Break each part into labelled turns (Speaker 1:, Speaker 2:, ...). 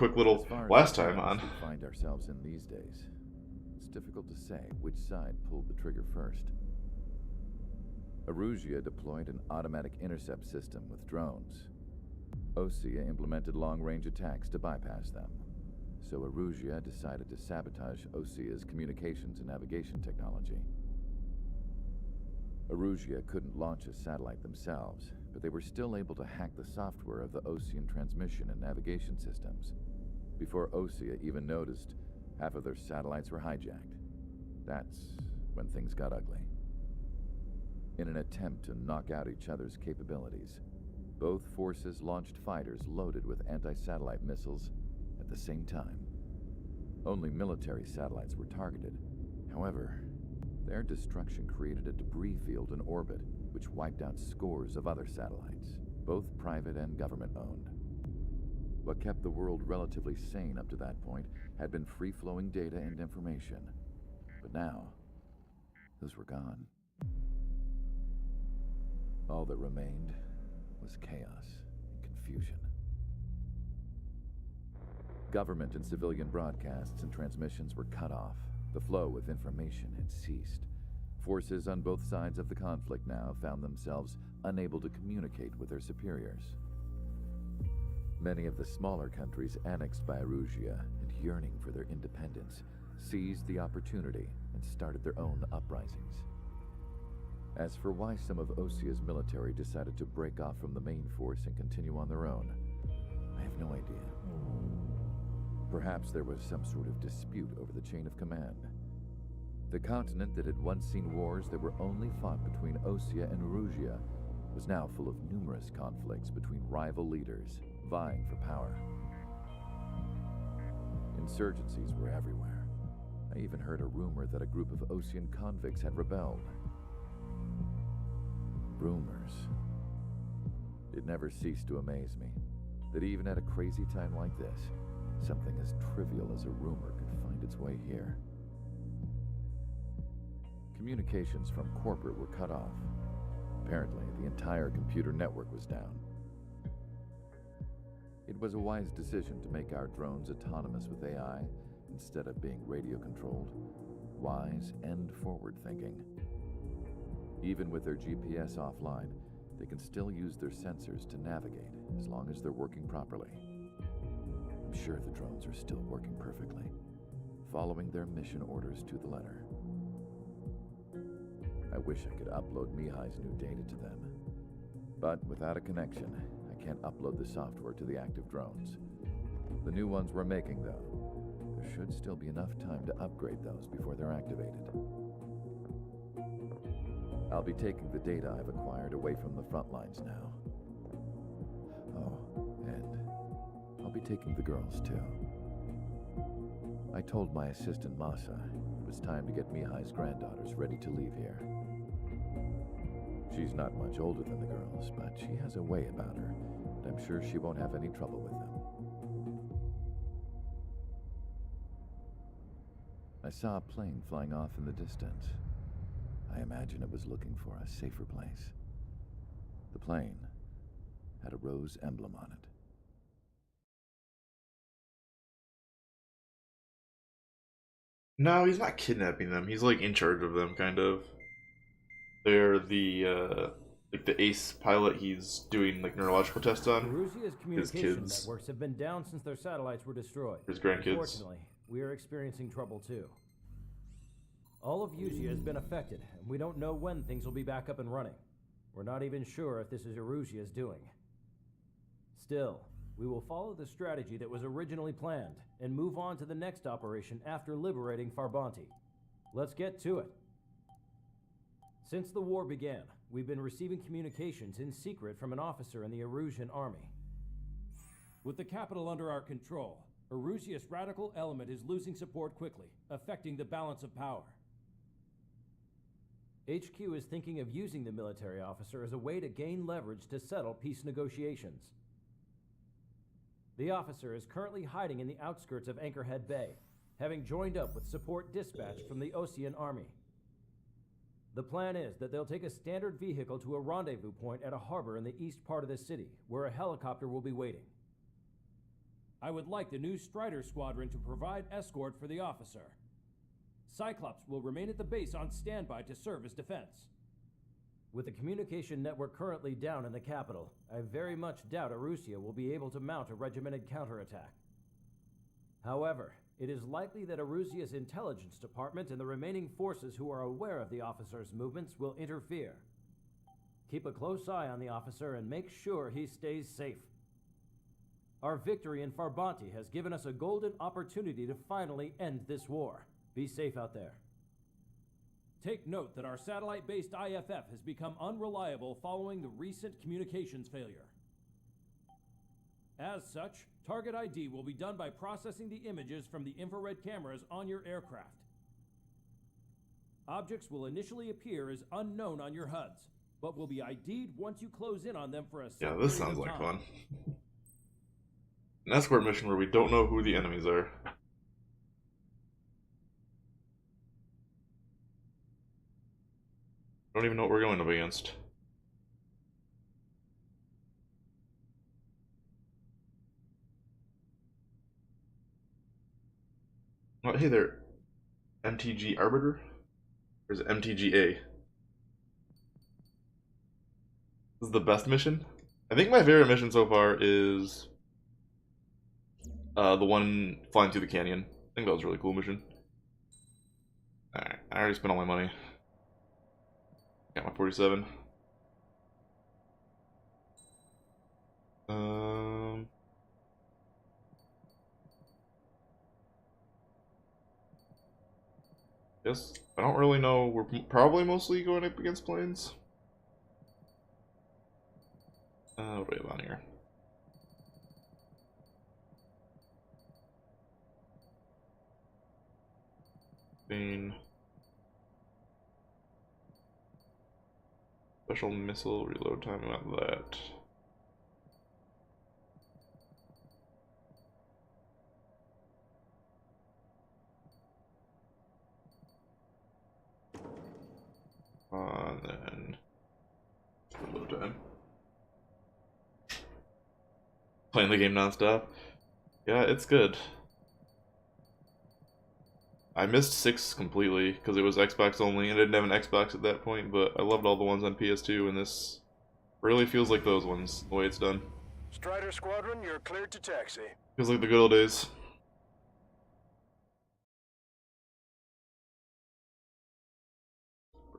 Speaker 1: quick
Speaker 2: As
Speaker 1: little
Speaker 2: far as
Speaker 1: last
Speaker 2: the
Speaker 1: time
Speaker 2: chaos
Speaker 1: on.
Speaker 2: we find ourselves in these days, it's difficult to say which side pulled the trigger first. Erusia deployed an automatic intercept system with drones. Osea implemented long-range attacks to bypass them. So Erusia decided to sabotage Osea's communications and navigation technology. Erusia couldn't launch a satellite themselves, but they were still able to hack the software of the Osean transmission and navigation systems. Before Osea even noticed, half of their satellites were hijacked. That's when things got ugly. In an attempt to knock out each other's capabilities, both forces launched fighters loaded with anti-satellite missiles at the same time. Only military satellites were targeted. However, their destruction created a debris field in orbit, which wiped out scores of other satellites, both private and government-owned. What kept the world relatively sane up to that point had been free-flowing data and information. But now, those were gone. All that remained was chaos and confusion. Government and civilian broadcasts and transmissions were cut off. The flow of information had ceased. Forces on both sides of the conflict now found themselves unable to communicate with their superiors. Many of the smaller countries annexed by Erusia and yearning for their independence seized the opportunity and started their own uprisings. As for why some of Osea's military decided to break off from the main force and continue on their own, I have no idea. Perhaps there was some sort of dispute over the chain of command. The continent that had once seen wars that were only fought between Osea and Erusia was now full of numerous conflicts between rival leaders vying for power. Insurgencies were everywhere. I even heard a rumor that a group of Osean convicts had rebelled. Rumors. It never ceased to amaze me that even at a crazy time like this, something as trivial as a rumor could find its way here. Communications from corporate were cut off. Apparently, the entire computer network was down. It was a wise decision to make our drones autonomous with AI instead of being radio-controlled. Wise and forward-thinking. Even with their GPS offline, they can still use their sensors to navigate as long as they're working properly. I'm sure the drones are still working perfectly, following their mission orders to the letter. I wish I could upload Mihai's new data to them. But without a connection, I can't upload the software to the active drones. The new ones we're making, though, there should still be enough time to upgrade those before they're activated. I'll be taking the data I've acquired away from the front lines now. Oh, and I'll be taking the girls, too. I told my assistant Masa it was time to get Mihai's granddaughters ready to leave here. She's not much older than the girls, but she has a way about her, and I'm sure she won't have any trouble with them. I saw a plane flying off in the distance. I imagine it was looking for a safer place. The plane had a rose emblem on it.
Speaker 1: No, he's not kidnapping them. He's like in charge of them, kind of. They're the like the ace pilot. He's doing like neurological tests on
Speaker 3: Erusia's
Speaker 1: his
Speaker 3: communication
Speaker 1: kids,
Speaker 3: networks have been down since their satellites were destroyed.
Speaker 1: his grandkids.
Speaker 3: Unfortunately, we are experiencing trouble too. All of Usia has been affected, and we don't know when things will be back up and running. We're not even sure if this is Erusia's doing. Still, we will follow the strategy that was originally planned, and move on to the next operation after liberating Farbanti. Let's get to it. Since the war began, we've been receiving communications in secret from an officer in the Erusian army. With the capital under our control, Erusia's radical element is losing support quickly, affecting the balance of power. HQ is thinking of using the military officer as a way to gain leverage to settle peace negotiations. The officer is currently hiding in the outskirts of Anchorhead Bay, having joined up with support dispatched from the Osean army. The plan is that they'll take a standard vehicle to a rendezvous point at a harbor in the east part of the city, where a helicopter will be waiting. I would like the new Strider Squadron to provide escort for the officer. Cyclops will remain at the base on standby to serve as defense. With the communication network currently down in the capital, I very much doubt Erusia will be able to mount a regimented counterattack. However, it is likely that Erusia's intelligence department and the remaining forces who are aware of the officer's movements will interfere. Keep a close eye on the officer and make sure he stays safe. Our victory in Farbanti has given us a golden opportunity to finally end this war. Be safe out there. Take note that our satellite-based IFF has become unreliable following the recent communications failure. As such, target ID will be done by processing the images from the infrared cameras on your aircraft. Objects will initially appear as unknown on your HUDs, but will be ID'd once you close in on them for a set
Speaker 1: Yeah, this
Speaker 3: period
Speaker 1: sounds
Speaker 3: of
Speaker 1: like
Speaker 3: time.
Speaker 1: fun. An escort mission where we don't know who the enemies are. Don't even know what we're going up against. Oh, hey there. MTG Arbiter? Or is it MTGA? This is the best mission? I think my favorite mission so far is the one flying through the canyon. I think that was a really cool mission. Alright, I already spent all my money. Got my 47. Yes, I don't really know. We're probably mostly going up against planes. What do we have on here? Special missile reload time about that. And then reload time. Playing the game nonstop. Yeah, it's good. I missed 6 completely because it was Xbox only and I didn't have an Xbox at that point, but I loved all the ones on PS2 and this really feels like those ones, the way it's done.
Speaker 4: Strider Squadron, you're cleared to taxi.
Speaker 1: Feels like the good old days.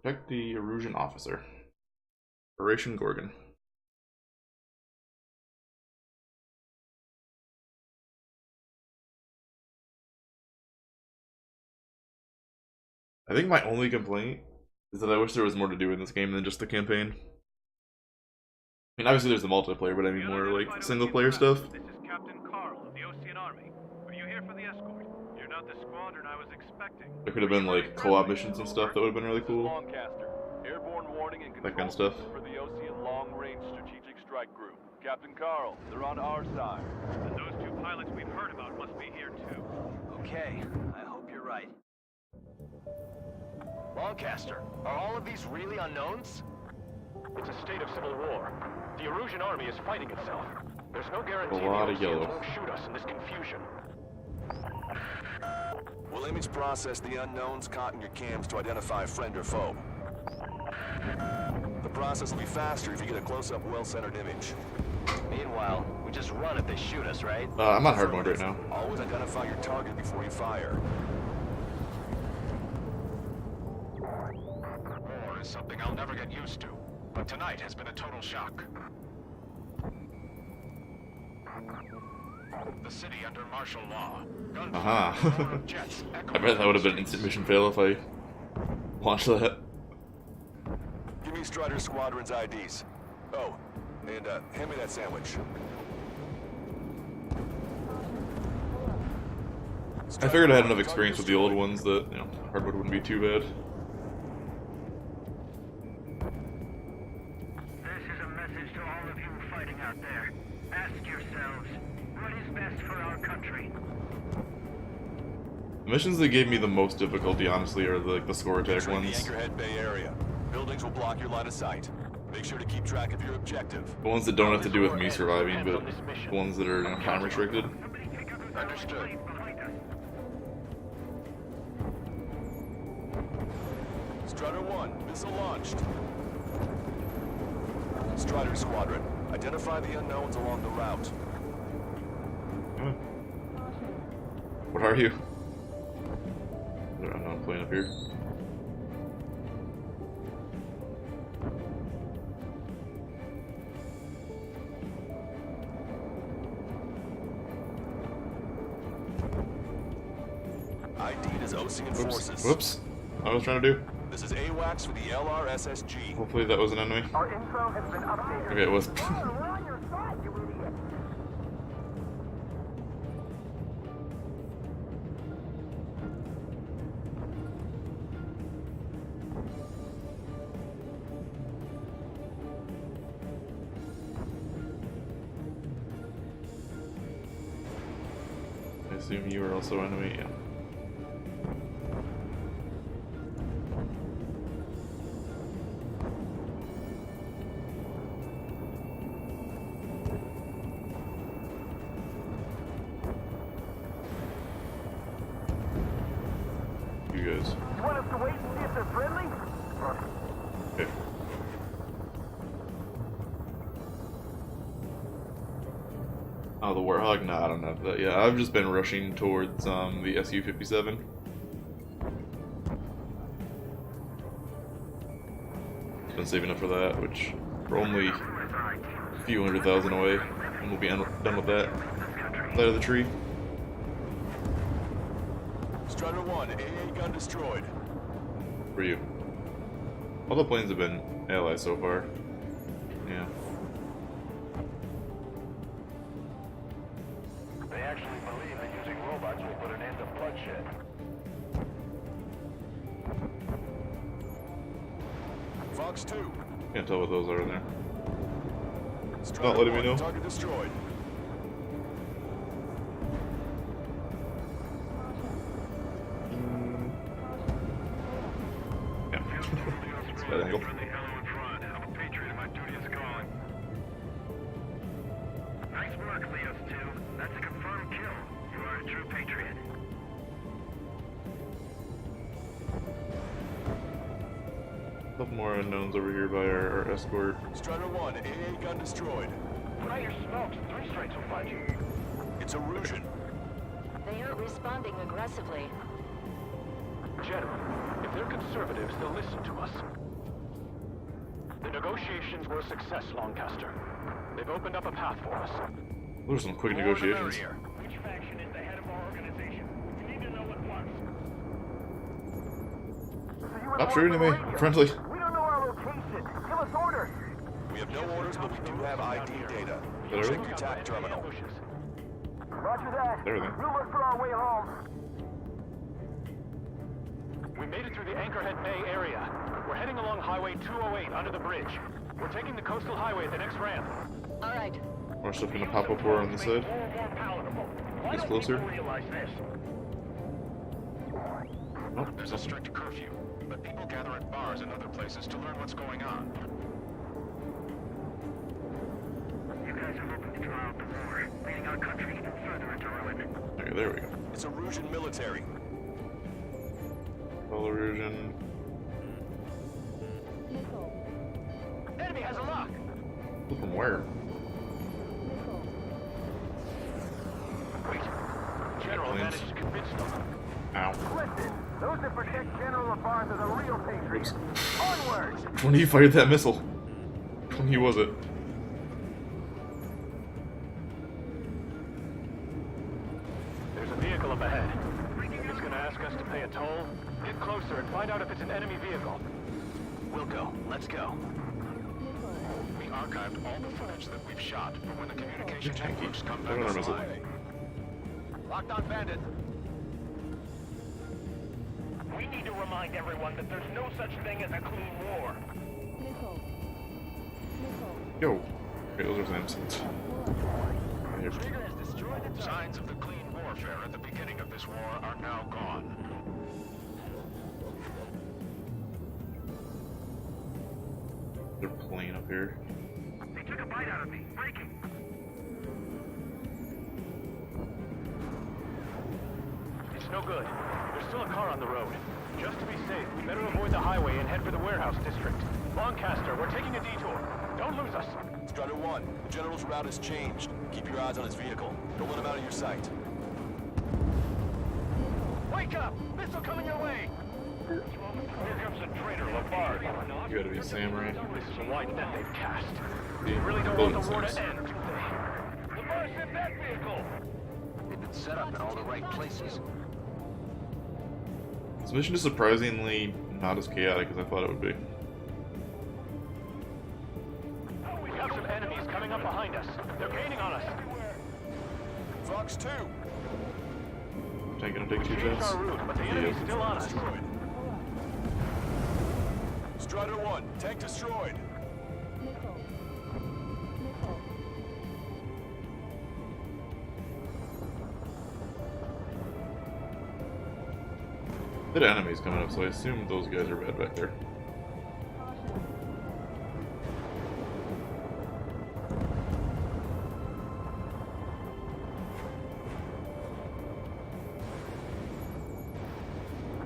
Speaker 1: Protect the Erusian officer. Operation Gorgon. I think my only complaint is that I wish there was more to do in this game than just the campaign. I mean, obviously there's the multiplayer, but I mean more like single player stuff.
Speaker 5: This is Captain Carl of the Ocean Army. Are you here for the escort? You're not the squadron I was expecting.
Speaker 1: There could have been like co-op missions and stuff that would have been really cool.
Speaker 6: Lancaster, airborne warning and
Speaker 1: That kind of
Speaker 6: control
Speaker 1: stuff.
Speaker 6: for the Ocean Long Range Strategic Strike Group. Captain Carl, they're on our side.
Speaker 5: And those 2 pilots we've heard about must be here too.
Speaker 4: Okay, I hope you're right. Lancaster, are all of these really unknowns?
Speaker 7: It's a state of civil war. The Erusian army is fighting itself. There's no guarantee
Speaker 1: A lot
Speaker 7: the
Speaker 1: of
Speaker 7: Oseans
Speaker 1: yellow.
Speaker 7: won't shoot us in this confusion.
Speaker 4: We'll image process the unknowns caught in your cams to identify friend or foe. The process will be faster if you get a close-up, well-centered image. Meanwhile, we just run if they shoot us, right?
Speaker 1: I'm on hard mode right now.
Speaker 4: Always identify your target before you fire.
Speaker 7: War is something I'll never get used to, but tonight has been a total shock. The city under martial law.
Speaker 1: Aha.
Speaker 7: Roar of jets
Speaker 1: I bet that would have been an instant mission fail if I launched that.
Speaker 4: Give me Strider Squadron's IDs. Oh, and hand me that sandwich.
Speaker 1: I figured I had enough experience with the old ones that, you know, hardwood wouldn't be too bad.
Speaker 8: This is a message to all of you fighting out there. Ask yourselves, what is best for our country?
Speaker 1: The missions that gave me the most difficulty, honestly, are the score attack
Speaker 4: Entering the
Speaker 1: ones.
Speaker 4: Anchorhead Bay area. Buildings will block your line of sight. Make sure to keep track of your objective.
Speaker 1: The ones that don't have to do with me surviving, but the ones that are, you know, time restricted.
Speaker 7: Understood.
Speaker 8: Behind us.
Speaker 4: Strider 1, missile launched. Strider Squadron, identify the unknowns along the route.
Speaker 1: Huh. What are you? There unknown plane up here.
Speaker 4: ID'd as Osean
Speaker 1: Whoops.
Speaker 4: forces.
Speaker 1: Whoops. What I was trying to do.
Speaker 4: This is AWACS for the LRSSG.
Speaker 1: Hopefully that was an enemy.
Speaker 8: Our info has been updated.
Speaker 1: Okay, it was.
Speaker 8: We're on your side, you idiot.
Speaker 1: I assume you are also enemy. Yeah. You guys.
Speaker 8: You want us to wait and see if they're friendly?
Speaker 1: Okay. Oh, the Warthog? Nah, I don't know. But yeah, I've just been rushing towards the Su-57. Been saving up for that, which we're only a few 100,000 away, and we'll be done with that side of the tree.
Speaker 4: Strider 1, AA gun destroyed.
Speaker 1: For you. All the planes have been allies so far. Yeah.
Speaker 7: They actually believe that using robots will put an end to bloodshed.
Speaker 4: Fox 2.
Speaker 1: Can't tell what those are in there.
Speaker 4: Strider
Speaker 1: Not letting me
Speaker 4: 1,
Speaker 1: know.
Speaker 4: Target destroyed.
Speaker 1: Yeah. It's a bad angle.
Speaker 8: Nice work, Leos 2. That's a confirmed kill. You are a true patriot.
Speaker 1: A couple more unknowns over here by our escort.
Speaker 4: Strider 1, AA gun destroyed.
Speaker 7: Put out your smokes. 3 strikes will find you.
Speaker 4: It's Erusian.
Speaker 9: They aren't responding aggressively.
Speaker 7: General, if they're conservatives, they'll listen to us. The negotiations were a success, Lancaster. They've opened up a path for us.
Speaker 1: Those are some quick
Speaker 7: More the
Speaker 1: negotiations.
Speaker 7: merrier.
Speaker 8: Which faction is the head of our organization? We need to know at once.
Speaker 1: Stop shooting at me. I'm friendly.
Speaker 8: We don't know our location. Give us orders.
Speaker 4: We have no orders, but we do have ID data.
Speaker 1: There
Speaker 4: Check
Speaker 1: we
Speaker 4: your TAC terminal.
Speaker 8: Roger that.
Speaker 1: There then.
Speaker 8: We'll look for our way home.
Speaker 7: We made it through the Anchorhead Bay area. We're heading along Highway 208 under the bridge. We're taking the coastal highway at the next ramp.
Speaker 9: All right.
Speaker 1: More stuff gonna pop up over on this side.
Speaker 8: More palatable. Why
Speaker 1: It's
Speaker 8: don't
Speaker 1: closer.
Speaker 8: people realize this?
Speaker 1: Oh,
Speaker 7: There's a strict curfew, but people gather at bars and other places to learn what's going on.
Speaker 8: You guys are hoping to draw out the war, leading our country even further into ruin.
Speaker 1: okay, there we go.
Speaker 4: It's Erusian military.
Speaker 1: All erosion.
Speaker 7: Enemy has a lock!
Speaker 1: From where?
Speaker 7: Wait. General
Speaker 1: Planes.
Speaker 7: managed to convince them.
Speaker 1: Ow.
Speaker 8: Listen, those that protect General LaFarge are the real patriots. Onward!
Speaker 1: When he fired that missile. When he was it?
Speaker 7: There's a vehicle up ahead. It's gonna ask us to pay a toll. Get closer and find out if it's an enemy vehicle. We'll go. Let's go. We archived all the footage that we've shot for when the communication
Speaker 1: Tanky.
Speaker 7: networks come
Speaker 1: I
Speaker 7: back
Speaker 1: don't know missile.
Speaker 7: online. Locked on bandit.
Speaker 8: We need to remind everyone that there's no such thing as a clean war.
Speaker 1: Yo. Okay, those are Sam's. Here.
Speaker 7: Signs of the clean warfare at the beginning of this war are now gone.
Speaker 1: They're playing up here.
Speaker 8: They took a bite out of me. Breaking.
Speaker 7: no good. There's still a car on the road. Just to be safe, we better avoid the highway and head for the warehouse district. Lancaster, we're taking a detour. Don't lose us.
Speaker 4: Strider 1, the General's route has changed. Keep your eyes on his vehicle. Don't let him out of your sight.
Speaker 7: Wake up! Missile coming your way! Here comes the traitor, Lamar.
Speaker 1: You gotta be a samurai.
Speaker 7: This is a wide net they've cast.
Speaker 1: Yeah,
Speaker 7: They really don't want the
Speaker 1: building
Speaker 7: war to
Speaker 1: size.
Speaker 7: end, do they? Lamar's in that vehicle!
Speaker 10: They've been set up in all the right places.
Speaker 1: This mission is surprisingly not as chaotic as I thought it would be.
Speaker 7: We have some enemies coming up behind us. They're gaining on us.
Speaker 4: Fox 2,
Speaker 1: I'm gonna take two
Speaker 7: Changed
Speaker 1: shots.
Speaker 7: our route, but the enemy's still on us.
Speaker 4: destroyed. Strider 1, tank destroyed.
Speaker 1: Bit of enemies coming up, so I assume those guys are bad back there.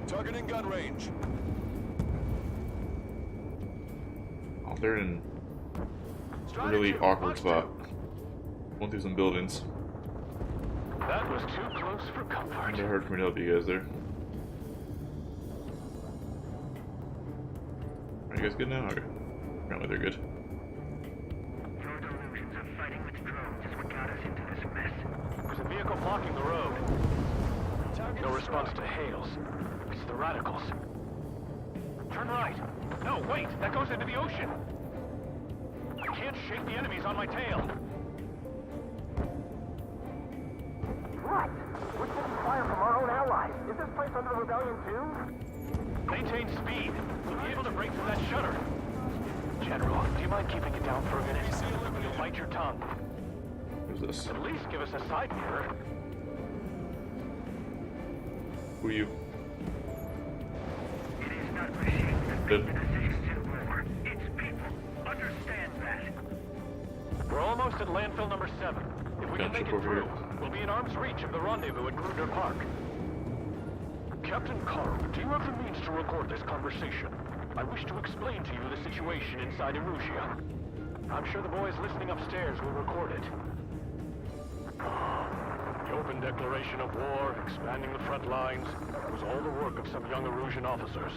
Speaker 4: Target in gun range.
Speaker 1: Oh, they're in a really awkward spot. Went through some buildings.
Speaker 7: That was too close for comfort.
Speaker 1: Kinda hard for me to help you guys there. Are you guys good now? Okay. Apparently they're good.
Speaker 8: Your delusions of fighting with drones is what got us into this mess.
Speaker 7: There's a vehicle blocking the road. No response to hails. It's the radicals. Turn right. No, wait. That goes into the ocean. I can't shake the enemies on my tail.
Speaker 11: What? We're taking fire from our own allies. Is this place under the rebellion too?
Speaker 7: Maintain speed. You'll be able to break through that shutter. General, do you mind keeping it down for a minute? You'll bite your tongue.
Speaker 1: Who's this?
Speaker 7: At least give us a side mirror.
Speaker 1: Who are you?
Speaker 8: It is not machines that
Speaker 1: Good.
Speaker 8: make the decisions in war. It's people. Understand that.
Speaker 7: We're almost at landfill number 7. If we can make it
Speaker 1: Gunship over
Speaker 7: through,
Speaker 1: here.
Speaker 7: we'll be in arm's reach of the rendezvous at Grunder Park. Captain Carl, do you have the means to record this conversation? I wish to explain to you the situation inside Erusia. I'm sure the boys listening upstairs will record it. The open declaration of war, expanding the front lines, was all the work of some young Erusian officers.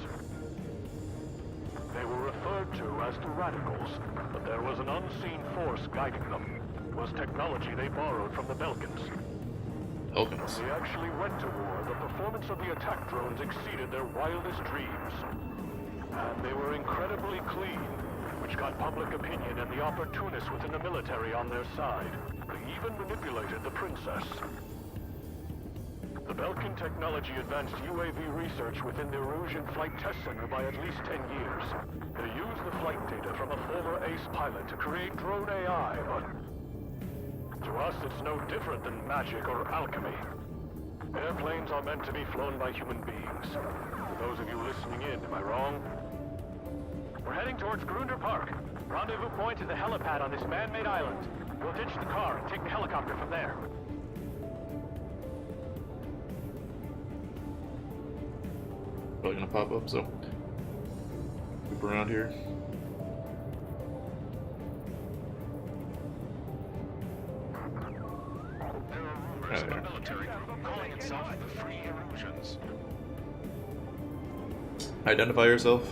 Speaker 7: They were referred to as the Radicals, but there was an unseen force guiding them. It was technology they borrowed from the Belkans.
Speaker 1: Elkins.
Speaker 7: They actually went to war. The performance of the attack drones exceeded their wildest dreams. And they were incredibly clean, which got public opinion and the opportunists within the military on their side. They even manipulated the princess. The Belkin technology advanced UAV research within the Erusian Flight Test Center by at least 10 years. They used the flight data from a former ace pilot to create drone AI, but to us it's no different than magic or alchemy. Airplanes are meant to be flown by human beings. For those of you listening in, am I wrong? We're heading towards Grunder Park. Rendezvous point is the helipad on this man-made island. We'll ditch the car and take the helicopter from there.
Speaker 1: Probably gonna pop up, so loop around here.
Speaker 10: There are rumors of a military group calling itself the Free Erusians.
Speaker 1: Identify yourself.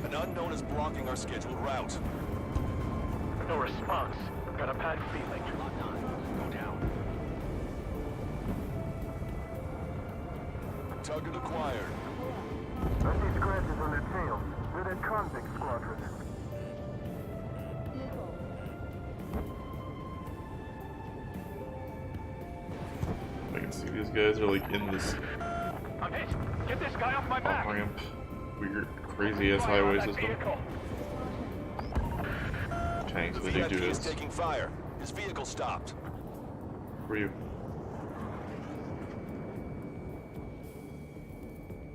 Speaker 4: An unknown is blocking our scheduled route.
Speaker 7: No response. Got a bad feeling. Go down.
Speaker 4: Target acquired.
Speaker 11: I see scratches on their tails. They're that convict squadron.
Speaker 1: I can see these guys are like in this
Speaker 7: I'm hit. Get this guy off my back.
Speaker 1: off-ramp, weird, crazy ass highway
Speaker 7: Fire on that
Speaker 1: system.
Speaker 7: vehicle.
Speaker 1: Tanks,
Speaker 4: The
Speaker 1: they do
Speaker 4: VIP is
Speaker 1: this.
Speaker 4: taking fire. His vehicle stopped.
Speaker 1: For you.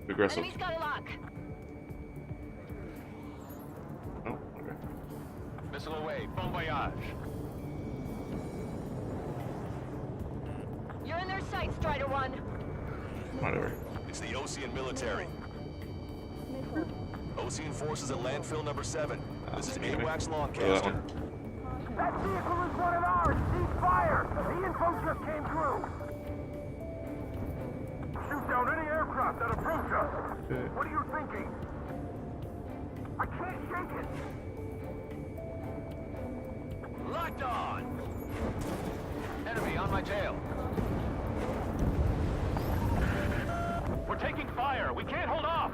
Speaker 1: Aggressive.
Speaker 9: Enemy's got a lock.
Speaker 1: Oh, okay.
Speaker 10: Missile away. Bon voyage.
Speaker 9: sight, Strider 1.
Speaker 1: Whatever.
Speaker 4: It's the Osean military. Osean forces at landfill number 7. This is AWACS Lancaster.
Speaker 11: That vehicle is one of ours! Cease fire! The info just came through! Shoot down any aircraft that approach us!
Speaker 1: Okay.
Speaker 11: What are you thinking? I can't shake it!
Speaker 7: Locked on! Enemy on my tail. We're taking fire! We can't hold off!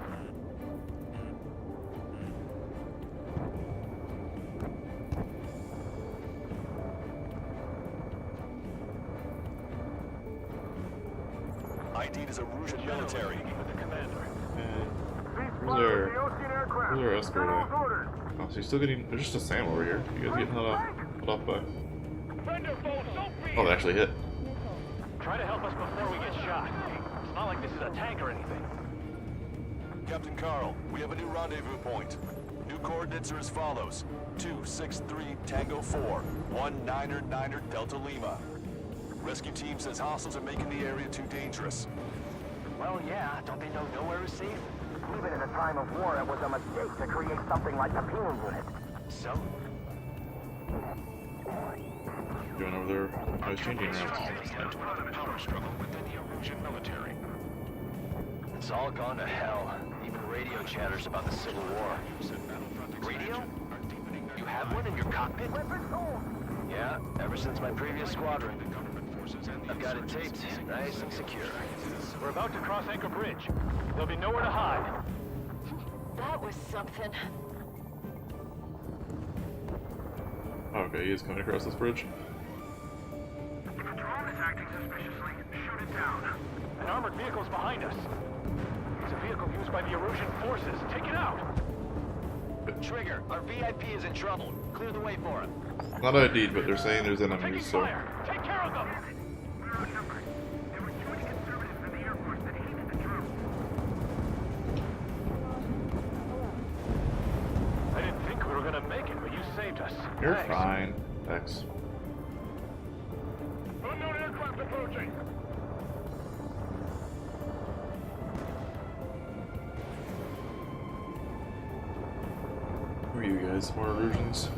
Speaker 4: ID'd as a Rougean military.
Speaker 7: With the commander.
Speaker 1: Who's our escort at? Oh, so you're still getting... There's just a Sam over here. You guys getting held off by... Oh, they actually hit.
Speaker 7: Try to help us before we get shot. It's not like this is a tank or anything.
Speaker 4: Captain Carl, we have a new rendezvous point. New coordinates are as follows. 263 Tango 4, 1999 Delta Lima. Rescue team says hostiles are making the area too dangerous.
Speaker 11: Well, yeah, don't they know nowhere is safe? Even in a time of war, it was a mistake to create something like the penal unit. So?
Speaker 1: Going over there. I was changing routes.
Speaker 10: Power struggle within the Erusian military.
Speaker 7: It's all gone to hell. Even radio chatters about the Civil War. Radio? You have one in your cockpit? Yeah, ever since my previous squadron. I've got it taped, nice and secure. We're about to cross Anchor Bridge. There'll be nowhere to hide.
Speaker 9: That was something.
Speaker 1: Okay, he is coming across this bridge.
Speaker 8: If a drone is acting suspiciously, shoot it down.
Speaker 7: An armored vehicle's behind us. It's a vehicle used by the Erusian forces. Take it out! Trigger, our VIP is in trouble. Clear the way for him.
Speaker 1: Not ID'd, but they're saying there's enemies, so...
Speaker 7: Fire! Take care of them!
Speaker 8: We're outnumbered. There were too many conservatives in the Air Force that hated the drone.
Speaker 7: I didn't think we were gonna make it, but you saved us.
Speaker 1: You're
Speaker 7: Thanks.
Speaker 1: fine. Thanks.
Speaker 8: Unknown aircraft approaching.
Speaker 1: Who are you guys? More Erusians?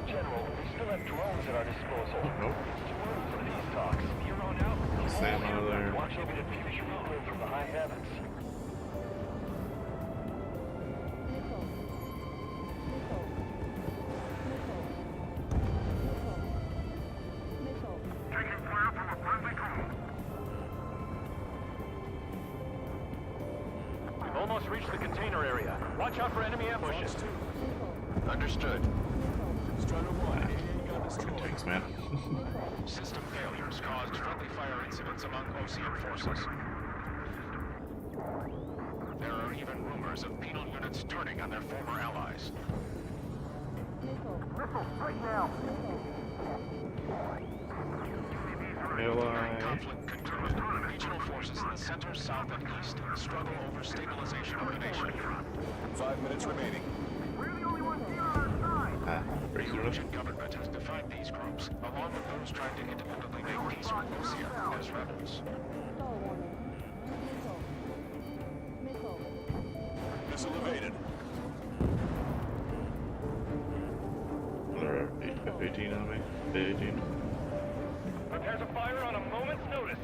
Speaker 7: General, we still have drones at our disposal.
Speaker 1: Nope.
Speaker 7: It's too early for these talks. Here on out,
Speaker 1: Sam out of there.
Speaker 7: watch over the future movement from the high heavens.
Speaker 8: Taking fire from a friendly drone.
Speaker 7: We've almost reached the container area. Watch out for enemy ambushes.
Speaker 10: Understood.
Speaker 4: Strider 1, AA gun destroyed.
Speaker 1: Thanks, man.
Speaker 10: System failures caused friendly fire incidents among Osean forces. There are even rumors of penal units turning on their former allies.
Speaker 11: Missile, straight now!
Speaker 1: Ally.
Speaker 10: Conflict concurrent. Regional forces in the center, south, and east struggle over stabilization of the nation.
Speaker 4: 5 minutes remaining.
Speaker 11: We're the only ones here on our side!
Speaker 1: Ah,
Speaker 10: The
Speaker 1: breaks through it.
Speaker 10: Erusian government has defined these groups, along with those trying to independently make peace with Osean, as rebels.
Speaker 4: Missile evaded.
Speaker 1: Another F-18 on me. A-18.
Speaker 7: Prepare to fire on a moment's notice.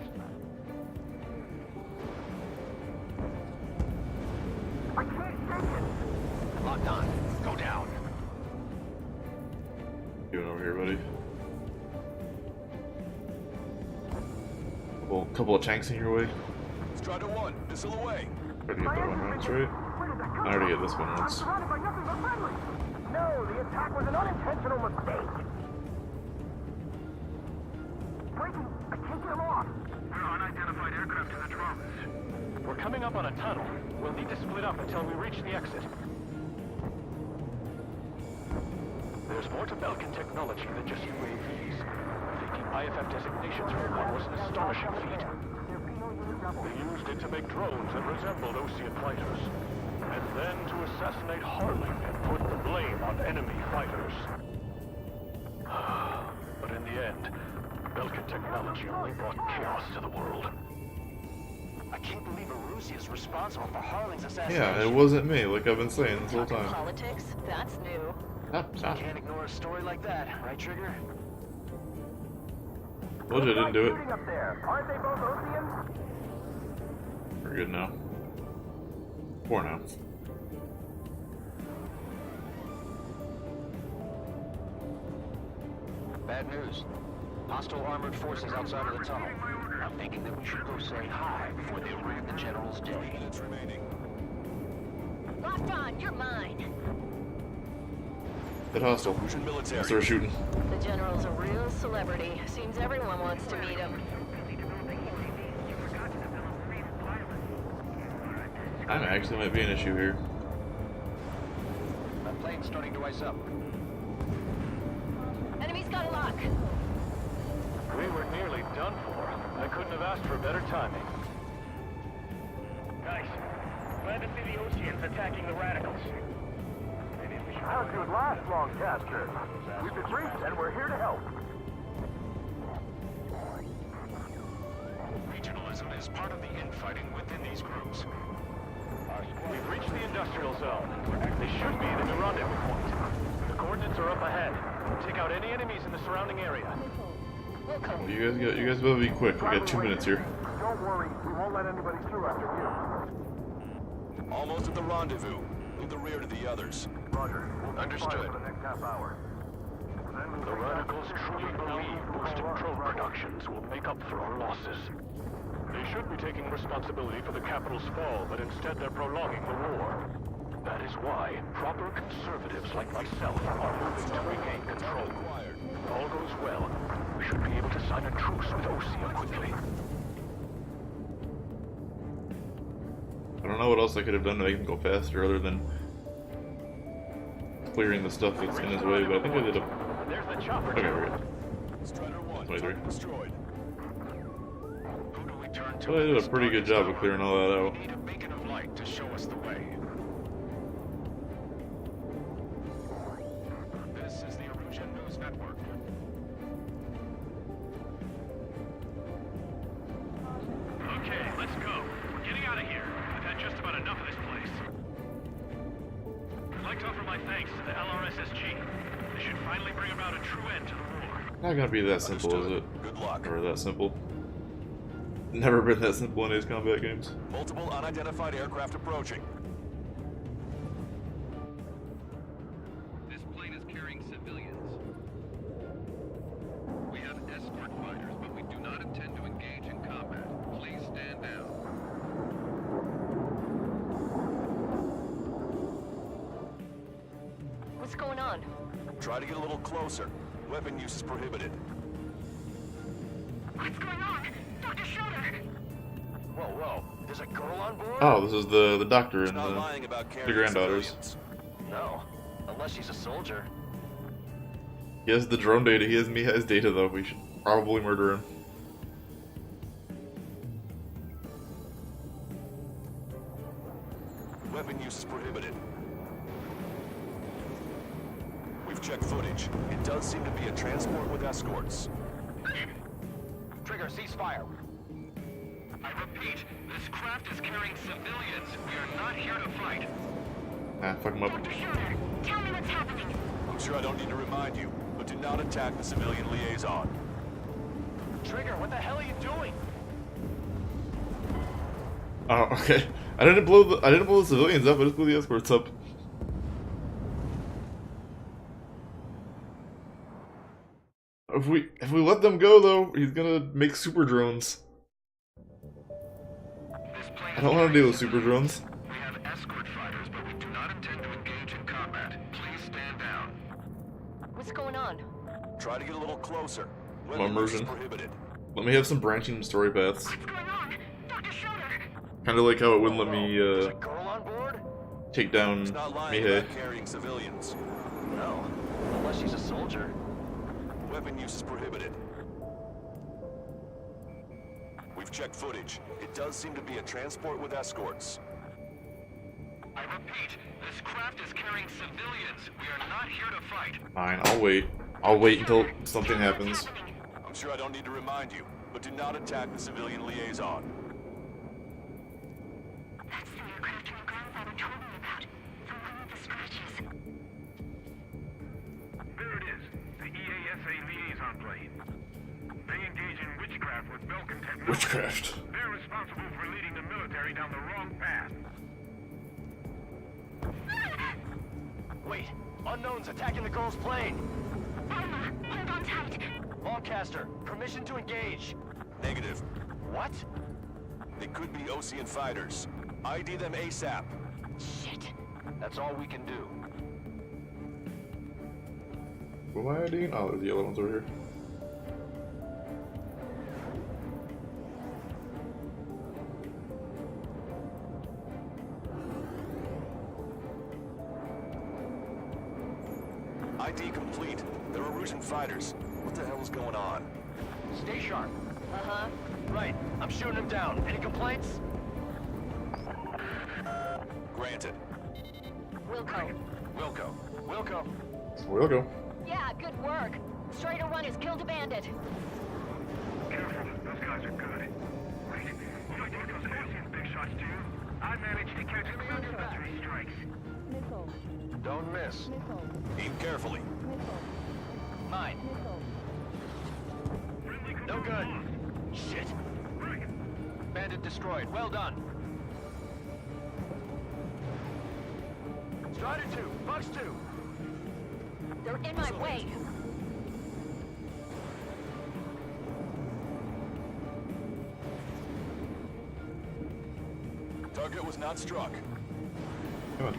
Speaker 11: I can't shake it!
Speaker 7: Locked on. Go down.
Speaker 1: Doing over here, buddy. Couple of tanks in your way.
Speaker 4: Strider 1, missile away.
Speaker 1: Already hit that one once, right? I already hit this one
Speaker 11: I'm
Speaker 1: once.
Speaker 11: surrounded by nothing but friendly! No, the attack was an unintentional mistake! Breaking! I can't get him off!
Speaker 8: There are unidentified aircraft in the drones.
Speaker 7: We're coming up on a tunnel. We'll need to split up until we reach the exit. There's more to Belkin technology than just UAVs. Taking IFF designations for one was an astonishing feat. They used it to make drones that resembled Osean fighters. And then to assassinate Harling and put the blame on enemy fighters. But in the end, Belkin technology only brought chaos to the world.
Speaker 11: I can't believe Arusia is responsible for Harling's assassination.
Speaker 1: Yeah, it wasn't me, like I've been saying this whole time.
Speaker 9: Politics? That's new.
Speaker 1: Stop.
Speaker 11: Can't ignore a story like that, right, Trigger?
Speaker 1: Told you I didn't do it.
Speaker 11: Up there. Aren't they both Oceans?
Speaker 1: We're good now. For now.
Speaker 10: Bad news. Hostile armored forces outside of the tunnel. I'm thinking that we should go say hi before they ruin the General's day.
Speaker 4: 3 minutes remaining.
Speaker 9: Locked on, you're mine.
Speaker 1: Hit hostile.
Speaker 4: Illusion military.
Speaker 1: Start shooting.
Speaker 9: The General's a real celebrity. Seems everyone wants to meet him.
Speaker 1: Time actually might be an issue here.
Speaker 10: That plane's starting to ice up.
Speaker 9: Enemy's got a lock.
Speaker 7: We were nearly done for. I couldn't have asked for better timing.
Speaker 8: Guys, glad to see the Oceans attacking the radicals.
Speaker 11: How'd you last long, Caster? We've been briefed and we're here to help.
Speaker 10: Regionalism is part of the infighting within these groups.
Speaker 7: We've reached the industrial zone. This should be the new rendezvous point. The coordinates are up ahead. Take out any enemies in the surrounding area.
Speaker 1: You guys better be quick. We got 2 minutes here.
Speaker 11: Don't worry, we won't let anybody through after you.
Speaker 4: Almost at the rendezvous. Leave the rear to the others.
Speaker 11: Roger.
Speaker 10: Understood.
Speaker 11: For the next half hour.
Speaker 7: The radicals truly believe boosted probe productions will make up for our losses. They should be taking responsibility for the capital's fall, but instead they're prolonging the war. That is why proper conservatives like myself are moving to regain control. If all goes well, we should be able to sign a truce with Osea quickly.
Speaker 1: I don't know what else I could have done to make him go faster other than clearing the stuff that's in his way, but I think I did a...
Speaker 7: There's the chopper.
Speaker 1: Okay, we're good.
Speaker 4: Strider 1,
Speaker 1: 23.
Speaker 4: destroyed.
Speaker 10: Who do we turn to?
Speaker 1: So I did a pretty good job of clearing all that out.
Speaker 10: We need a beacon of light to show us the way. This is the Erusian News Network.
Speaker 5: Okay, let's go. We're getting out of here. I've had just about enough of this place. I'd like to offer my thanks to the LRSSG. They should finally bring about a true end to the war.
Speaker 1: Not gonna be that simple, is it?
Speaker 4: Good luck.
Speaker 1: Never that simple. Never been that simple in Ace Combat games.
Speaker 4: Multiple unidentified aircraft approaching.
Speaker 12: This plane is carrying civilians. We have escort fighters, but we do not intend to engage in combat. Please stand down.
Speaker 9: What's going on?
Speaker 4: Try to get a little closer. Weapon use is prohibited.
Speaker 8: What's going on? Dr. Schroeder!
Speaker 11: Whoa. There's a girl on board?
Speaker 1: Oh, this is the doctor
Speaker 4: He's
Speaker 1: and
Speaker 4: not lying about
Speaker 1: the
Speaker 4: carrying
Speaker 1: granddaughters.
Speaker 4: civilians.
Speaker 11: No. Unless she's a soldier.
Speaker 1: He has the drone data. He has Mihai's data, though. We should probably murder him.
Speaker 4: Weapon use is prohibited. We've checked footage. It does seem to be a transport with escorts.
Speaker 11: Trigger, ceasefire.
Speaker 12: I repeat, this craft is carrying civilians. We are not here to fight.
Speaker 1: Ah, fuck him up.
Speaker 8: Dr. Schroeder, tell me what's happening.
Speaker 4: I'm sure I don't need to remind you, but do not attack the civilian liaison.
Speaker 11: Trigger, what the hell are you doing?
Speaker 1: Oh, okay. I didn't blow the civilians up. I just blew the escorts up. If we let them go though, he's gonna make super drones. I don't want to deal with super drones.
Speaker 12: We have escort fighters, but we do not intend to engage in combat. Please stand down.
Speaker 9: What's going on?
Speaker 4: Try to get a little closer.
Speaker 1: My
Speaker 4: Weapon use is
Speaker 1: immersion.
Speaker 4: prohibited.
Speaker 1: Let me have some branching story paths.
Speaker 8: What's going on? Dr. Schroeder!
Speaker 1: Kind of like how it wouldn't let me
Speaker 11: There's a girl on board?
Speaker 1: take down
Speaker 4: He's not lying
Speaker 1: Mihai.
Speaker 4: about carrying civilians.
Speaker 11: No. Unless she's a soldier.
Speaker 4: Weapon use is prohibited. We've checked footage. It does seem to be a transport with escorts.
Speaker 12: I repeat, this craft is carrying civilians. We are not here to fight.
Speaker 1: Fine, I'll wait. I'll wait until something happens.
Speaker 4: I'm sure I don't need to remind you, but do not attack the civilian liaison.
Speaker 8: That's the aircraft my grandfather told me about. The one with the scratches.
Speaker 5: There it is. The EASA liaison plane. They engage in witchcraft with Belkin technology.
Speaker 1: Witchcraft.
Speaker 5: They're responsible for leading the military down the wrong path.
Speaker 10: Wait, unknowns attacking the girl's plane.
Speaker 8: Alma, hold on tight.
Speaker 10: Lancaster, permission to engage.
Speaker 4: Negative.
Speaker 10: What?
Speaker 4: They could be Osean fighters. ID them ASAP.
Speaker 8: Shit.
Speaker 10: That's all we can do.
Speaker 1: What am I IDing? Oh, there's the yellow ones over here.
Speaker 4: ID complete. They're Erusian fighters. What the hell is going on?
Speaker 10: Stay sharp.
Speaker 9: Uh-huh.
Speaker 10: Right, I'm shooting him down. Any complaints?
Speaker 4: Granted.
Speaker 9: Wilco.
Speaker 10: Wilco.
Speaker 1: We'll go.
Speaker 9: Yeah, good work. Strider 1 has killed a bandit.
Speaker 5: Careful, those guys are good. Wait, you don't think those Osean big shots do you? I managed to catch them under the 3 strikes.
Speaker 13: Missile.
Speaker 10: Don't miss.
Speaker 13: Missile.
Speaker 4: Aim carefully.
Speaker 13: Missile.
Speaker 10: Mine.
Speaker 13: Missile.
Speaker 10: No good. Shit. Bandit destroyed. Well done. Strider 2. Fox 2.
Speaker 9: They're in my way.
Speaker 4: Target was not struck.
Speaker 1: Come on.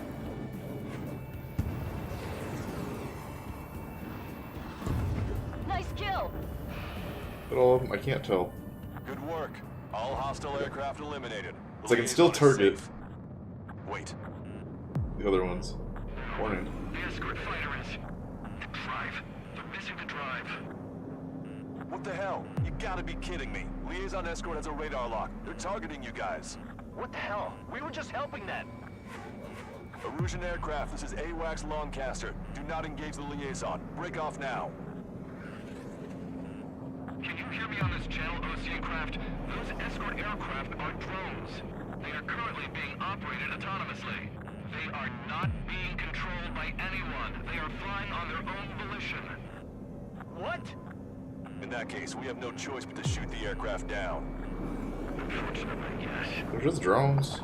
Speaker 9: Nice kill.
Speaker 1: At all of them? I can't tell.
Speaker 4: Good work. All hostile aircraft eliminated.
Speaker 1: It's like I can still
Speaker 4: Liaison is
Speaker 1: target
Speaker 4: safe. Wait.
Speaker 1: the other ones. Warning.
Speaker 12: The escort fighter is... The drive. They're missing the drive.
Speaker 4: What the hell? You gotta be kidding me. Liaison escort has a radar lock. They're targeting you guys.
Speaker 10: What the hell? We were just helping them.
Speaker 4: Erusian aircraft, this is AWACS Lancaster. Do not engage the liaison. Break off now.
Speaker 12: Can you hear me on this channel, Osean craft? Those escort aircraft are drones. They are currently being operated autonomously. They are not being controlled by anyone. They are flying on their own volition.
Speaker 10: What?
Speaker 4: In that case, we have no choice but to shoot the aircraft down.
Speaker 12: Unfortunately, yes.
Speaker 1: They're just drones.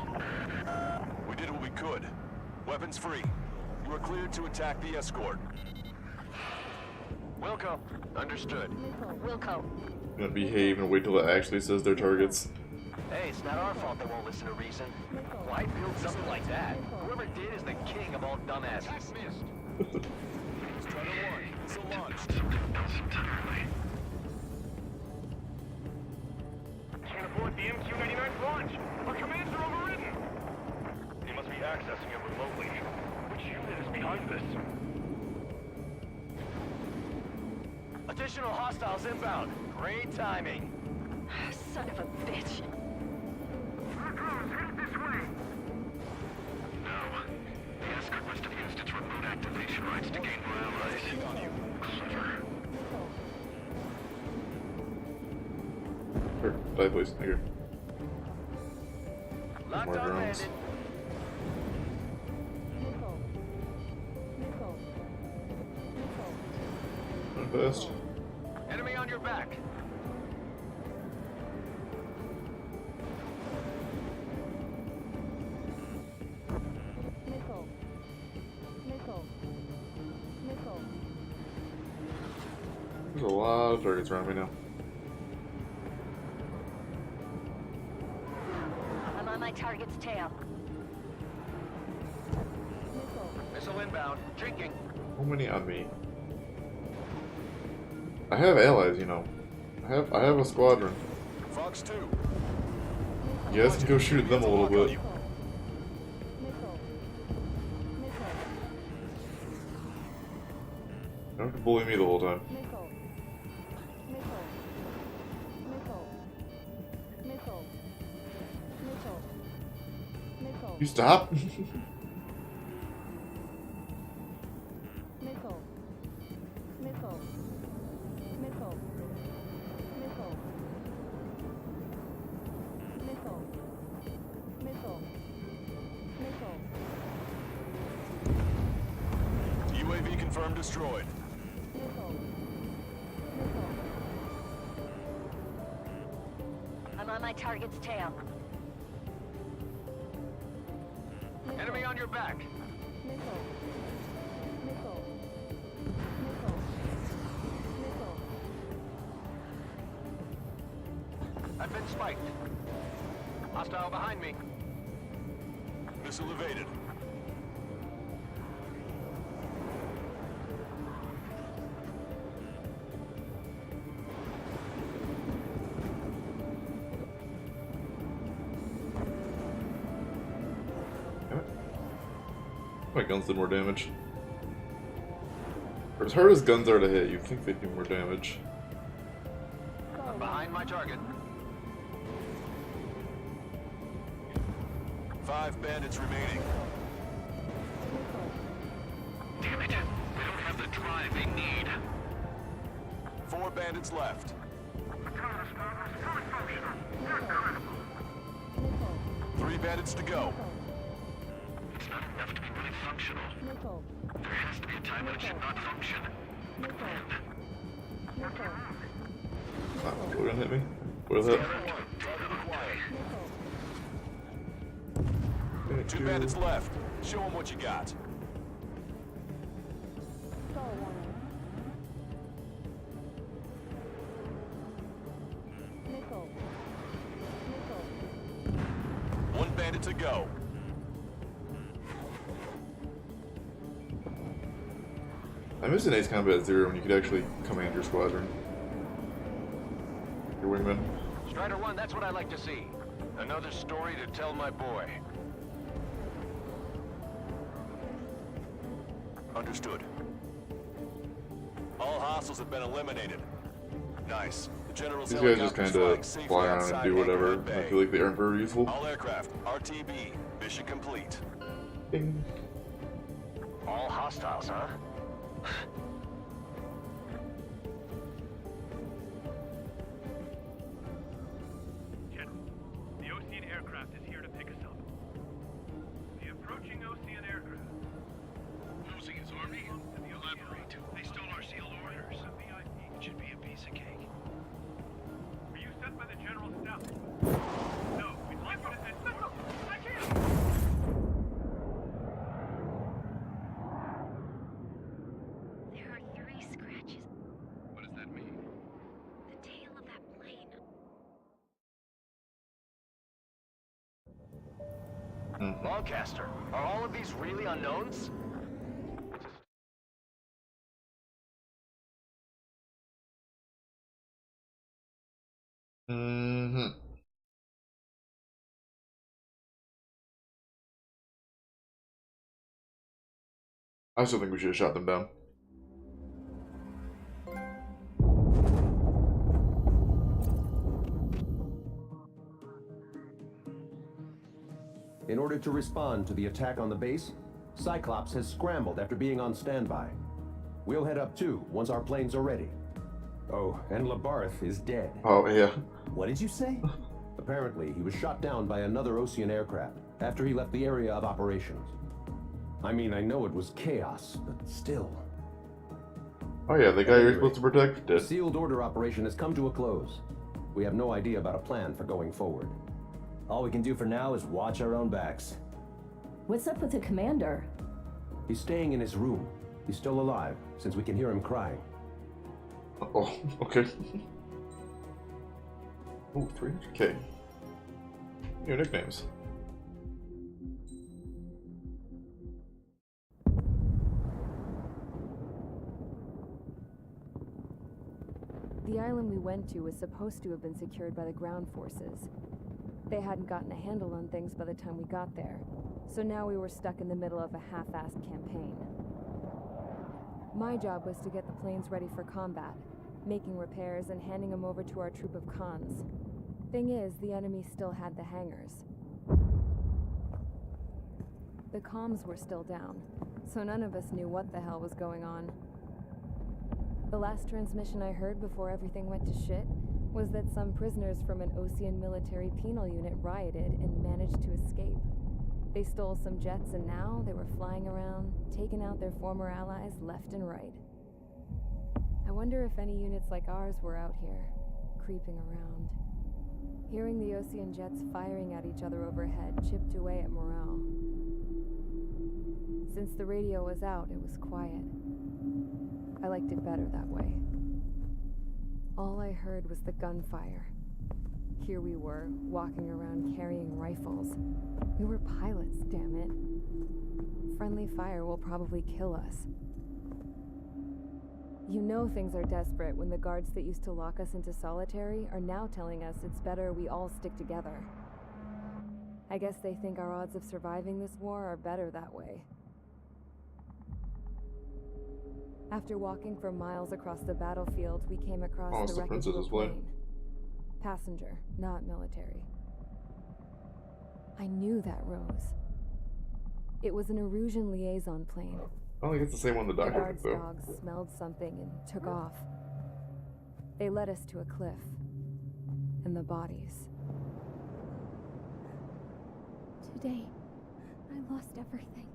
Speaker 4: We did what we could. Weapons free. You are cleared to attack the escort.
Speaker 10: Wilco. Understood.
Speaker 9: Wilco.
Speaker 1: I'm gonna behave and wait till it actually says their targets.
Speaker 10: Hey, it's not our fault they won't listen to reason. Why build something like that? Whoever did is the king of all dumbasses.
Speaker 4: Strider 1, it's a launch.
Speaker 12: Something else entirely.
Speaker 5: Can't afford the MQ-99 launch. Our commands are overridden. They must be accessing it remotely. Which unit is behind this?
Speaker 10: Additional hostiles inbound. Great timing.
Speaker 9: Son of a bitch.
Speaker 5: Recruits, headed this way.
Speaker 12: No. The escort must have used its remote activation rights to gain more allies. Clever.
Speaker 1: Here, die please. Here.
Speaker 10: Locked
Speaker 1: More
Speaker 10: on
Speaker 1: drones.
Speaker 10: landed.
Speaker 13: Missile. Missile. Missile.
Speaker 1: Run fast.
Speaker 10: Enemy on your back.
Speaker 13: Missile. Missile. Missile.
Speaker 1: There's a lot of targets around me now.
Speaker 9: I'm on my target's tail.
Speaker 13: Missile.
Speaker 10: Missile inbound. Drinking.
Speaker 1: How many on me? I have allies, you know. I have a squadron.
Speaker 4: Fox 2.
Speaker 1: You guys can go shoot at them a little bit.
Speaker 13: Missile. Missile. Missile.
Speaker 1: You don't have to bully me the whole time.
Speaker 13: Missile. Missile. Missile. Missile. Missile. Missile.
Speaker 1: You stop?
Speaker 13: Missile. Missile. Missile.
Speaker 4: destroyed.
Speaker 13: Missile.
Speaker 9: I'm on my target's tail.
Speaker 7: Enemy on your back.
Speaker 13: Missile. Missile. Missile. Missile.
Speaker 7: I've been spiked. Hostile behind me.
Speaker 4: Missile evaded.
Speaker 1: My guns did more damage. Or as hard as guns are to hit, you'd think they'd do more damage.
Speaker 7: I'm behind my target.
Speaker 4: 5 bandits remaining.
Speaker 12: Damn it. They don't have the drive they need.
Speaker 4: 4 bandits left.
Speaker 8: Autonomous mode is fully functional. You're incredible.
Speaker 4: 3 bandits to go.
Speaker 12: It's not enough to be really functional.
Speaker 13: Missile.
Speaker 12: There has to be a time when it should not function.
Speaker 13: Missile. Missile.
Speaker 1: Ah, we're gonna hit me. With it.
Speaker 13: Missile.
Speaker 4: 2 bandits left. Show them what you got.
Speaker 13: Skull warning. Missile. Missile.
Speaker 4: 1 bandit to go.
Speaker 1: I miss an Ace Combat Zero when you could actually command your squadron. Your wingman.
Speaker 7: Strider 1, that's what I like to see. Another story to tell my boy.
Speaker 4: Understood. All hostiles have been eliminated. Nice. The general's
Speaker 1: These guys just
Speaker 4: helicopter's
Speaker 1: kind
Speaker 4: flying
Speaker 1: of
Speaker 4: safely
Speaker 1: fly around and
Speaker 4: outside
Speaker 1: do whatever.
Speaker 4: Anchorhead Bay.
Speaker 1: I feel like they aren't very useful.
Speaker 4: All aircraft, RTB, mission complete.
Speaker 1: Ding.
Speaker 7: All hostiles, huh?
Speaker 5: General, the Ocean aircraft is here to pick us up. The approaching Ocean aircraft.
Speaker 12: Losing his army? Elaborate. They stole our sealed orders. It should be a piece of cake.
Speaker 5: Were you sent by the general staff? No, we'd like you to send... Missile! I can't!
Speaker 9: There are 3 scratches.
Speaker 12: What does that mean?
Speaker 9: The tail of that plane.
Speaker 7: Longcaster, are all of these really unknowns?
Speaker 1: Mm-hmm. I still think we should have shot them down.
Speaker 14: In order to respond to the attack on the base, Cyclops has scrambled after being on standby. We'll head up too, once our planes are ready. Oh, and Labarth is dead.
Speaker 1: Oh, yeah.
Speaker 14: What did you say? Apparently, he was shot down by another Ocean aircraft after he left the area of operations. I mean, I know it was chaos, but still.
Speaker 1: Oh yeah, the guy you're supposed to protect
Speaker 14: The
Speaker 1: did.
Speaker 14: sealed order operation has come to a close. We have no idea about a plan for going forward.
Speaker 3: All we can do for now is watch our own backs.
Speaker 15: What's up with the commander?
Speaker 14: He's staying in his room. He's still alive, since we can hear him crying.
Speaker 1: Oh, okay. Oh, 300k. New nicknames.
Speaker 13: The island we went to was supposed to have been secured by the ground forces. They hadn't gotten a handle on things by the time we got there, so now we were stuck in the middle of a half-assed campaign. My job was to get the planes ready for combat, making repairs and handing them over to our troop of cons. Thing is, the enemy still had the hangars. The comms were still down, so none of us knew what the hell was going on. The last transmission I heard before everything went to shit was that some prisoners from an Ocean military penal unit rioted and managed to escape. They stole some jets and now they were flying around, taking out their former allies left and right. I wonder if any units like ours were out here, creeping around. Hearing the Osean jets firing at each other overhead chipped away at morale. Since the radio was out, it was quiet. I liked it better that way. All I heard was the gunfire. Here we were, walking around carrying rifles. We were pilots, damn it. Friendly fire will probably kill us. You know things are desperate when the guards that used to lock us into solitary are now telling us it's better we all stick together. I guess they think our odds of surviving this war are better that way. After walking for miles across the battlefield, we came across the wreckage of a plane. Passenger, not military. I knew that rose. It was an Erusian liaison plane.
Speaker 1: I think it's the same one the doctor
Speaker 13: guard's
Speaker 1: though.
Speaker 13: dogs smelled something and took off. They led us to a cliff. And the bodies.
Speaker 16: Today, I lost everything.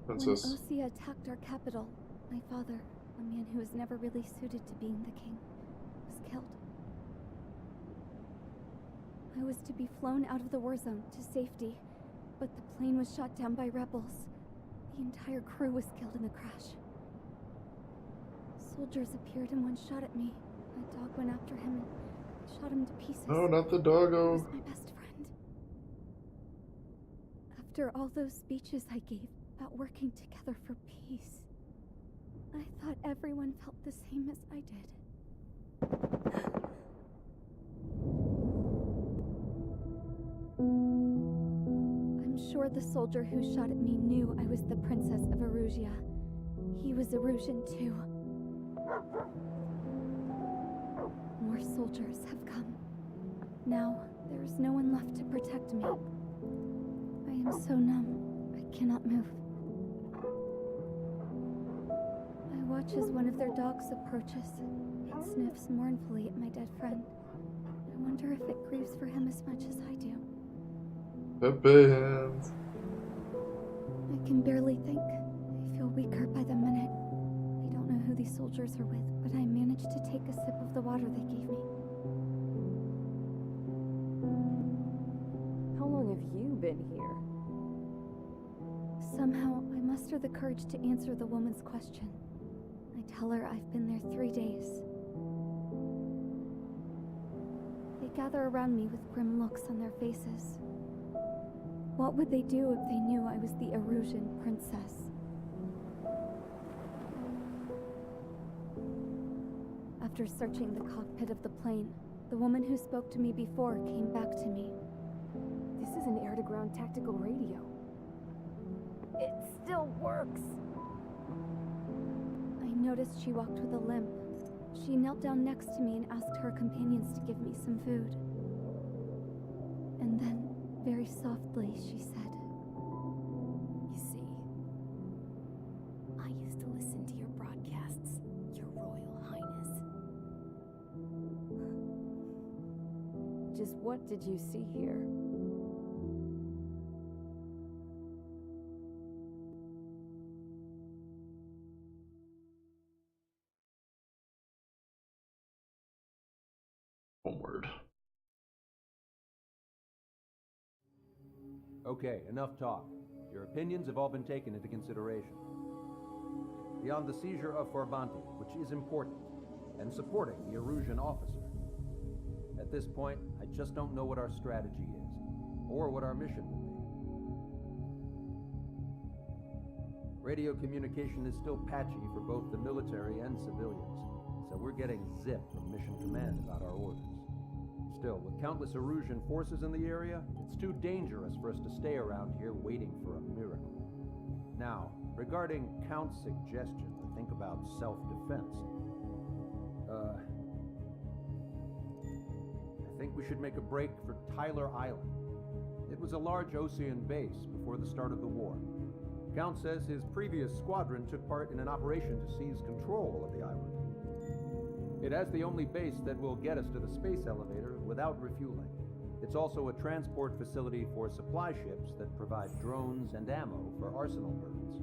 Speaker 1: Princess.
Speaker 16: When Osea attacked our capital, my father, a man who was never really suited to being the king, was killed. I was to be flown out of the war zone to safety, but the plane was shot down by rebels. The entire crew was killed in the crash. Soldiers appeared and one shot at me. My dog went after him and shot him to pieces.
Speaker 1: No, not the doggo.
Speaker 16: He was my best friend. After all those speeches I gave about working together for peace, I thought everyone felt the same as I did. I'm sure the soldier who shot at me knew I was the Princess of Erusia. He was Erusian too. More soldiers have come. Now, there is no one left to protect me. I am so numb, I cannot move. I watch as one of their dogs approaches. It sniffs mournfully at my dead friend. I wonder if it grieves for him as much as I do.
Speaker 1: Pepe hands.
Speaker 16: I can barely think. I feel weaker by the minute. I don't know who these soldiers are with, but I managed to take a sip of the water they gave me.
Speaker 13: How long have you been here?
Speaker 16: Somehow, I muster the courage to answer the woman's question. I tell her I've been there 3 days. They gather around me with grim looks on their faces. What would they do if they knew I was the Erusian princess? After searching the cockpit of the plane, the woman who spoke to me before came back to me.
Speaker 13: This is an air-to-ground tactical radio. It still works.
Speaker 16: I noticed she walked with a limp. She knelt down next to me and asked her companions to give me some food. And then, very softly, she said,
Speaker 13: "You see, I used to listen to your broadcasts, Your Royal Highness." Just what did you see here?
Speaker 1: Homeward.
Speaker 17: Okay, enough talk. Your opinions have all been taken into consideration. Beyond the seizure of Forbanti, which is important, and supporting the Erusian officer. At this point, I just don't know what our strategy is, or what our mission will be. Radio communication is still patchy for both the military and civilians, so we're getting zip from Mission Command about our orders. Still, with countless Erusian forces in the area, it's too dangerous for us to stay around here waiting for a miracle. Now, regarding Count's suggestion to think about self-defense, I think we should make a break for Tyler Island. It was a large Osean base before the start of the war. Count says his previous squadron took part in an operation to seize control of the island. It has the only base that will get us to the space elevator without refueling. It's also a transport facility for supply ships that provide drones and ammo for arsenal birds.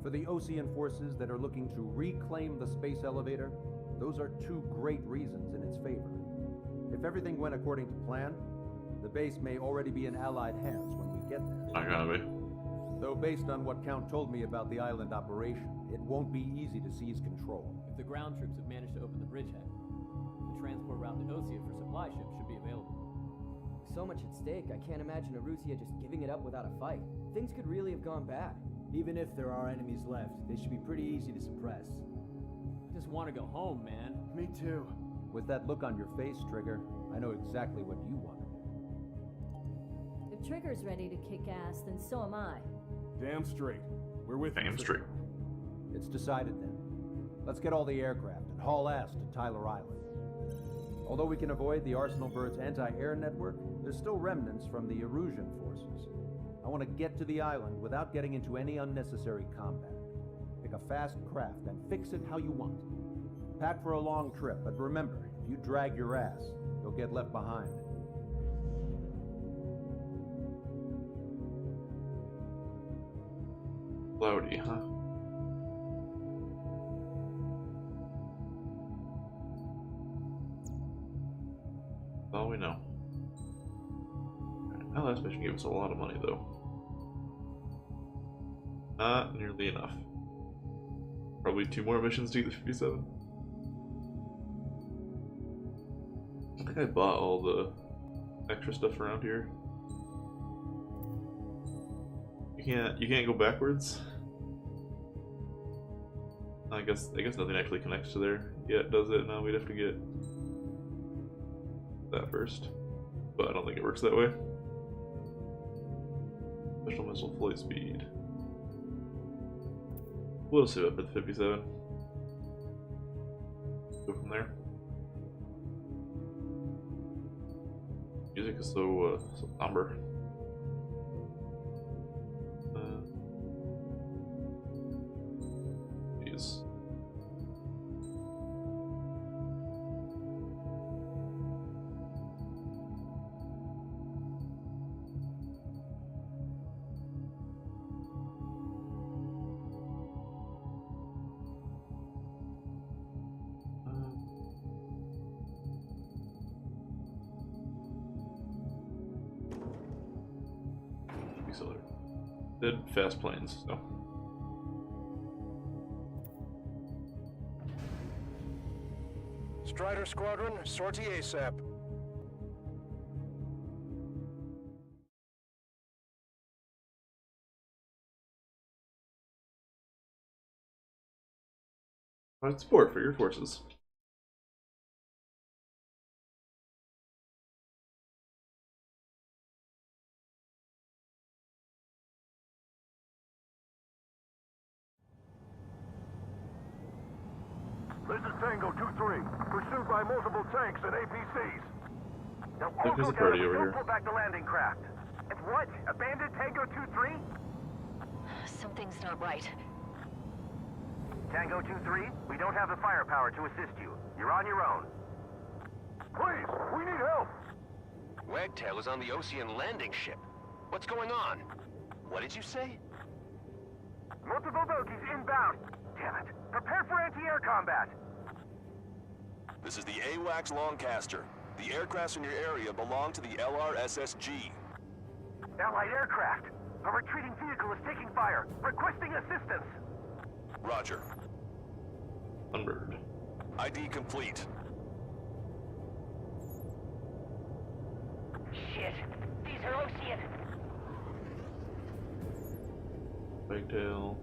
Speaker 17: For the Osean forces that are looking to reclaim the space elevator, those are two great reasons in its favor. If everything went according to plan, the base may already be in Allied hands when we get there.
Speaker 1: Not gonna be.
Speaker 17: Though based on what Count told me about the island operation, it won't be easy to seize control.
Speaker 18: If the ground troops have managed to open the bridgehead, the transport route to Osea for supply ships should be available.
Speaker 19: With so much at stake, I can't imagine Erusia just giving it up without a fight. Things could really have gone bad.
Speaker 3: Even if there are enemies left, they should be pretty easy to suppress.
Speaker 18: I just want to go home, man.
Speaker 3: Me too.
Speaker 17: With that look on your face, Trigger, I know exactly what you want.
Speaker 15: If Trigger's ready to kick ass, then so am I.
Speaker 5: Damn straight. We're with you.
Speaker 1: Damn straight.
Speaker 17: It's decided then. Let's get all the aircraft and haul ass to Tyler Island. Although we can avoid the Arsenal Bird's anti-air network, there's still remnants from the Erusian forces. I want to get to the island without getting into any unnecessary combat. Pick a fast craft and fix it how you want. Pack for a long trip, but remember, if you drag your ass, you'll get left behind.
Speaker 1: Cloudy, huh? That's all we know. That last mission gave us a lot of money, though. Not nearly enough. Probably 2 more missions to get the 57. I think I bought all the extra stuff around here. You can't go backwards. I guess nothing actually connects to there yet, does it? No, we'd have to get that first. But I don't think it works that way. Special missile flight speed. We'll save up at the 57. Go from there. Music is so somber. Jeez. Dead fast planes, so.
Speaker 20: Strider Squadron, sortie ASAP.
Speaker 1: Provide support for your forces.
Speaker 20: This is Tango 2-3, pursued by multiple tanks and APCs.
Speaker 11: Now,
Speaker 1: There's a party over here.
Speaker 11: pull back the landing craft. And what? Abandoned Tango 2-3?
Speaker 9: Something's not right.
Speaker 11: Tango 2-3, we don't have the firepower to assist you. You're on your own.
Speaker 20: Please, we need help.
Speaker 10: Wagtail is on the Osean landing ship. What's going on? What did you say?
Speaker 11: Multiple bogies inbound. Damn it. Prepare for anti-air combat.
Speaker 4: This is the AWACS Longcaster. The aircrafts in your area belong to the LRSSG.
Speaker 11: Allied aircraft. A retreating vehicle is taking fire. Requesting assistance.
Speaker 4: Roger.
Speaker 1: Sunbird.
Speaker 4: ID complete.
Speaker 8: Shit. These are Osean.
Speaker 1: Wagtail.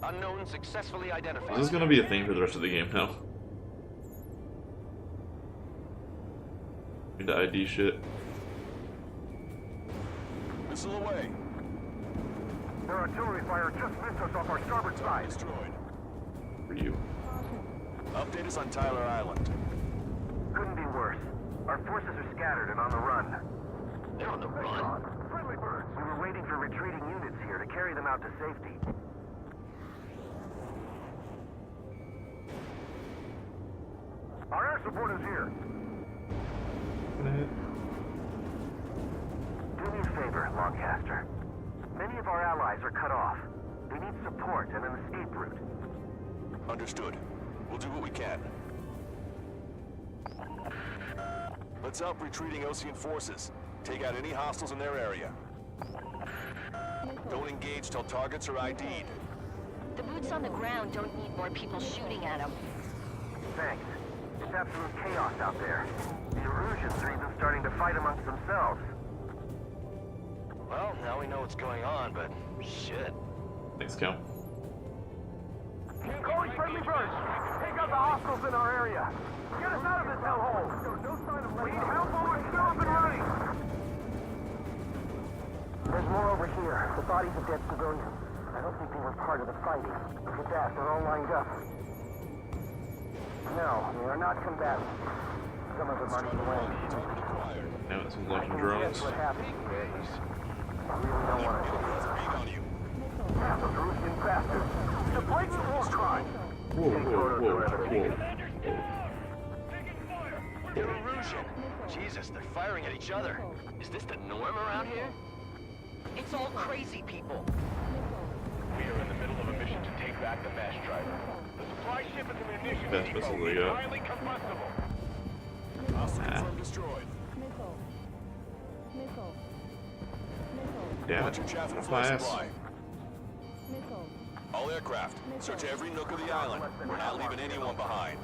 Speaker 10: Unknown successfully identified.
Speaker 1: This is gonna be a thing for the rest of the game now. Into ID shit.
Speaker 4: Missile away.
Speaker 20: Their artillery fire just missed us off our starboard side.
Speaker 4: Destroyed.
Speaker 1: For you.
Speaker 4: Update us on Tyler Island.
Speaker 11: Couldn't be worse. Our forces are scattered and on the run.
Speaker 10: They're on the run?
Speaker 20: Friendly birds.
Speaker 11: We were waiting for retreating units here to carry them out to safety.
Speaker 20: Our support is here.
Speaker 11: Do me a favor, Lancaster. Many of our allies are cut off. They need support and an escape route.
Speaker 4: Understood. We'll do what we can. Let's help retreating Osean forces. Take out any hostiles in their area. Don't engage till targets are ID'd.
Speaker 9: The boots on the ground don't need more people shooting at them.
Speaker 11: Thanks. It's absolute chaos out there. The Erusians are even starting to fight amongst themselves.
Speaker 10: Well, now we know what's going on, but shit.
Speaker 1: Thanks, Cal.
Speaker 20: Calling friendly birds. Take out the hostiles in our area. Get us out of this hellhole. We need help while we're still up and running.
Speaker 11: There's more over here. The bodies of dead civilians. I don't think they were part of the fighting. Look at that. They're all lined up. No, they are not combatants. Some of them aren't even wearing shoes.
Speaker 1: Now it seems like some drones.
Speaker 11: What happened? I really don't want to see it.
Speaker 20: Those Russian bastards. It's a blatant war crime.
Speaker 1: Whoa, whoa, whoa.
Speaker 10: They're Erusian. Jesus, they're firing at each other. Is this the norm around here?
Speaker 9: It's all crazy people.
Speaker 5: We are in the middle of a mission to take back the mass driver. The supply ship and the munitions
Speaker 1: Best
Speaker 5: depot
Speaker 1: missile they
Speaker 5: is
Speaker 1: got.
Speaker 5: highly combustible.
Speaker 4: Hostile confirmed destroyed.
Speaker 1: Damn
Speaker 4: Watch
Speaker 1: it.
Speaker 4: your chaff and
Speaker 1: That's
Speaker 4: fuel
Speaker 1: my ass.
Speaker 4: supply. All aircraft, search every nook of the island. We're not leaving anyone behind.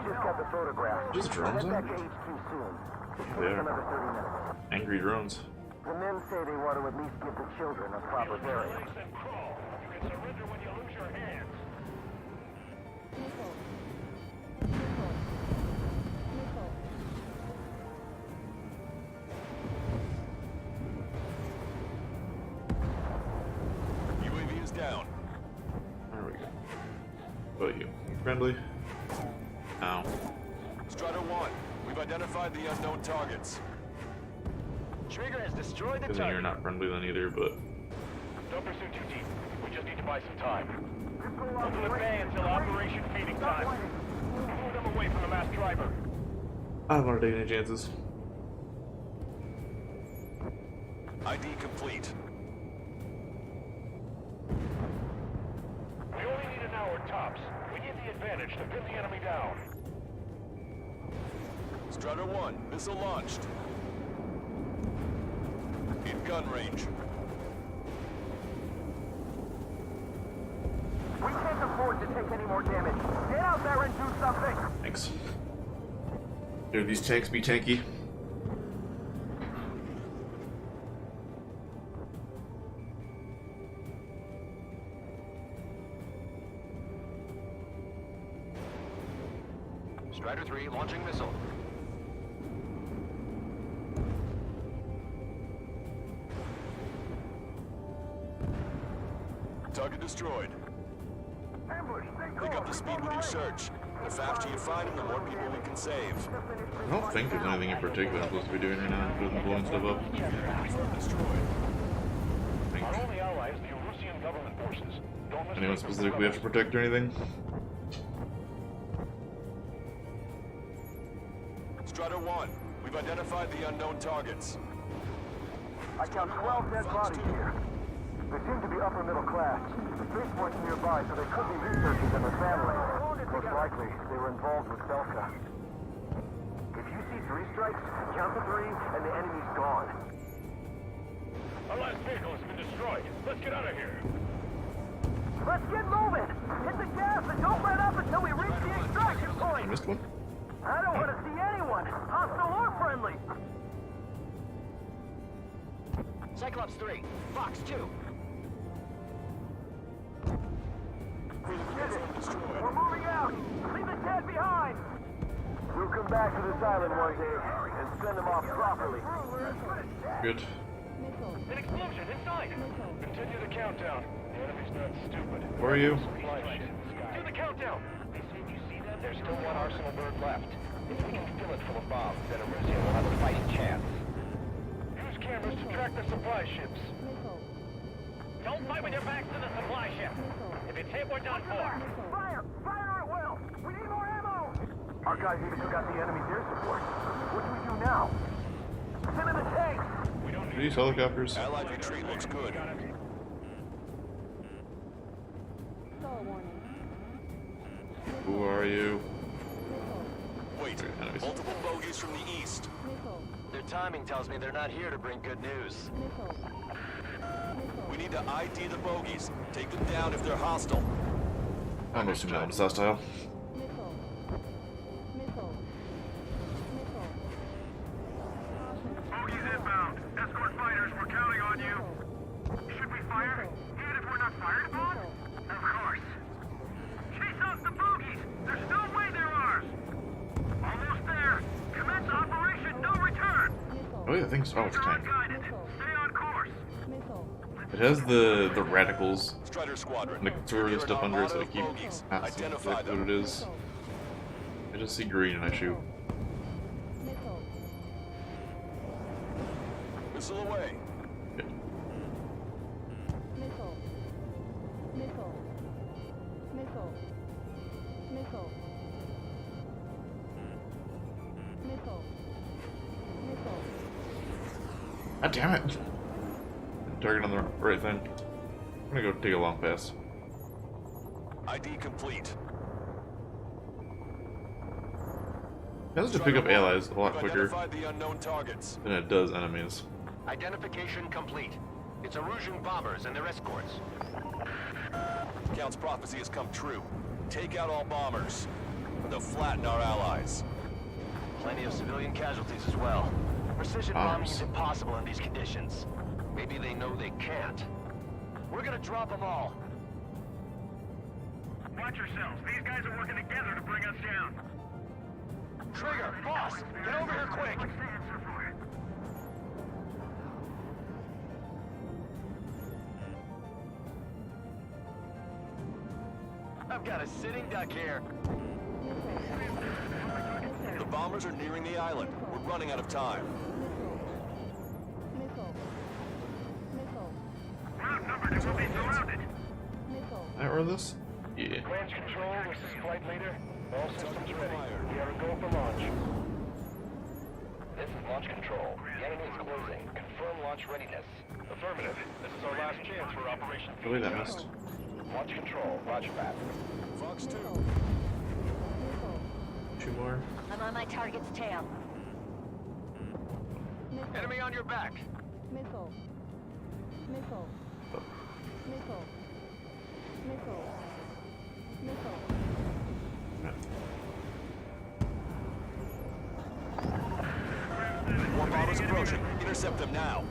Speaker 11: Just got the photograph.
Speaker 1: Just drones
Speaker 11: Head back to
Speaker 1: on?
Speaker 11: HQ soon. It should
Speaker 1: They
Speaker 11: take
Speaker 1: are.
Speaker 11: another 30 minutes.
Speaker 1: Angry drones.
Speaker 11: The men say they want to at least give the children a proper burial.
Speaker 5: Release and crawl. You can surrender when you lose your hands.
Speaker 4: UAV is down.
Speaker 1: There we go. But you. Friendly? Ow.
Speaker 4: Strider 1, we've identified the unknown targets.
Speaker 10: Trigger has destroyed the
Speaker 1: Because then you're
Speaker 10: target.
Speaker 1: not friendly then either, but...
Speaker 5: Don't pursue too deep. We just need to buy some time. Hold the bay until Operation Feeding Time. Move them away from the mass driver.
Speaker 1: I don't want to take any chances.
Speaker 4: ID complete.
Speaker 5: We only need an hour tops. We need the advantage to pin the enemy down.
Speaker 4: Strider 1, missile launched. In gun range.
Speaker 20: We can't afford to take any more damage. Get out there and do something.
Speaker 1: Thanks. Do these tanks be tanky?
Speaker 10: Strider 3 launching missile.
Speaker 4: Target destroyed.
Speaker 20: Ambush.
Speaker 4: Pick up the speed with your search. The faster you find them, the more people we can save.
Speaker 1: I don't think there's anything in particular I'm supposed to be doing right now other than blowing stuff up.
Speaker 5: Our only ally is the Erusian government forces. Don't mistake
Speaker 1: Anyone
Speaker 5: them
Speaker 1: specifically
Speaker 5: for
Speaker 1: have to protect or anything?
Speaker 4: Strider 1, we've identified the unknown targets.
Speaker 20: I count 12 dead bodies here. They seem to be upper middle class. The spaceport's nearby, so they could be researchers and their families. Most likely, they were involved with Belka.
Speaker 11: If you see 3 strikes, count to 3, and the enemy's gone.
Speaker 5: Our last vehicle has been destroyed. Let's get out of here.
Speaker 20: Let's get moving! Hit the gas and don't let up until we reach the extraction
Speaker 1: I
Speaker 20: point!
Speaker 1: missed one?
Speaker 20: I don't want to see anyone, hostile or friendly!
Speaker 10: Cyclops 3, Fox 2.
Speaker 20: We're moving out! Leave the dead behind!
Speaker 11: We'll come back to this island one day and send them off properly.
Speaker 1: Good.
Speaker 5: An explosion inside! Continue the countdown. The enemy's not stupid.
Speaker 1: Where are you?
Speaker 5: Do the countdown! You see that? There's still one Arsenal bird left. If we can fill it full of bombs, then Erusia will have a fighting chance. Use cameras to track the supply ships. Don't fight with your backs to the supply ship. If it's hit, we're done for.
Speaker 20: Fire! Fire at will! We need more ammo! Our guys even took out the enemy's air support. What do we do now? Send in the tanks!
Speaker 1: Are these helicopters?
Speaker 4: Allied retreat looks good.
Speaker 1: Who are you?
Speaker 4: Wait, multiple bogeys from the east.
Speaker 10: Their timing tells me they're not here to bring good news.
Speaker 4: We need to ID the bogeys. Take them down if they're hostile.
Speaker 1: I'm assuming that was hostile.
Speaker 8: Bogies inbound. Escort fighters, we're counting on you. Should we fire? Even if we're not fired upon? Of course. Chase off the bogies! There's no way they're ours! Almost there! Commence operation no return!
Speaker 1: Oh yeah, I think so. Oh, it's a tank.
Speaker 8: Stay on course!
Speaker 1: It has the radicals
Speaker 4: Strider Squadron.
Speaker 1: and the conservative stuff under it, so I keep asking
Speaker 4: Identify
Speaker 1: what it is. I just see green and I shoot.
Speaker 4: Missile away.
Speaker 1: Good.
Speaker 13: Missile. Missile. Missile. Missile. Missile. Missile.
Speaker 1: God damn it! Target on the right thing. I'm gonna go take a long pass.
Speaker 4: ID complete.
Speaker 1: It has to pick up allies a lot
Speaker 4: We've
Speaker 1: quicker
Speaker 4: identified the unknown targets.
Speaker 1: than it does enemies.
Speaker 10: Identification complete. It's Erusian bombers and their escorts.
Speaker 4: Count's prophecy has come true. Take out all bombers. They'll flatten our allies.
Speaker 10: Plenty of civilian casualties as well. Precision bombing is impossible in these conditions. Maybe they know they can't. We're gonna drop them all.
Speaker 8: Watch yourselves. These guys are working together to bring us down.
Speaker 10: Trigger, boss, get over here quick.
Speaker 8: What's the answer for it?
Speaker 10: I've got a sitting duck here.
Speaker 4: The bombers are nearing the island. We're running out of time.
Speaker 8: Outnumbered, it will be surrounded.
Speaker 1: I run this? Yeah.
Speaker 5: Range control, this is flight leader. All systems ready. We are a go for launch. This is launch control. The enemy is closing. Confirm launch readiness. Affirmative. This is our last chance for Operation
Speaker 1: Oh, wait, that missed.
Speaker 5: Launch control. Roger that.
Speaker 4: Fox 2.
Speaker 1: Two more.
Speaker 9: I'm on my target's tail.
Speaker 10: Enemy on your back.
Speaker 13: Missile. Missile. Missile. Missile. Missile.
Speaker 4: More bombers approaching. Intercept them now.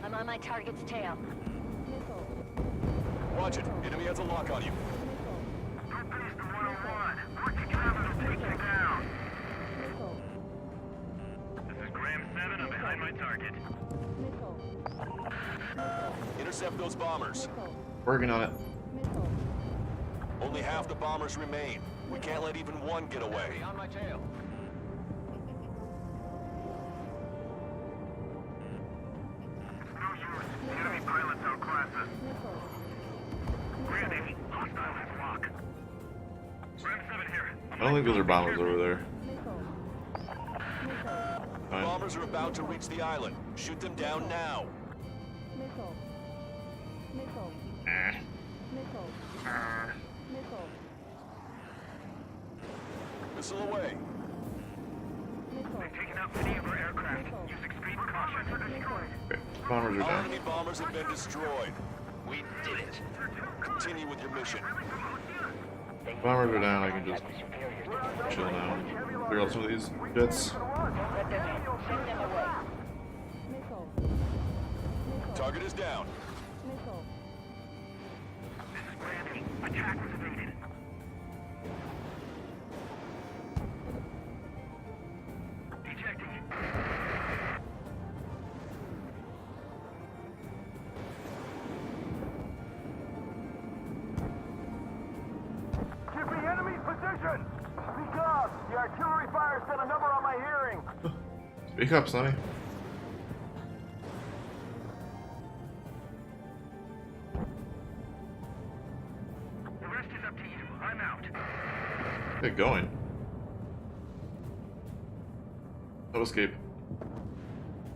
Speaker 9: I'm on my target's tail.
Speaker 4: Watch it. Enemy has a lock on you.
Speaker 8: Don't base the 101. Work together to take you down. This is Graham 7. I'm behind my target.
Speaker 4: Intercept those bombers.
Speaker 1: Working on it.
Speaker 4: Only half the bombers remain. We can't let even one get away.
Speaker 10: On my tail.
Speaker 8: It's no use. The enemy pilots outclass us. Graham, hostile has lock. Graham 7 here.
Speaker 1: I don't think those are bombers over there. Fine.
Speaker 4: Bombers are about to reach the island. Shoot them down now.
Speaker 13: Missile. Missile.
Speaker 1: Eh.
Speaker 13: Missile. Missile.
Speaker 4: Missile away.
Speaker 8: They've taken out many of our aircraft. Use extreme caution.
Speaker 1: Okay. Bombers are
Speaker 4: All
Speaker 1: down.
Speaker 4: enemy bombers have been destroyed. We did it. Continue with your mission.
Speaker 1: Bombers are down. I can just chill now. Clear out some of these jets.
Speaker 13: Missile.
Speaker 4: Target is down.
Speaker 13: Missile.
Speaker 8: This is Brandy. Attack was evaded. Ejecting.
Speaker 20: Give me enemy position! Speak up! The artillery fire sent a number on my hearing!
Speaker 1: Speak up, Sonny. Get going. No escape.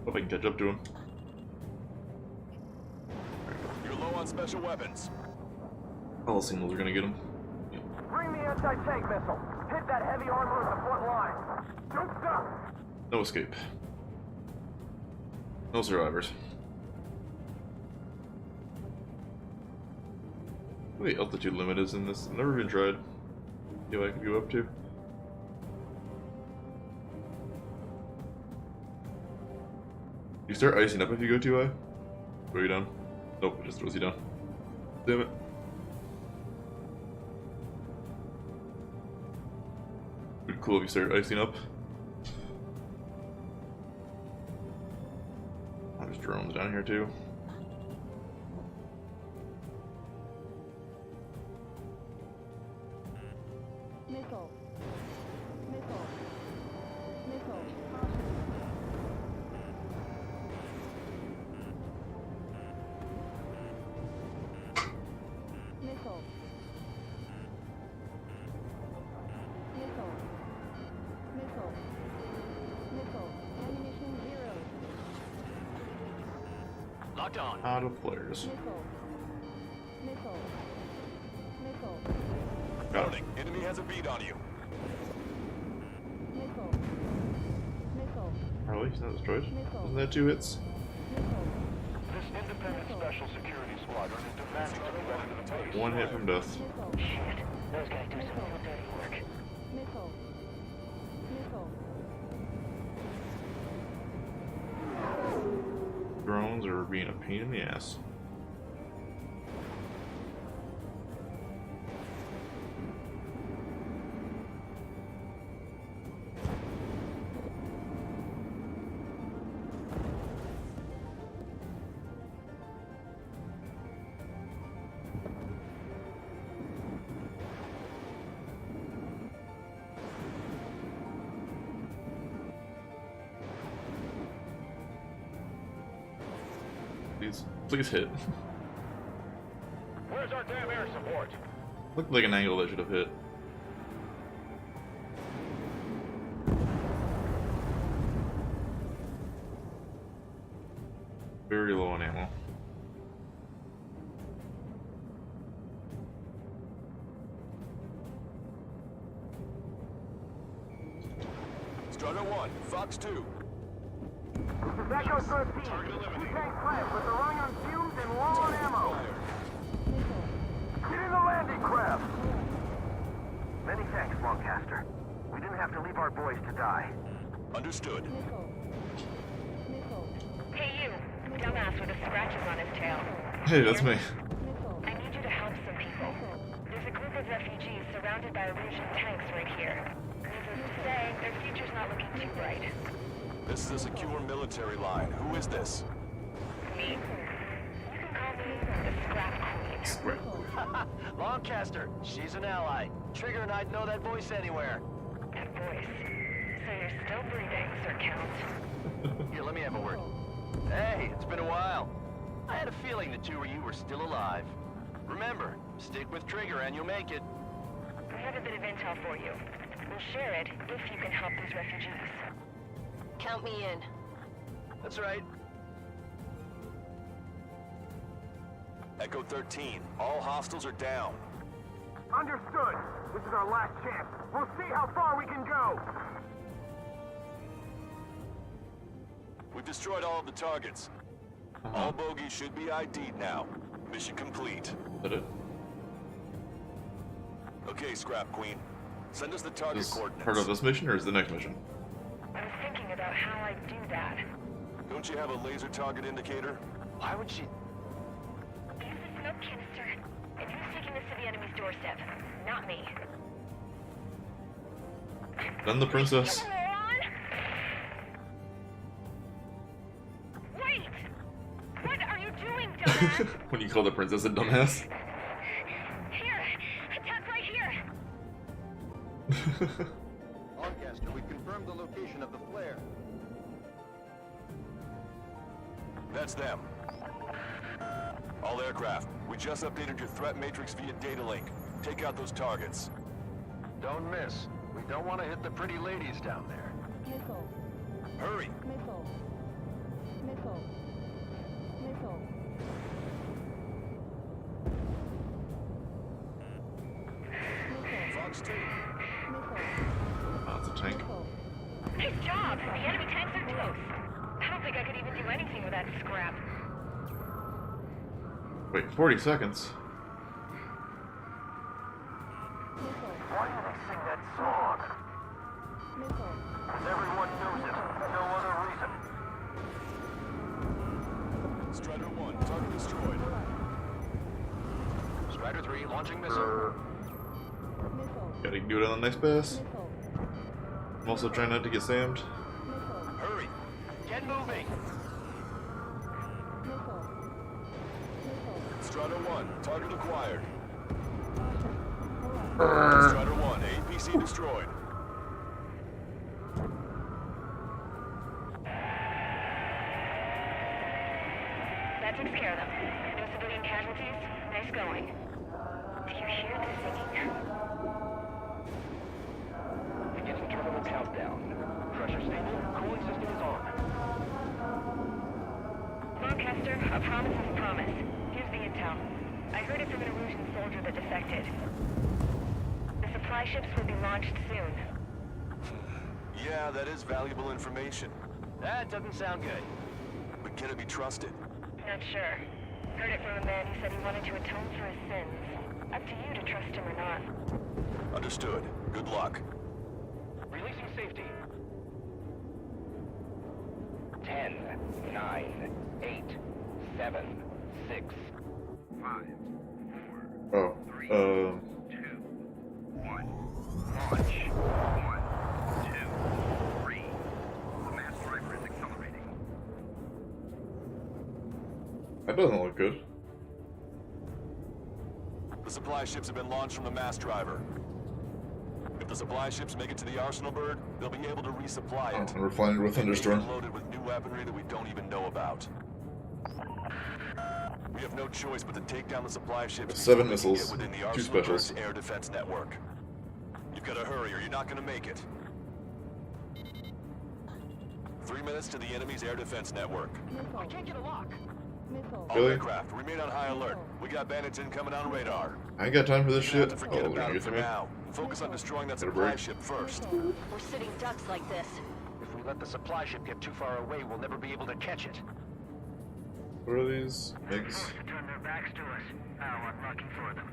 Speaker 1: Hope I can catch up to him.
Speaker 4: You're low on special weapons.
Speaker 1: All the signals are gonna get him.
Speaker 11: Bring the anti-tank missile. Hit that heavy armor in the front line. Don't stop.
Speaker 1: No escape. No survivors. What the altitude limit is in this? I've never even tried. See what I can go up to. You start icing up if you go too high? Throw you down? Nope, it just throws you down. Damn it. Pretty cool if you start icing up. Oh, there's drones down here too.
Speaker 13: Missile. Missile. Missile. Missile. Missile. Missile. Missile. Ammunition 0.
Speaker 10: Locked on.
Speaker 1: Out of flares.
Speaker 13: Missile. Missile. Missile.
Speaker 4: Warning, enemy has a bead on you.
Speaker 13: Missile. Missile.
Speaker 1: Really? He's not destroyed?
Speaker 13: Missile.
Speaker 1: Isn't that 2 hits?
Speaker 5: This independent special security squadron is demanding to be ready to the base.
Speaker 1: 1 hit from death.
Speaker 13: Shit.
Speaker 5: Those guys do some real dirty work.
Speaker 13: Missile. Missile.
Speaker 1: Drones are being a pain in the ass. Please hit.
Speaker 5: Where's our damn air support?
Speaker 1: Looked like an angle that should have hit. Very low on ammo.
Speaker 4: Strider 1, Fox 2.
Speaker 11: This is Echo 13. Two tanks left, but they're running on fumes and low on ammo. Get in the landing craft. Many thanks, Lancaster. We didn't have to leave our boys to die.
Speaker 4: Understood.
Speaker 9: Hey you, dumbass with the scratches on his tail.
Speaker 1: Hey, that's me.
Speaker 9: I need you to help some people. There's a group of refugees surrounded by Erusian tanks right here. Needless to say, their future's not looking too bright.
Speaker 4: This is a secure military line. Who is this?
Speaker 9: Me? You can call me the Scrap Queen.
Speaker 10: Lancaster, she's an ally. Trigger and I'd know that voice anywhere.
Speaker 9: That voice. So you're still breathing, Sir Count.
Speaker 10: Here, let me have a word. Hey, it's been a while. I had a feeling the two of you were still alive. Remember, stick with Trigger and you'll make it.
Speaker 9: We have a bit of intel for you. We'll share it if you can help these refugees. Count me in.
Speaker 10: That's right.
Speaker 4: Echo 13, all hostiles are down.
Speaker 11: Understood. This is our last chance. We'll see how far we can go.
Speaker 4: We've destroyed all of the targets. All bogies should be ID'd now. Mission complete.
Speaker 1: Did it?
Speaker 4: Okay, Scrap Queen. Send us the target
Speaker 1: Is this
Speaker 4: coordinates.
Speaker 1: part of this mission or is the next mission?
Speaker 9: I was thinking about how I do that.
Speaker 4: Don't you have a laser target indicator?
Speaker 10: Why would she...
Speaker 9: Use a smoke canister, and who's taking this to the enemy's doorstep? Not me.
Speaker 1: Then the princess.
Speaker 9: Wait! What are you doing, dumbass?
Speaker 1: When you call the princess a dumbass.
Speaker 9: Here! Attack right here!
Speaker 17: Lancaster, we've confirmed the location of the flare.
Speaker 4: That's them. All aircraft, we just updated your threat matrix via data link. Take out those targets.
Speaker 10: Don't miss. We don't want to hit the pretty ladies down there.
Speaker 16: Missile.
Speaker 4: Hurry!
Speaker 16: Missile. Missile. Missile.
Speaker 4: Fox 2.
Speaker 1: That's a tank.
Speaker 9: Nice job! The enemy tanks are close. I don't think I could even do anything with that scrap.
Speaker 1: Wait, 40 seconds.
Speaker 20: Why do they sing that song? Because everyone knows it. No other reason.
Speaker 4: Strider 1, target destroyed.
Speaker 10: Strider 3, launching missile.
Speaker 1: Gotta do it on the next pass. I'm also trying not to get slammed.
Speaker 10: Hurry! Get moving!
Speaker 4: Strider 1, target acquired. Strider 1, APC destroyed.
Speaker 9: That takes care of them. No civilian casualties. Nice going. Do you hear the singing?
Speaker 5: Beginning terminal countdown. Pressure stable. Cooling system is on.
Speaker 9: Lancaster, a promise is a promise. Here's the intel. I heard it from an Erusian soldier that defected. The supply ships will be launched soon.
Speaker 4: Yeah, that is valuable information.
Speaker 10: That doesn't sound good.
Speaker 4: But can it be trusted?
Speaker 9: Not sure. Heard it from a man who said he wanted to atone for his sins. Up to you to trust him or not.
Speaker 4: Understood. Good luck.
Speaker 5: Releasing safety. 10, 9, 8, 7, 6, 5, 4,
Speaker 1: Oh,
Speaker 5: 3, 2, 1. Launch. 1, 2, 3. The mass driver is accelerating.
Speaker 1: that doesn't look good.
Speaker 4: The supply ships have been launched from the mass driver. If the supply ships make it to the Arsenal Bird, they'll be able to resupply it.
Speaker 1: And we're flying with Thunderstorm.
Speaker 4: Loaded with new weaponry that we don't even know about. We have no choice but to take down the supply ships.
Speaker 1: 7
Speaker 4: before we
Speaker 1: missiles,
Speaker 4: can get within the
Speaker 1: 2
Speaker 4: Arsenal
Speaker 1: specials.
Speaker 4: Bird's air defense network. You've got to hurry or you're not going to make it. 3 minutes to the enemy's air defense network.
Speaker 10: I can't get a lock.
Speaker 4: All
Speaker 1: Really?
Speaker 4: aircraft, remain on high alert. We got bandits incoming on radar.
Speaker 1: I ain't got time for this
Speaker 4: You
Speaker 1: shit.
Speaker 4: have to
Speaker 1: Oh,
Speaker 4: forget
Speaker 1: they're
Speaker 4: about
Speaker 1: gonna
Speaker 4: it
Speaker 1: get
Speaker 4: for
Speaker 1: to me.
Speaker 4: now. Focus on destroying that
Speaker 1: Get a
Speaker 4: supply
Speaker 1: break.
Speaker 4: ship first.
Speaker 9: We're sitting ducks like this.
Speaker 10: If we let the supply ship get too far away, we'll never be able to catch it.
Speaker 1: What are these? Migs?
Speaker 8: Turn their backs to us. How unlucky for them.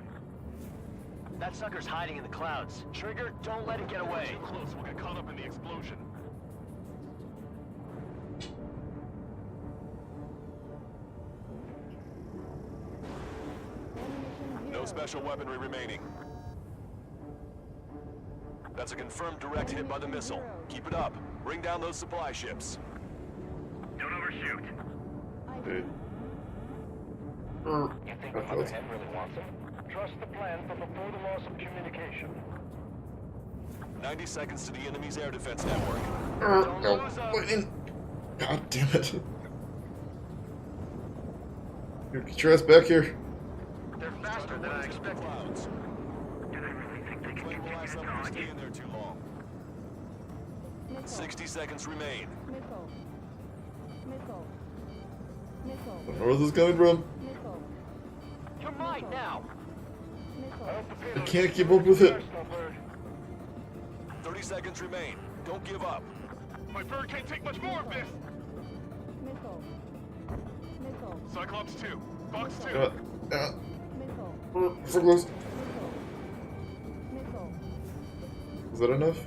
Speaker 10: That sucker's hiding in the clouds. Trigger, don't let it get away.
Speaker 4: Too close, we'll get caught up in the explosion. No special weaponry remaining. That's a confirmed direct hit by the missile. Keep it up. Bring down those supply ships.
Speaker 8: Don't overshoot.
Speaker 1: Dude.
Speaker 5: You think Motherhead really wants him? Trust the plan from before the loss of communication.
Speaker 4: 90 seconds to the enemy's air defense network.
Speaker 1: No. Lightning. God damn it. Dude, get your ass back here.
Speaker 10: They're faster than I expected.
Speaker 4: Clouds.
Speaker 8: Do they really think they can
Speaker 4: Flame will
Speaker 8: continue
Speaker 4: last
Speaker 8: to
Speaker 4: up
Speaker 8: dodge?
Speaker 4: to stay in there too long. 60 seconds remain.
Speaker 16: Missile. Missile. Missile.
Speaker 1: I don't know where this is coming from.
Speaker 16: Missile.
Speaker 10: You're mine now.
Speaker 1: I can't keep up with it.
Speaker 4: 30 seconds remain. Don't give up.
Speaker 6: My bird can't take much more of this!
Speaker 16: Missile. Missile.
Speaker 6: Cyclops 2, Fox 2.
Speaker 16: Missile.
Speaker 1: So close.
Speaker 16: Missile.
Speaker 1: Is that enough?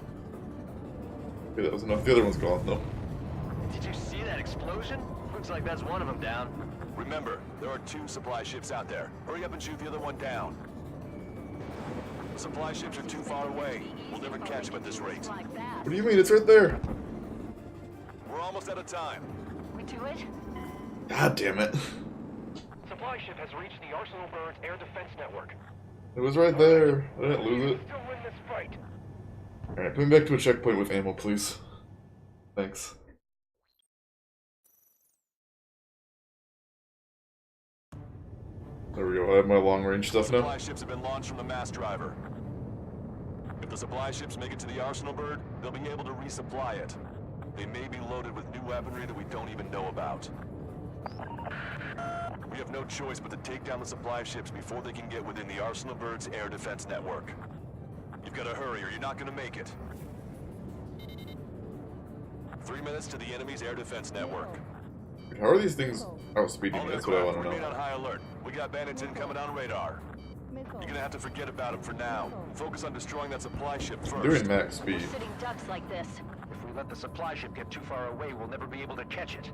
Speaker 1: Okay, that was enough. The other one's gone, though.
Speaker 10: Did you see that explosion? Looks like that's one of them down.
Speaker 4: Remember, there are 2 supply ships out there. Hurry up and shoot the other one down. The supply ships are too far away. We'll never catch them at this rate.
Speaker 1: What do you mean? It's right there.
Speaker 4: We're almost out of time.
Speaker 9: We do it?
Speaker 1: God damn it.
Speaker 5: Supply ship has reached the Arsenal Bird's air defense network.
Speaker 1: It was right there. I didn't lose it.
Speaker 5: Still win this fight.
Speaker 1: Alright, put me back to a checkpoint with ammo, please. Thanks. There we go. I have my long range stuff now.
Speaker 4: Supply ships have been launched from the mass driver. If the supply ships make it to the Arsenal Bird, they'll be able to resupply it. They may be loaded with new weaponry that we don't even know about. We have no choice but to take down the supply ships before they can get within the Arsenal Bird's air defense network. You've got to hurry or you're not going to make it. 3 minutes to the enemy's air defense network.
Speaker 1: How are these things? Oh, speeding. That's what I want to
Speaker 4: Remain
Speaker 1: know.
Speaker 4: on high alert. We got bandits incoming on radar. You're gonna have to forget about them for now. Focus on destroying that supply ship first.
Speaker 1: Doing max speed.
Speaker 9: Sitting ducks like this.
Speaker 10: If we let the supply ship get too far away, we'll never be able to catch it.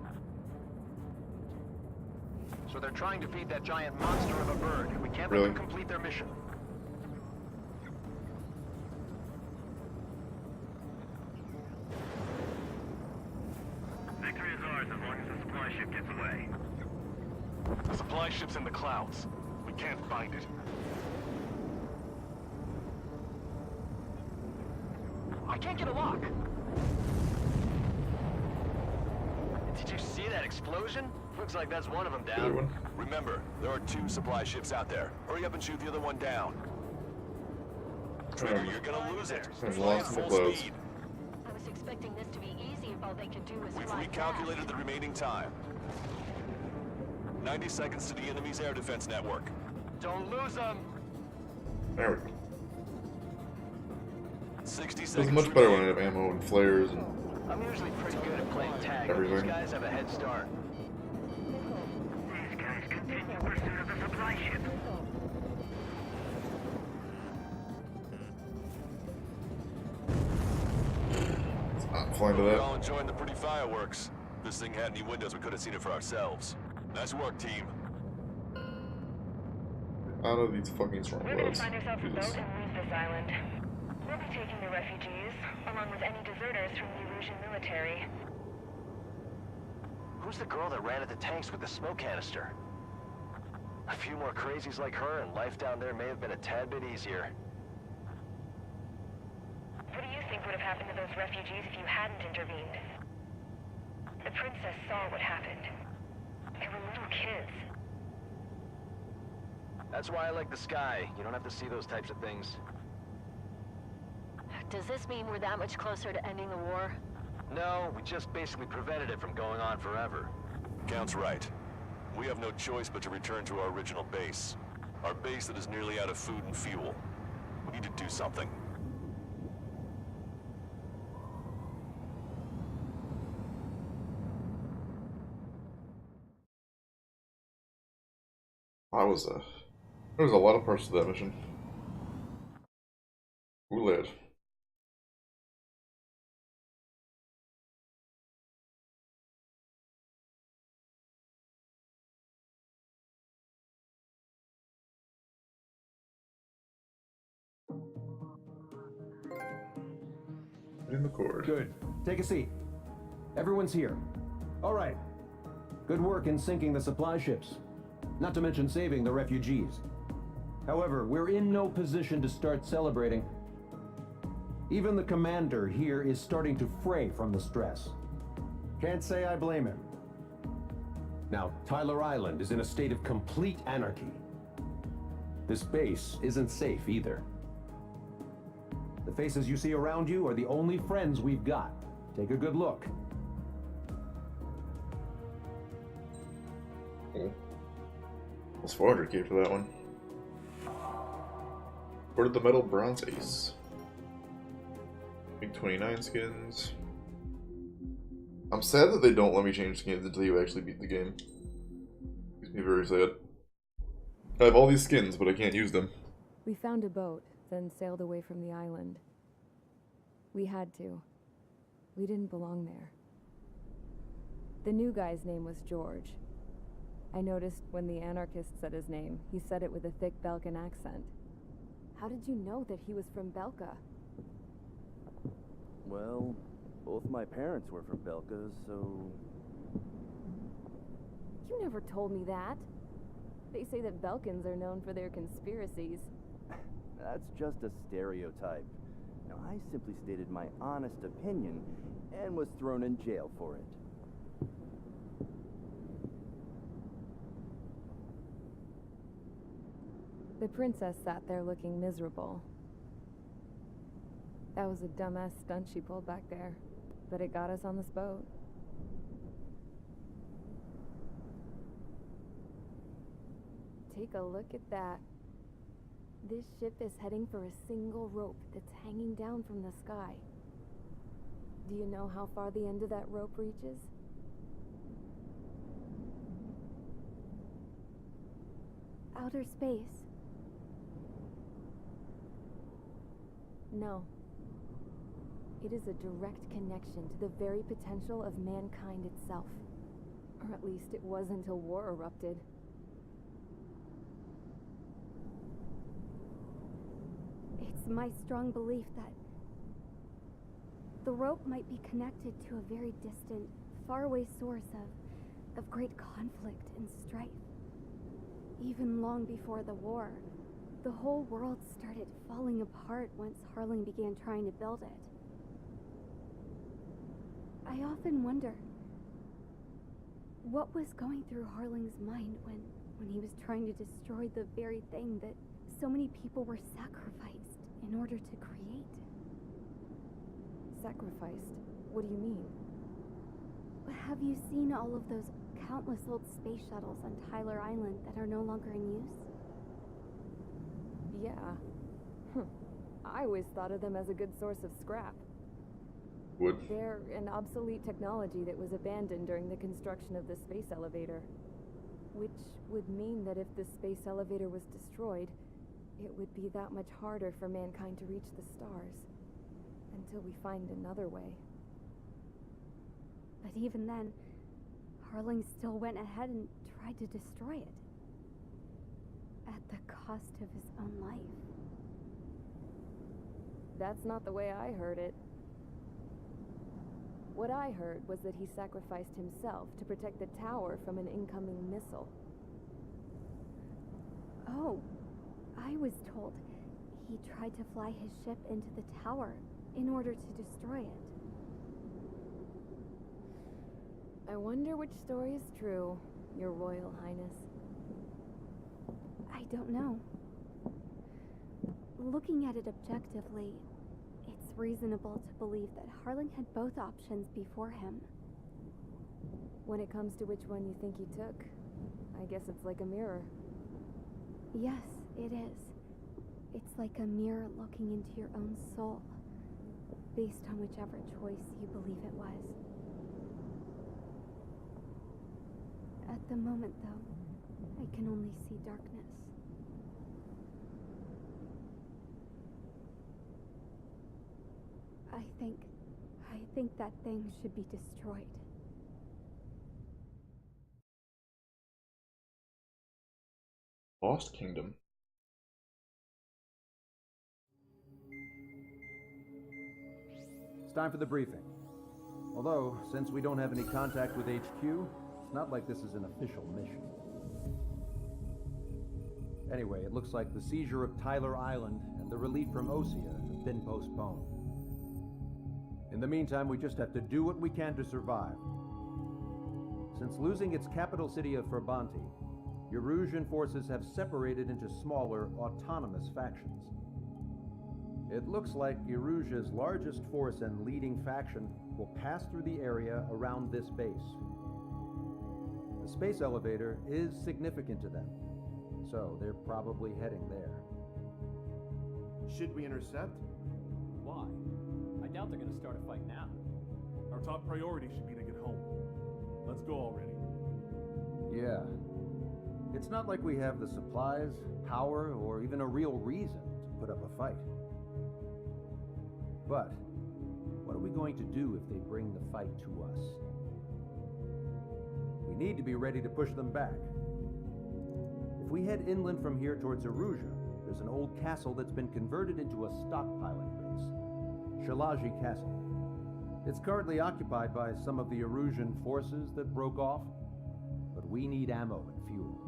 Speaker 10: So they're trying to feed that giant monster of a bird. We can't let them complete their mission.
Speaker 8: Victory is ours as long as the supply ship gets away.
Speaker 7: The supply ship's in the clouds. We can't find it.
Speaker 10: I can't get a lock. Did you see that explosion? Looks like that's one of them down.
Speaker 4: Remember, there are 2 supply ships out there. Hurry up and shoot the other one down. Trigger, you're gonna lose it.
Speaker 1: There's
Speaker 4: Fly
Speaker 1: lots
Speaker 4: at
Speaker 1: of
Speaker 4: full
Speaker 1: clothes.
Speaker 4: speed.
Speaker 9: I was expecting this to be easy if all they could do was
Speaker 4: We've
Speaker 9: fly
Speaker 4: recalculated the remaining time. 90 seconds to the enemy's air defense network.
Speaker 10: Don't lose them.
Speaker 1: There we go.
Speaker 4: 60
Speaker 1: It's
Speaker 4: seconds.
Speaker 1: much better when I have ammo and flares and
Speaker 10: I'm usually pretty good at playing tag, but
Speaker 1: everything.
Speaker 10: these guys have a head start.
Speaker 8: These guys continue pursuit of the supply ship.
Speaker 1: Flying to
Speaker 4: We're
Speaker 1: that.
Speaker 4: all enjoying the pretty fireworks. If this thing had any windows, we could have seen it for ourselves. Nice work, team.
Speaker 1: Out of these fucking storm
Speaker 9: We're gonna
Speaker 1: clouds.
Speaker 9: find ourselves a boat
Speaker 1: Jesus.
Speaker 9: and leave this island. We'll be taking the refugees, along with any deserters from the Erusian military.
Speaker 10: Who's the girl that ran at the tanks with the smoke canister? A few more crazies like her, and life down there may have been a tad bit easier.
Speaker 9: What do you think would have happened to those refugees if you hadn't intervened? The princess saw what happened. They were little kids.
Speaker 10: That's why I like the sky. You don't have to see those types of things.
Speaker 9: Does this mean we're that much closer to ending the war?
Speaker 10: No, we just basically prevented it from going on forever.
Speaker 4: Count's right. We have no choice but to return to our original base. Our base that is nearly out of food and fuel. We need to do something.
Speaker 1: There was a lot of parts to that mission. Who led? In the cord.
Speaker 14: Good. Take a seat. Everyone's here. All right. Good work in sinking the supply ships. Not to mention saving the refugees. However, we're in no position to start celebrating. Even the commander here is starting to fray from the stress. Can't say I blame him. Now, Tyler Island is in a state of complete anarchy. This base isn't safe either. The faces you see around you are the only friends we've got. Take a good look.
Speaker 1: Cool. Plus 400k for that one. Ordered the metal bronze ace. Big 29 skins. I'm sad that they don't let me change skins until you actually beat the game. Makes me very sad. I have all these skins, but I can't use them.
Speaker 13: We found a boat, then sailed away from the island. We had to. We didn't belong there. The new guy's name was George. I noticed when the anarchist said his name, he said it with a thick Belkan accent. How did you know that he was from Belka?
Speaker 21: Well, both my parents were from Belka, so...
Speaker 13: You never told me that. They say that Belkans are known for their conspiracies.
Speaker 21: That's just a stereotype. Now, I simply stated my honest opinion and was thrown in jail for it.
Speaker 13: The princess sat there looking miserable. That was a dumbass stunt she pulled back there, but it got us on this boat. Take a look at that. This ship is heading for a single rope that's hanging down from the sky. Do you know how far the end of that rope reaches?
Speaker 16: Outer space.
Speaker 13: No. It is a direct connection to the very potential of mankind itself. Or at least it was until war erupted.
Speaker 16: It's my strong belief that the rope might be connected to a very distant, faraway source of great conflict and strife. Even long before the war, the whole world started falling apart once Harling began trying to build it. I often wonder what was going through Harling's mind when he was trying to destroy the very thing that so many people were sacrificed in order to create.
Speaker 13: Sacrificed? What do you mean?
Speaker 16: Have you seen all of those countless old space shuttles on Tyler Island that are no longer in use?
Speaker 13: Yeah. I always thought of them as a good source of scrap.
Speaker 1: Wood?
Speaker 13: They're an obsolete technology that was abandoned during the construction of the space elevator. Which would mean that if the space elevator was destroyed, it would be that much harder for mankind to reach the stars. Until we find another way.
Speaker 16: But even then, Harling still went ahead and tried to destroy it. At the cost of his own life.
Speaker 13: That's not the way I heard it. What I heard was that he sacrificed himself to protect the tower from an incoming missile.
Speaker 16: Oh, I was told he tried to fly his ship into the tower in order to destroy it.
Speaker 13: I wonder which story is true, Your Royal Highness.
Speaker 16: I don't know. Looking at it objectively, it's reasonable to believe that Harling had both options before him.
Speaker 13: When it comes to which one you think he took, I guess it's like a mirror.
Speaker 16: Yes, it is. It's like a mirror looking into your own soul, based on whichever choice you believe it was. At the moment, though, I can only see darkness. I think that thing should be destroyed.
Speaker 1: Lost Kingdom.
Speaker 17: It's time for the briefing. Although, since we don't have any contact with HQ, it's not like this is an official mission. Anyway, it looks like the seizure of Tyler Island and the relief from Osea have been postponed. In the meantime, we just have to do what we can to survive. Since losing its capital city of Ferbanti, Erusian forces have separated into smaller, autonomous factions. It looks like Erusia's largest force and leading faction will pass through the area around this base. The space elevator is significant to them, so they're probably heading there.
Speaker 2: Should we intercept?
Speaker 18: Why? I doubt they're gonna start a fight now.
Speaker 2: Our top priority should be to get home. Let's go already.
Speaker 17: Yeah. It's not like we have the supplies, power, or even a real reason to put up a fight. But, what are we going to do if they bring the fight to us? We need to be ready to push them back. If we head inland from here towards Erusia, there's an old castle that's been converted into a stockpiling base. Shalaji Castle. It's currently occupied by some of the Erusian forces that broke off, but we need ammo and fuel.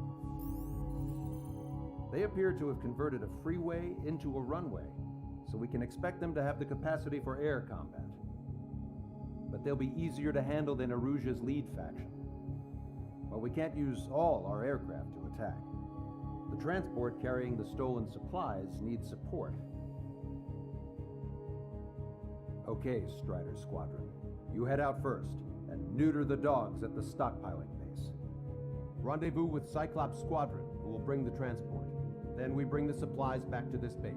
Speaker 17: They appear to have converted a freeway into a runway, so we can expect them to have the capacity for air combat. But they'll be easier to handle than Erusia's lead faction. While we can't use all our aircraft to attack, the transport carrying the stolen supplies needs support.
Speaker 14: Okay, Strider Squadron. You head out first, and neuter the dogs at the stockpiling base. Rendezvous with Cyclops Squadron, who will bring the transport. Then we bring the supplies back to this base.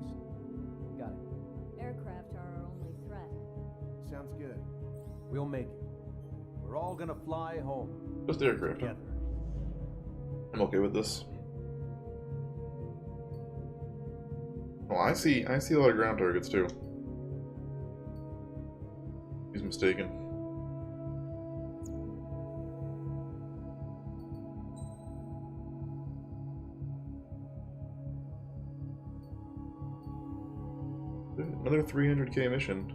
Speaker 19: Got it.
Speaker 15: Aircraft are our only threat.
Speaker 14: Sounds good. We'll make it. We're all gonna fly home.
Speaker 1: Just aircraft. Huh? I'm okay with this. Oh, I see a lot of ground targets too. He's mistaken. Another 300k mission.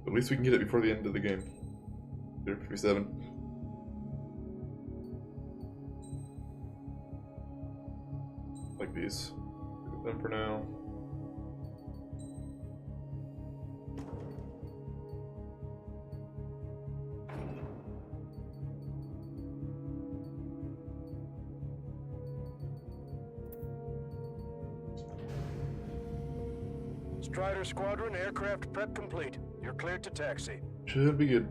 Speaker 1: At least we can get it before the end of the game. 57. Like these. Look at them for now.
Speaker 5: Strider Squadron, aircraft prep complete. You're cleared to taxi.
Speaker 1: Should be good.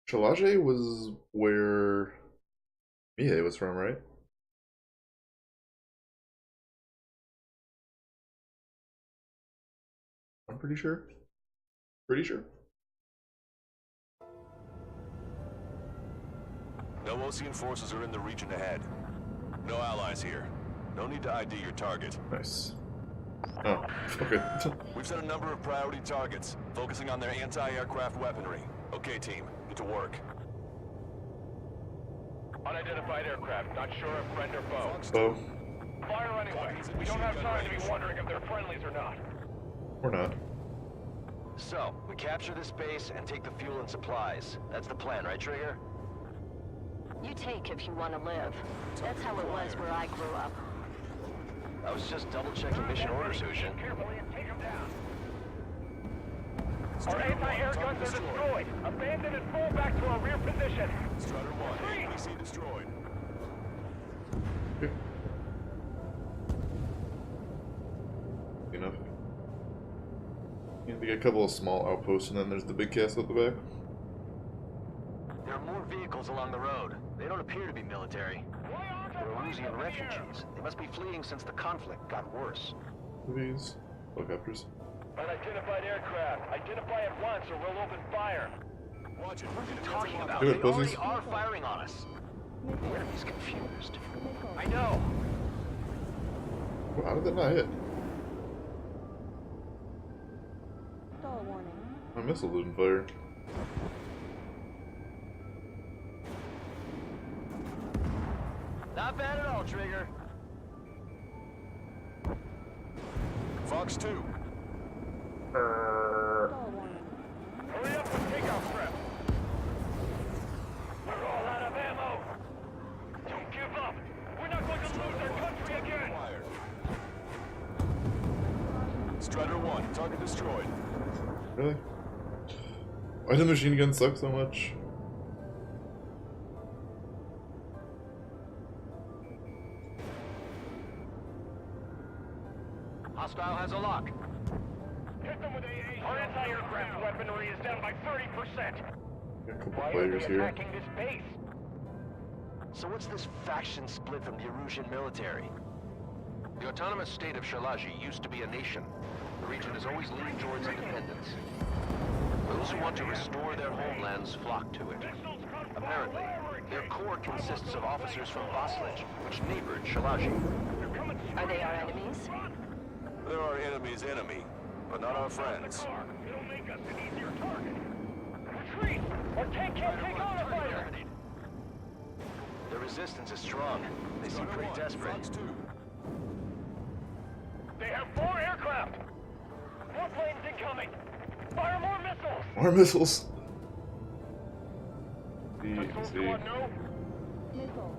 Speaker 1: Shalaje was where Mihei was from, right? I'm pretty sure. Pretty sure.
Speaker 4: No Osean forces are in the region ahead. No allies here. No need to ID your target.
Speaker 1: Nice. Oh, okay.
Speaker 4: We've set a number of priority targets, focusing on their anti-aircraft weaponry. Okay, team, get to work.
Speaker 5: Unidentified aircraft, not sure if friend or foe.
Speaker 1: Oh,
Speaker 5: Fire anyway. We don't have time to be wondering if they're friendlies or not.
Speaker 1: we're not.
Speaker 10: So, we capture this base and take the fuel and supplies. That's the plan, right, Trigger?
Speaker 9: You take if you want to live. That's how it was where I grew up.
Speaker 10: I was just double-checking mission orders, Hushin.
Speaker 5: Our anti-air guns are destroyed. Abandon and fall back to our rear position.
Speaker 4: Strider 1, APC destroyed.
Speaker 1: Enough. Yeah, they got a couple of small outposts, and then there's the big castle at the back.
Speaker 10: There are more vehicles along the road. They don't appear to be military. They're Erusian refugees. They must be fleeing since the conflict got worse.
Speaker 1: These helicopters.
Speaker 5: Unidentified aircraft. Identify at once or we'll open fire.
Speaker 10: Watch it. What are you talking about?
Speaker 1: Do it,
Speaker 10: They
Speaker 1: pussies.
Speaker 10: already are firing on us. The enemy's confused. I know.
Speaker 1: Well, how did that not hit?
Speaker 16: Stall warning.
Speaker 1: My missile didn't fire.
Speaker 10: Not bad at all, Trigger.
Speaker 4: Fox 2.
Speaker 16: Stall warning.
Speaker 5: Hurry up and take our prep. We're all out of ammo. Don't give up. We're not going to lose our country again.
Speaker 4: Strider 1, target destroyed.
Speaker 1: Really? Why do machine guns suck so much?
Speaker 10: Hostile has a lock.
Speaker 5: Hit them with AA. Our anti-aircraft weaponry is down by 30%.
Speaker 1: Got a couple
Speaker 5: Why are
Speaker 1: players
Speaker 5: they
Speaker 1: here.
Speaker 5: attacking this base?
Speaker 10: So what's this faction split from the Erusian military?
Speaker 12: The autonomous state of Shalaji used to be a nation. The region has always leaned towards independence. Those who want to restore their homelands flock to it. Apparently, their core consists of officers from Vaslij, which neighbored Shalaji.
Speaker 9: Are they our enemies?
Speaker 4: They're our enemy's enemy, but not our friends.
Speaker 5: It'll make us an easier target. Retreat! Our tank can't take on a fighter!
Speaker 10: The resistance is strong. They seem pretty desperate.
Speaker 5: They have 4 aircraft! More planes incoming! Fire more missiles!
Speaker 1: More missiles.
Speaker 5: Missile
Speaker 1: See.
Speaker 5: squad, no?
Speaker 16: Missile.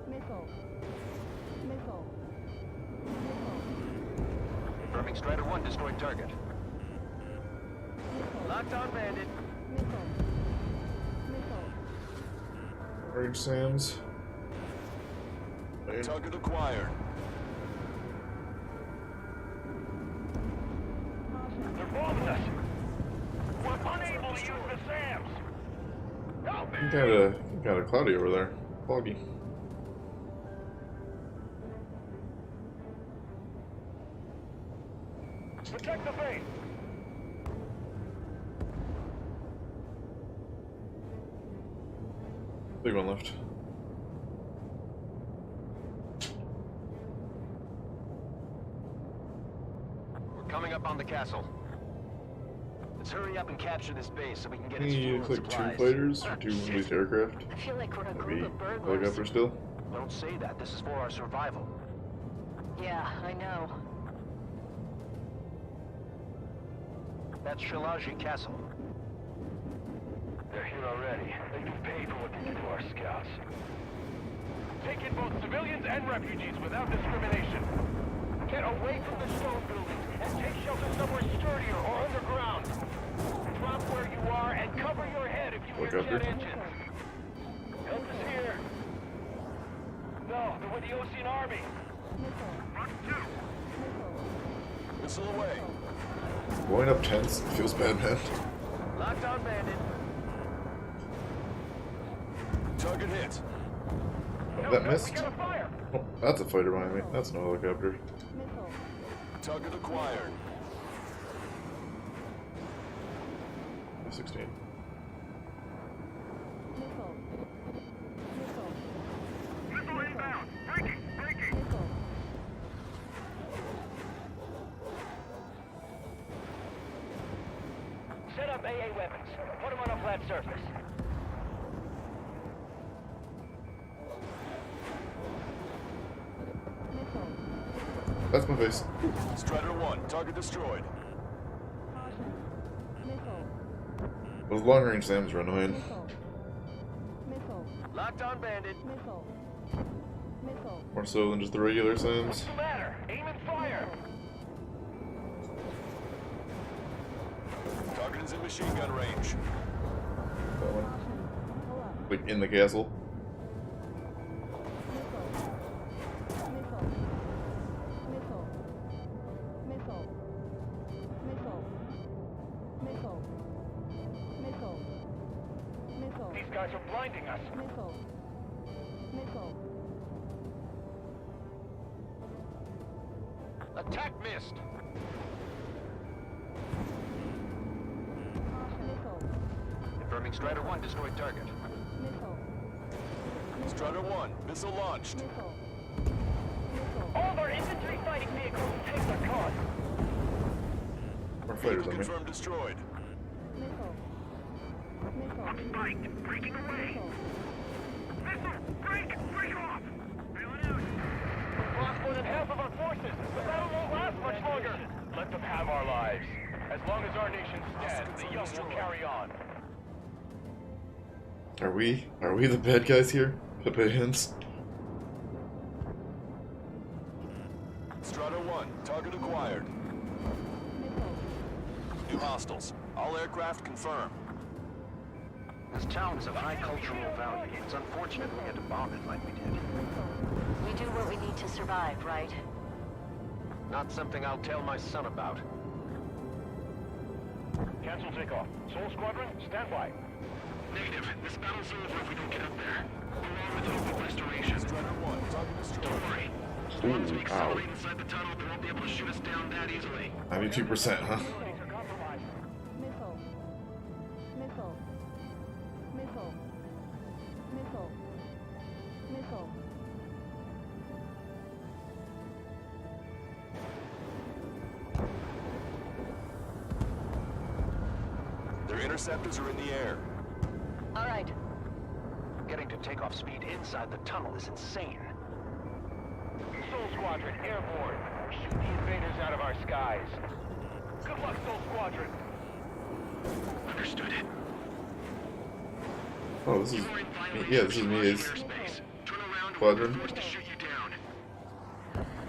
Speaker 16: Missile. Missile.
Speaker 12: Confirming Strider 1 destroyed target.
Speaker 10: Locked on bandit.
Speaker 16: Missile. Missile.
Speaker 1: Rage Sams. plane.
Speaker 4: Target acquired.
Speaker 5: They're bombing us. We're unable to use the SAMs. Help me!
Speaker 1: Kinda cloudy over there. Foggy.
Speaker 5: Protect the base.
Speaker 1: Big one left.
Speaker 12: We're coming up on the castle. Let's hurry up and capture this base so we can get its
Speaker 1: You
Speaker 12: fuel and
Speaker 1: click 2
Speaker 12: supplies.
Speaker 1: fighters or 2 elite aircraft.
Speaker 9: I feel like we're a
Speaker 1: Maybe
Speaker 9: group of burglars.
Speaker 1: helicopter still.
Speaker 12: Don't say that. This is for our survival.
Speaker 9: Yeah, I know.
Speaker 12: That's Shalaji Castle.
Speaker 5: They're here already. They've been paid for what they did to our scouts. Take in both civilians and refugees without discrimination. Get away from the stone buildings and take shelter somewhere sturdier or underground. Drop where you are and cover your head if you hear jet engines. Help is here. No, they're with the Ocean Army.
Speaker 4: Missile away.
Speaker 1: Blowing up tents feels bad, man.
Speaker 10: Locked on bandit.
Speaker 4: Target hit.
Speaker 1: That missed. Oh, that's a fighter behind me. That's no helicopter.
Speaker 4: Target acquired.
Speaker 1: 16.
Speaker 8: Missile inbound. Breaking.
Speaker 5: Set up AA weapons. Put them on a flat surface.
Speaker 1: That's my face.
Speaker 4: Strider 1, target destroyed.
Speaker 1: Those long range SAMs are annoying.
Speaker 10: Locked on bandit.
Speaker 1: More so than just the regular SAMs.
Speaker 5: What's the matter? Aim and fire.
Speaker 4: Target is in machine gun range.
Speaker 1: That one. Like in the castle.
Speaker 5: These guys are blinding us.
Speaker 12: Attack missed. Confirming Strider 1 destroyed target.
Speaker 4: Strider 1, missile launched.
Speaker 5: All of our infantry fighting vehicles and tanks are caught.
Speaker 1: More fighters on me.
Speaker 4: Confirmed destroyed.
Speaker 8: Spiked. Breaking away. Missile. Break off.
Speaker 5: We've lost more than half of our forces. The battle won't last much longer. Let them have our lives. As long as our nation stands, the young will carry on.
Speaker 1: Are we the bad guys here? Plebeians?
Speaker 4: Strider 1, target acquired. New hostiles. All aircraft confirmed.
Speaker 12: This town is of high cultural value. It's unfortunate we had to bomb it like we did.
Speaker 9: We do what we need to survive, right?
Speaker 12: Not something I'll tell my son about.
Speaker 5: Cancel takeoff. Soul Squadron, stand by.
Speaker 7: Negative. This battle's over if we don't get up there. We're on with hope of restoration.
Speaker 4: Strider 1, target destroyed.
Speaker 7: Don't worry. As long as we accelerate inside the tunnel, they won't be able to shoot us down that easily.
Speaker 1: 92%, huh?
Speaker 4: Their interceptors are in the air.
Speaker 9: All right.
Speaker 12: Getting to takeoff speed inside the tunnel is insane.
Speaker 5: Soul Squadron, airborne. Shoot the invaders out of our skies. Good luck, Soul Squadron.
Speaker 7: Understood.
Speaker 1: Oh, this is me. Yeah, this is me as Squadron.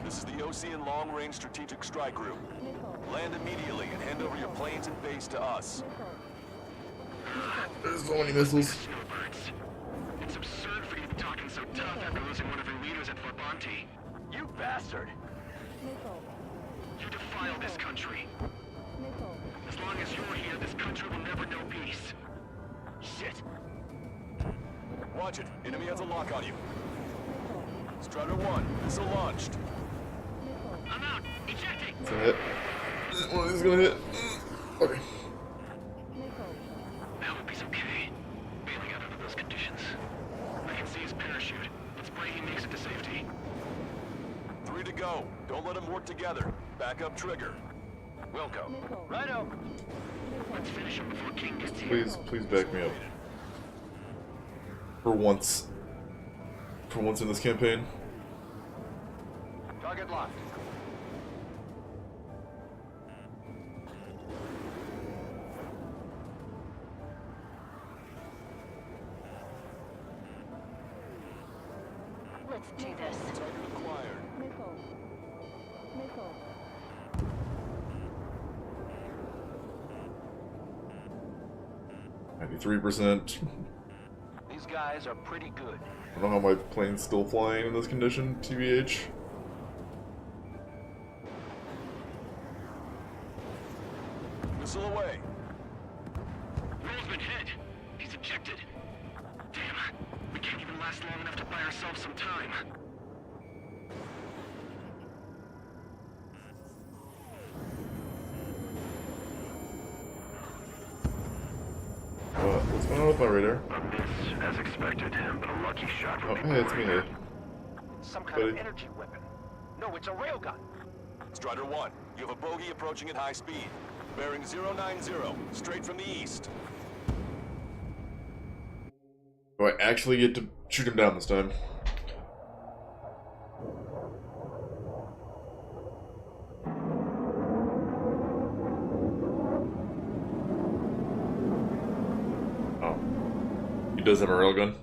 Speaker 4: This is the Ocean Long Range Strategic Strike Group. Land immediately and hand over your planes and base to us.
Speaker 1: There's so many missiles.
Speaker 7: It's absurd for you to talking so tough after losing one of your leaders at Fort Bonte?
Speaker 10: You bastard!
Speaker 7: You defile this country. As long as you're here, this country will never know peace.
Speaker 10: Shit!
Speaker 4: Watch it. Enemy has a lock on you. Strider 1, missile launched.
Speaker 7: I'm out. Ejecting.
Speaker 1: It's gonna hit. One of these is gonna hit. Okay.
Speaker 7: I hope he's okay. Bailing out under those conditions. I can see his parachute. Let's pray he makes it to safety.
Speaker 4: 3 to go. Don't let them work together. Back up trigger.
Speaker 10: Wilco. Righto.
Speaker 7: Let's finish him before King gets here.
Speaker 1: Please back me up. For once. For once in this campaign.
Speaker 10: Target locked.
Speaker 9: Let's do this.
Speaker 4: Target acquired.
Speaker 1: 93%.
Speaker 10: These guys are pretty good.
Speaker 1: I don't know how my plane's still flying in this condition, TBH.
Speaker 4: Missile away.
Speaker 7: Roll's been hit. He's ejected. Damn. We can't even last long enough to buy ourselves some time.
Speaker 1: What's going on with my radar?
Speaker 7: A miss, as expected, but a lucky shot
Speaker 1: Oh, hey, it's me.
Speaker 10: Some kind of energy weapon. No, it's a railgun.
Speaker 4: Strider 1, you have a bogey approaching at high speed. Bearing 090, straight from the east.
Speaker 1: Do I actually get to shoot him down this time? Oh. He does have a railgun?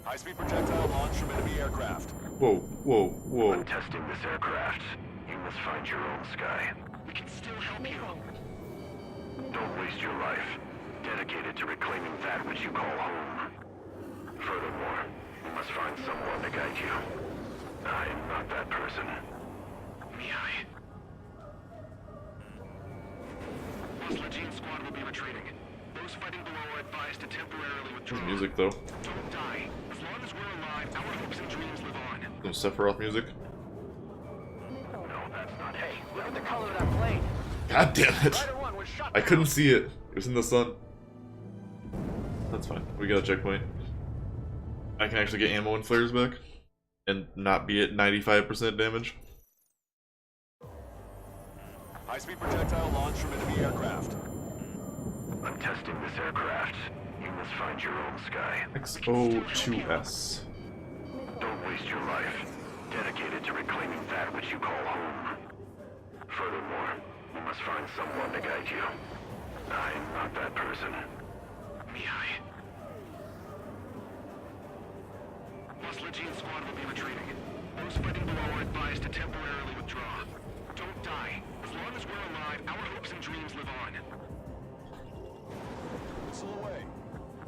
Speaker 4: High-speed projectile launch from enemy aircraft.
Speaker 1: Whoa, whoa, whoa.
Speaker 7: I'm testing this aircraft. You must find your own sky. We can still help you. Don't waste your life. Dedicated to reclaiming that which you call home. Furthermore, you must find someone to guide you. I am not that person. Mihai. Boss Legion squad will be retreating. Those fighting below are advised to temporarily withdraw.
Speaker 1: There's music, though.
Speaker 7: Don't die. As long as we're alive, our hopes and dreams live on.
Speaker 1: Some Sephiroth music.
Speaker 7: No, that's not.
Speaker 10: Hey, look at the color of that plane.
Speaker 1: God damn it. I couldn't see it. It was in the sun. That's fine. We got a checkpoint. I can actually get ammo and flares back. And not be at 95% damage.
Speaker 4: High-speed projectile launch from enemy aircraft.
Speaker 7: I'm testing this aircraft. You must find your own sky.
Speaker 1: XO2S.
Speaker 7: Don't waste your life. Dedicated to reclaiming that which you call home. Furthermore, you must find someone to guide you. I am not that person. Mihai. Boss Legion squad will be retreating. Those fighting below are advised to temporarily withdraw. Don't die. As long as we're alive, our hopes and dreams live on.
Speaker 4: Missile away.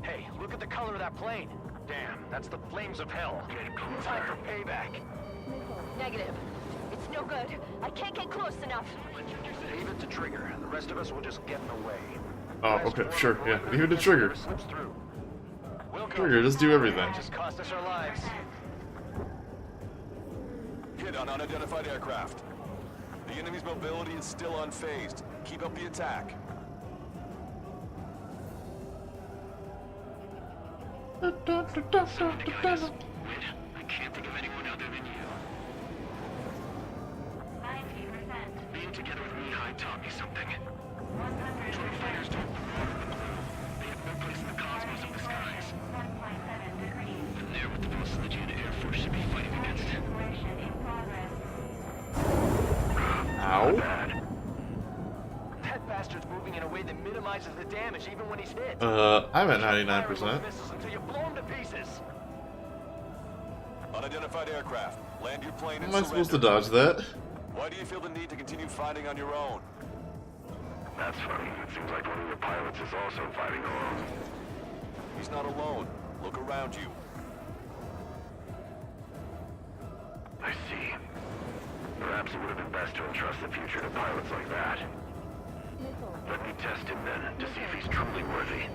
Speaker 10: Hey, look at the color of that plane. Damn, that's the flames of hell. Time for payback.
Speaker 9: Negative. It's no good. I can't get close enough.
Speaker 10: Leave it to Trigger. The rest of us will just get in the way.
Speaker 1: Oh, okay, sure, yeah. Leave it to Trigger. Trigger, just do everything.
Speaker 10: Just cost us our lives.
Speaker 4: Hit on unidentified aircraft. The enemy's mobility is still unfazed. Keep up the attack.
Speaker 7: I can't think of anyone other than you. 90%. Being together with Mihai taught me something. 100. Drone fighters don't belong in the blue. They have no place in the cosmos of the skies. 1.7 degrees. And they're what the Boss Legion Air Force should be fighting against. Operation in progress.
Speaker 1: Ow.
Speaker 7: Bad.
Speaker 10: That bastard's moving in a way that minimizes the damage even when he's hit.
Speaker 1: I'm at 99%.
Speaker 10: Until you blow him to pieces.
Speaker 4: Unidentified aircraft. Land your plane and
Speaker 1: Am I supposed to
Speaker 4: surrender.
Speaker 1: dodge that?
Speaker 4: Why do you feel the need to continue fighting on your own?
Speaker 7: That's funny. It seems like one of your pilots is also fighting alone.
Speaker 4: He's not alone. Look around you.
Speaker 12: Perhaps it would have been best to entrust the future to pilots like that. Let me test him then, to see if he's truly worthy.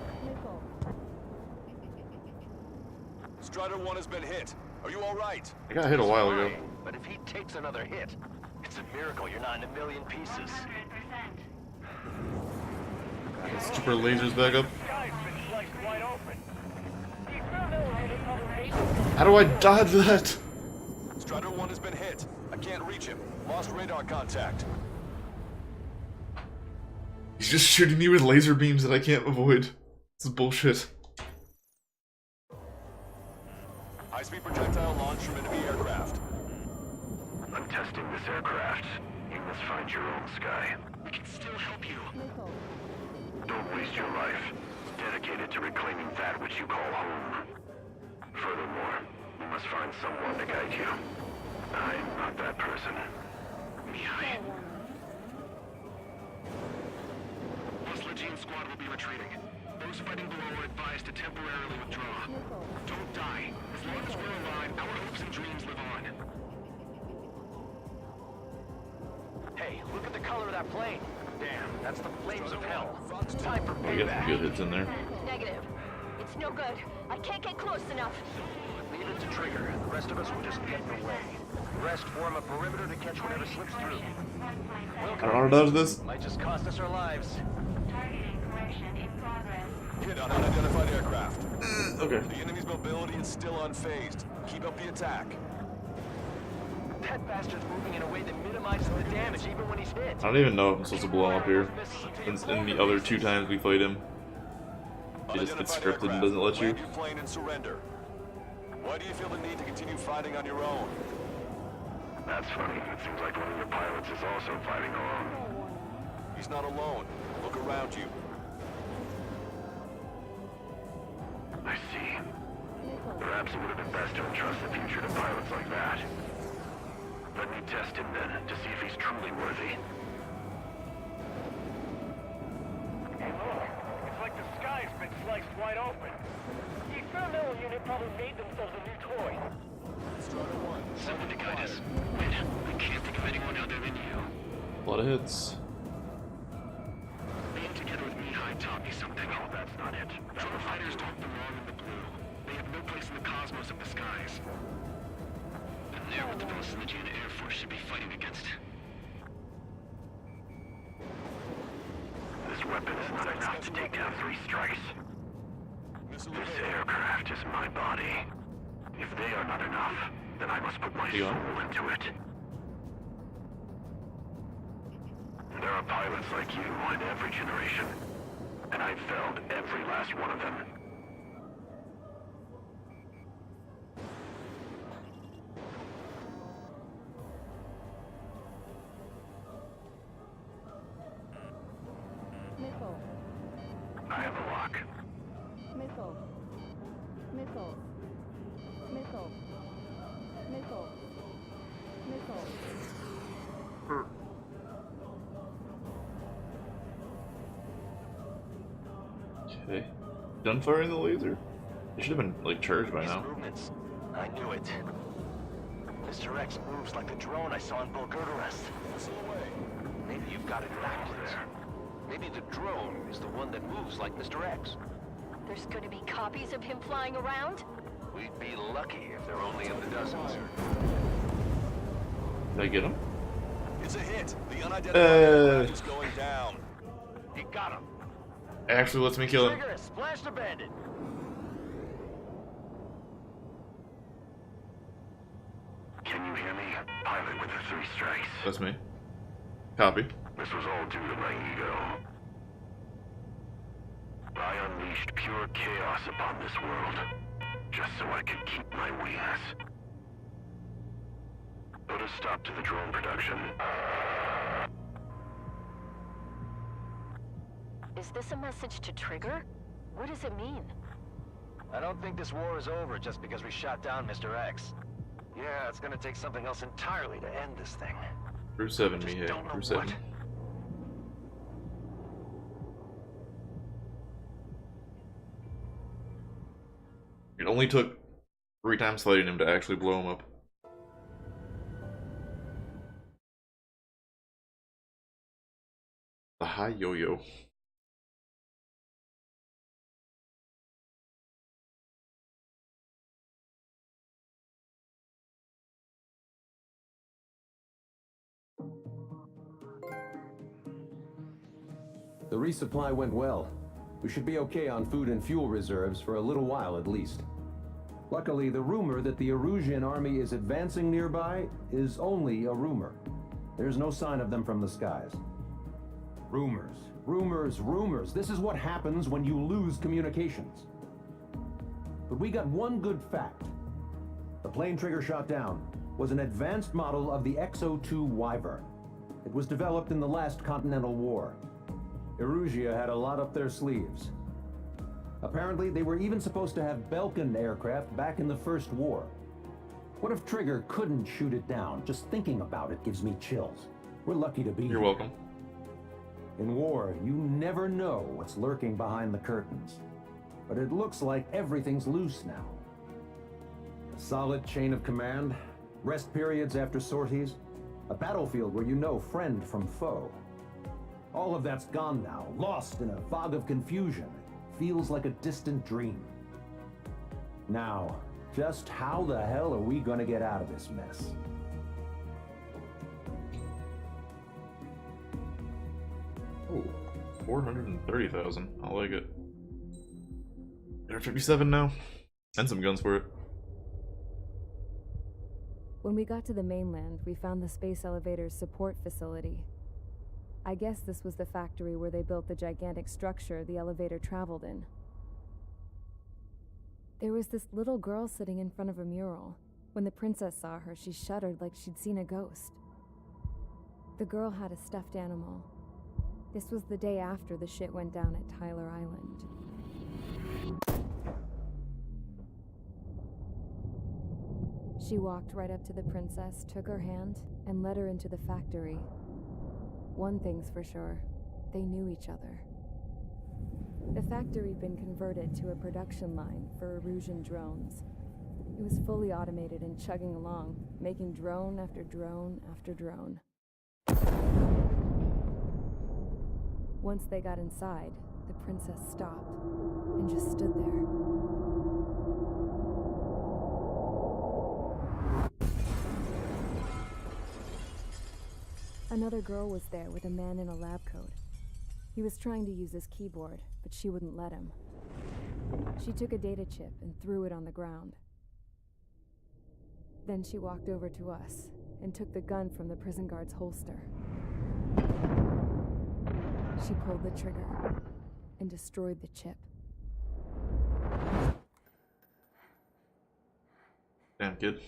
Speaker 4: Strider 1 has been hit. Are you alright?
Speaker 1: I got hit a while ago.
Speaker 10: But if he takes another hit, it's a miracle you're not in a million pieces.
Speaker 1: Super lasers back up. How do I dodge that?
Speaker 4: Strider 1 has been hit. I can't reach him. Lost radar contact.
Speaker 1: He's just shooting me with laser beams that I can't avoid. This is bullshit.
Speaker 4: High-speed projectile launch from enemy aircraft.
Speaker 12: I'm testing this aircraft. You must find your own sky. We can still help you. Don't waste your life. Dedicated to reclaiming that which you call home. Furthermore, you must find someone to guide you. I'm not that person. Mihai. Plus Legion squad will be retreating. Those fighting below are advised to temporarily withdraw. Don't die. As long as we're alive, our hopes and dreams live on.
Speaker 10: Hey, look at the color of that plane. Damn, that's the flames of hell. Time for
Speaker 1: We got some good hits in there.
Speaker 9: Negative. It's no good. I can't get close enough.
Speaker 10: Leave it to Trigger. The rest of us will just get in the way. The rest form a perimeter to catch whatever slips through.
Speaker 1: I don't know how to dodge this.
Speaker 10: Might just cost us our lives.
Speaker 4: Hit on unidentified aircraft.
Speaker 1: Okay.
Speaker 4: The enemy's mobility is still unfazed. Keep up the attack.
Speaker 10: That bastard's moving in a way that minimizes the damage even when he's hit.
Speaker 1: I don't even know if I'm supposed to blow him up here. In the other 2 times we fight him, it's scripted and doesn't let you.
Speaker 4: Land your plane and surrender. Why do you feel the need to continue fighting on your own?
Speaker 12: That's funny. It seems like one of your pilots is also fighting alone.
Speaker 4: He's not alone. Look around you.
Speaker 12: I see. Perhaps it would have been best to entrust the future to pilots like that. Let me test him then, to see if he's truly worthy.
Speaker 5: Hey, look. It's like the sky's been sliced wide open. The experimental unit probably made themselves a new toy.
Speaker 12: Someone to guide us. Wait, I can't think of anyone other than you.
Speaker 1: A lot of hits.
Speaker 12: Being together with Mihai taught me something. Oh, that's not it. Drone fighters don't belong in the blue. They have no place in the cosmos of the skies. And they're what the Velociligian Air Force should be fighting against. This weapon is not enough to take down 3 strikes. This aircraft is my body. If they are not enough, then I must put my soul into it. There are pilots like you in every generation, and I've felled every last one of them.
Speaker 13: Missile.
Speaker 12: I have a lock.
Speaker 13: Missile. Missile. Missile. Missile. Missile.
Speaker 1: Okay. Done firing the laser. It should have been like charged by now.
Speaker 10: Movements. I knew it. Mr. X moves like the drone I saw in Bulgurarest. Maybe you've got it backwards. Maybe the drone is the one that moves like Mr. X.
Speaker 9: There's gonna be copies of him flying around?
Speaker 10: We'd be lucky if they're only in the dozens.
Speaker 1: Did I get him?
Speaker 4: It's a hit. The unidentified aircraft is going down.
Speaker 10: You got him.
Speaker 1: Actually lets me kill him.
Speaker 10: Trigger, splash the bandit.
Speaker 12: Can you hear me? Pilot with the 3 strikes.
Speaker 1: That's me. Copy.
Speaker 12: This was all due to my ego. I unleashed pure chaos upon this world, just so I could keep my wings. Put a stop to the drone production.
Speaker 9: Is this a message to Trigger? What does it mean?
Speaker 10: I don't think this war is over just because we shot down Mr. X. Yeah, it's gonna take something else entirely to end this thing.
Speaker 1: Crew 7, Mihai. Crew 7. It only took 3 times fighting him to actually blow him up. The high yo-yo.
Speaker 14: The resupply went well. We should be okay on food and fuel reserves for a little while at least. Luckily, the rumor that the Erusian army is advancing nearby is only a rumor. There's no sign of them from the skies. Rumors, rumors, rumors. This is what happens when you lose communications. But we got one good fact. The plane Trigger shot down was an advanced model of the XO2 Wyvern. It was developed in the last Continental War. Erusia had a lot up their sleeves. Apparently, they were even supposed to have Belkin aircraft back in the First War. What if Trigger couldn't shoot it down? Just thinking about it gives me chills. We're lucky to be here.
Speaker 1: You're welcome.
Speaker 14: In war, you never know what's lurking behind the curtains. But it looks like everything's loose now. A solid chain of command, rest periods after sorties, a battlefield where you know friend from foe. All of that's gone now, lost in a fog of confusion. Feels like a distant dream. Now, just how the hell are we gonna get out of this mess?
Speaker 1: Oh, 430,000. I like it. They're 57 now. And some guns for it.
Speaker 13: When we got to the mainland, we found the space elevator's support facility. I guess this was the factory where they built the gigantic structure the elevator traveled in. There was this little girl sitting in front of a mural. When the princess saw her, she shuddered like she'd seen a ghost. The girl had a stuffed animal. This was the day after the shit went down at Tyler Island. She walked right up to the princess, took her hand, and led her into the factory. One thing's for sure, they knew each other. The factory had been converted to a production line for Erusian drones. It was fully automated and chugging along, making drone after drone after drone. Once they got inside, the princess stopped and just stood there. Another girl was there with a man in a lab coat. He was trying to use his keyboard, but she wouldn't let him. She took a data chip and threw it on the ground. Then she walked over to us and took the gun from the prison guard's holster. She pulled the trigger and destroyed the chip.
Speaker 1: Damn, kid.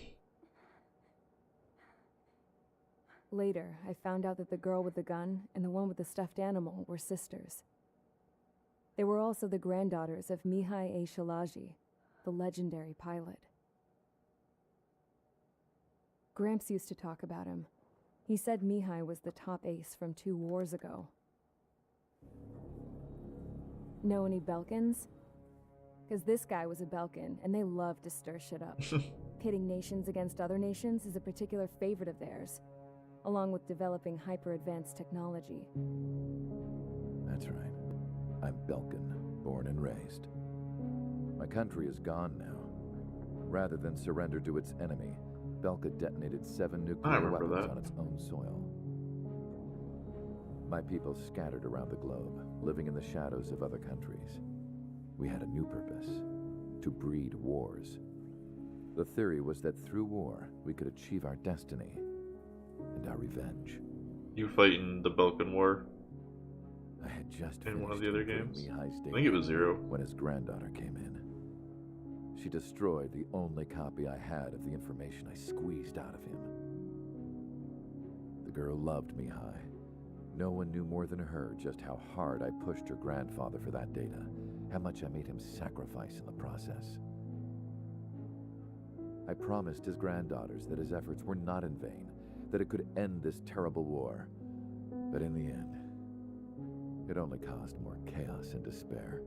Speaker 13: Later, I found out that the girl with the gun and the one with the stuffed animal were sisters. They were also the granddaughters of Mihai A. Shalaji, the legendary pilot. Gramps used to talk about him. He said Mihai was the top ace from 2 wars ago. Know any Belkins? Because this guy was a Belkin, and they love to stir shit up. Pitting nations against other nations is a particular favorite of theirs, along with developing hyper-advanced technology.
Speaker 3: That's right. I'm Belkin, born and raised. My country is gone now. Rather than surrender to its enemy, Belka detonated 7 nuclear weapons on its own soil. My people scattered around the globe, living in the shadows of other countries. We had a new purpose: to breed wars. The theory was that through war, we could achieve our destiny and our revenge.
Speaker 1: You fight in the Belkan War?
Speaker 3: I had just
Speaker 1: in one of the other games?
Speaker 3: I
Speaker 1: think it was 0.
Speaker 3: When his granddaughter came in. She destroyed the only copy I had of the information I squeezed out of him. The girl loved Mihai. No one knew more than her just how hard I pushed her grandfather for that data, how much I made him sacrifice in the process. I promised his granddaughters that his efforts were not in vain, that it could end this terrible war. But in the end, it only caused more chaos and despair.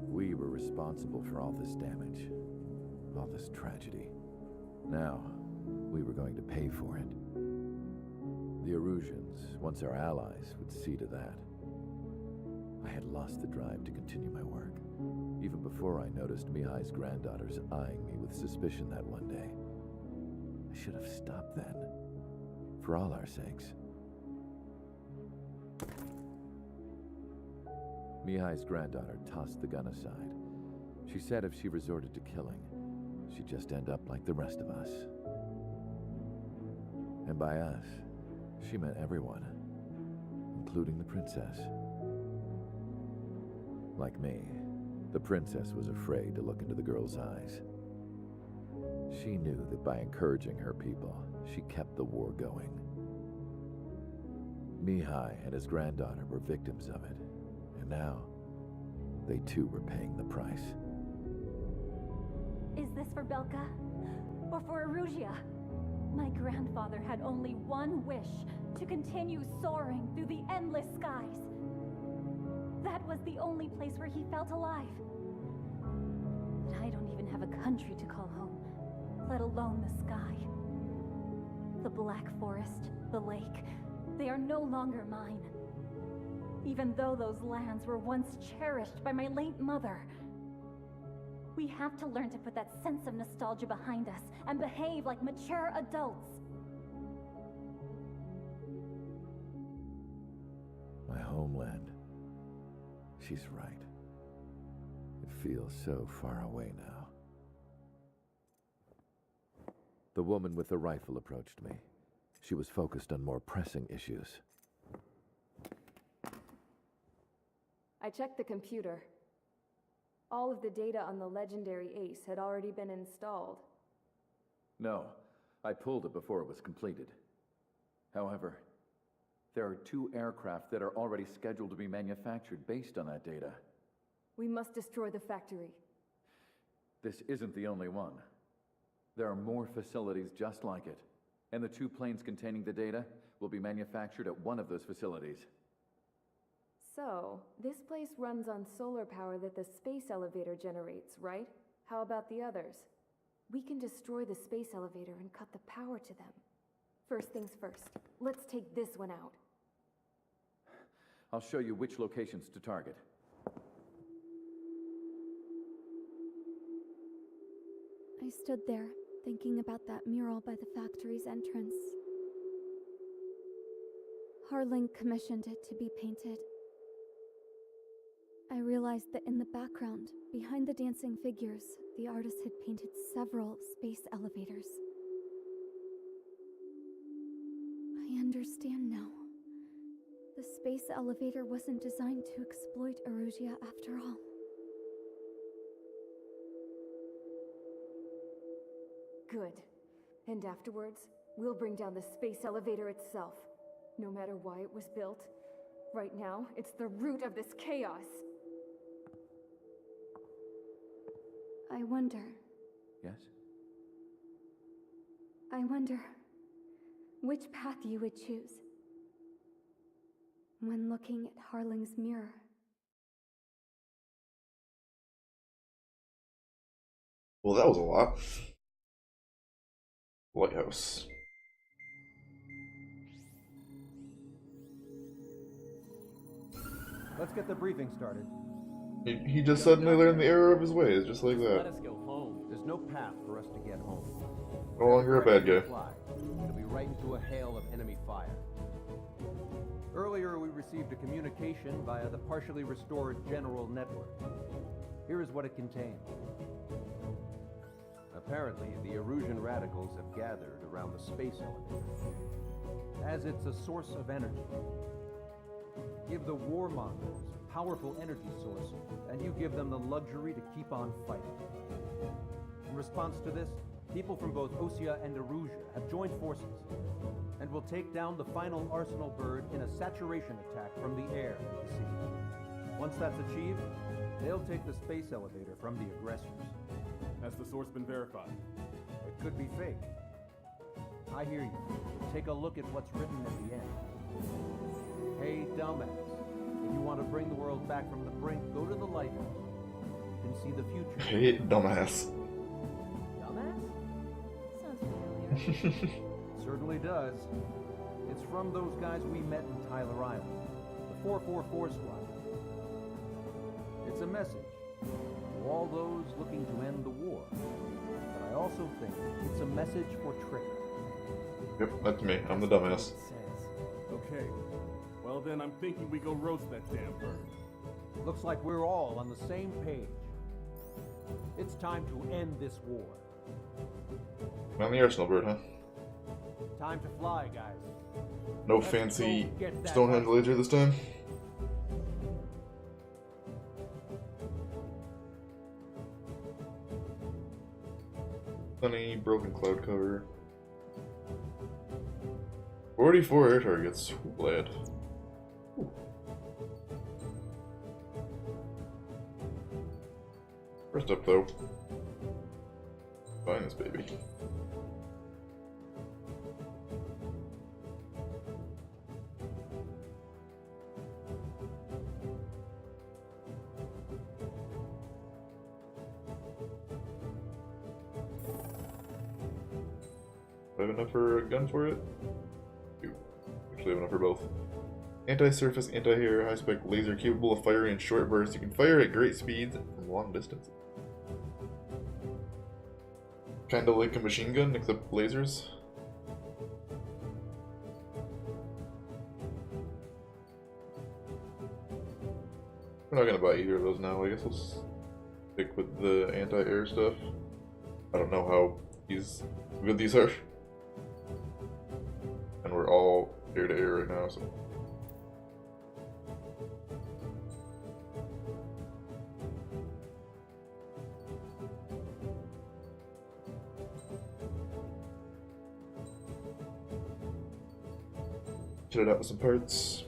Speaker 3: We were responsible for all this damage, all this tragedy. Now, we were going to pay for it. The Erusians, once our allies, would see to that. I had lost the drive to continue my work, even before I noticed Mihai's granddaughters eyeing me with suspicion that one day. I should have stopped then, for all our sakes. Mihai's granddaughter tossed the gun aside. She said if she resorted to killing, she'd just end up like the rest of us. And by us, she meant everyone, including the princess. Like me, the princess was afraid to look into the girl's eyes. She knew that by encouraging her people, she kept the war going. Mihai and his granddaughter were victims of it, and now, they too were paying the price.
Speaker 11: Is this for Belka? Or for Erusea? My grandfather had only one wish, to continue soaring through the endless skies. That was the only place where he felt alive. But I don't even have a country to call home, let alone the sky. The Black Forest, the lake, they are no longer mine. Even though those lands were once cherished by my late mother. We have to learn to put that sense of nostalgia behind us and behave like mature adults.
Speaker 3: My homeland. She's right. It feels so far away now. The woman with the rifle approached me. She was focused on more pressing issues.
Speaker 13: I checked the computer. All of the data on the legendary Ace had already been installed.
Speaker 3: No, I pulled it before it was completed. However, there are 2 aircraft that are already scheduled to be manufactured based on that data.
Speaker 13: We must destroy the factory.
Speaker 3: This isn't the only one. There are more facilities just like it, and the 2 planes containing the data will be manufactured at one of those facilities.
Speaker 13: So, this place runs on solar power that the space elevator generates, right? How about the others? We can destroy the space elevator and cut the power to them. First things first, let's take this one out.
Speaker 3: I'll show you which locations to target.
Speaker 16: I stood there, thinking about that mural by the factory's entrance. Harling commissioned it to be painted. I realized that in the background, behind the dancing figures, the artist had painted several space elevators. I understand now. The space elevator wasn't designed to exploit Erusea after all.
Speaker 13: Good. And afterwards, we'll bring down the space elevator itself. No matter why it was built. Right now, it's the root of this chaos.
Speaker 16: I wonder.
Speaker 3: Yes?
Speaker 16: I wonder which path you would choose when looking at Harling's mirror.
Speaker 1: Well, that was a lot. Lighthouse.
Speaker 14: Let's get the briefing started.
Speaker 1: He just suddenly learned the error of his ways, just like that.
Speaker 18: Let us go home.
Speaker 17: There's no path for us to get home.
Speaker 1: No longer a bad guy.
Speaker 17: It'll be right into a hail of enemy fire.
Speaker 14: Earlier, we received a communication via the partially restored general network. Here is what it contained.
Speaker 17: Apparently, the Erusian radicals have gathered around the space elevator,
Speaker 14: as it's a source of energy. Give the warmongers a powerful energy source, and you give them the luxury to keep on fighting. In response to this, people from both Osea and Erusea have joined forces, and will take down the final Arsenal bird in a saturation attack from the air to the sea. Once that's achieved, they'll take the space elevator from the aggressors.
Speaker 2: Has the source been verified?
Speaker 14: It could be fake. I hear you. Take a look at what's written at the end. Hey, dumbass. If you want to bring the world back from the brink, go to the lighthouse. You can see the future.
Speaker 1: Hey, dumbass.
Speaker 11: Dumbass? Sounds familiar.
Speaker 14: Certainly does. It's
Speaker 17: It's from those guys we met in Tyler Island, the 444 squad. It's a message to all those looking to end the war. But I also think it's a message for Trigger.
Speaker 1: Yep, that's me. I'm the dumbass.
Speaker 2: Okay. Well then, I'm thinking we go roast that damn bird.
Speaker 14: Looks like we're all on the same page. It's time to end this war.
Speaker 1: On the arsenal bird, huh?
Speaker 14: Time to fly, guys.
Speaker 1: No
Speaker 14: Let's
Speaker 1: fancy
Speaker 14: go get that
Speaker 1: Stonehenge laser this time. Sunny, broken cloud cover. 44 air targets. Ooh, lad. Ooh. First up, though. Find this baby. Do I have enough for a gun for it? Do. Actually have enough for both. Anti-surface, anti-air, high-spec laser capable of firing in short bursts. You can fire at great speeds from long distances. Kinda like a machine gun, except lasers. We're not gonna buy either of those now. I guess we'll stick with the anti-air stuff. I don't know how good these are. And we're all air-to-air right now, so... Kit it out with some parts.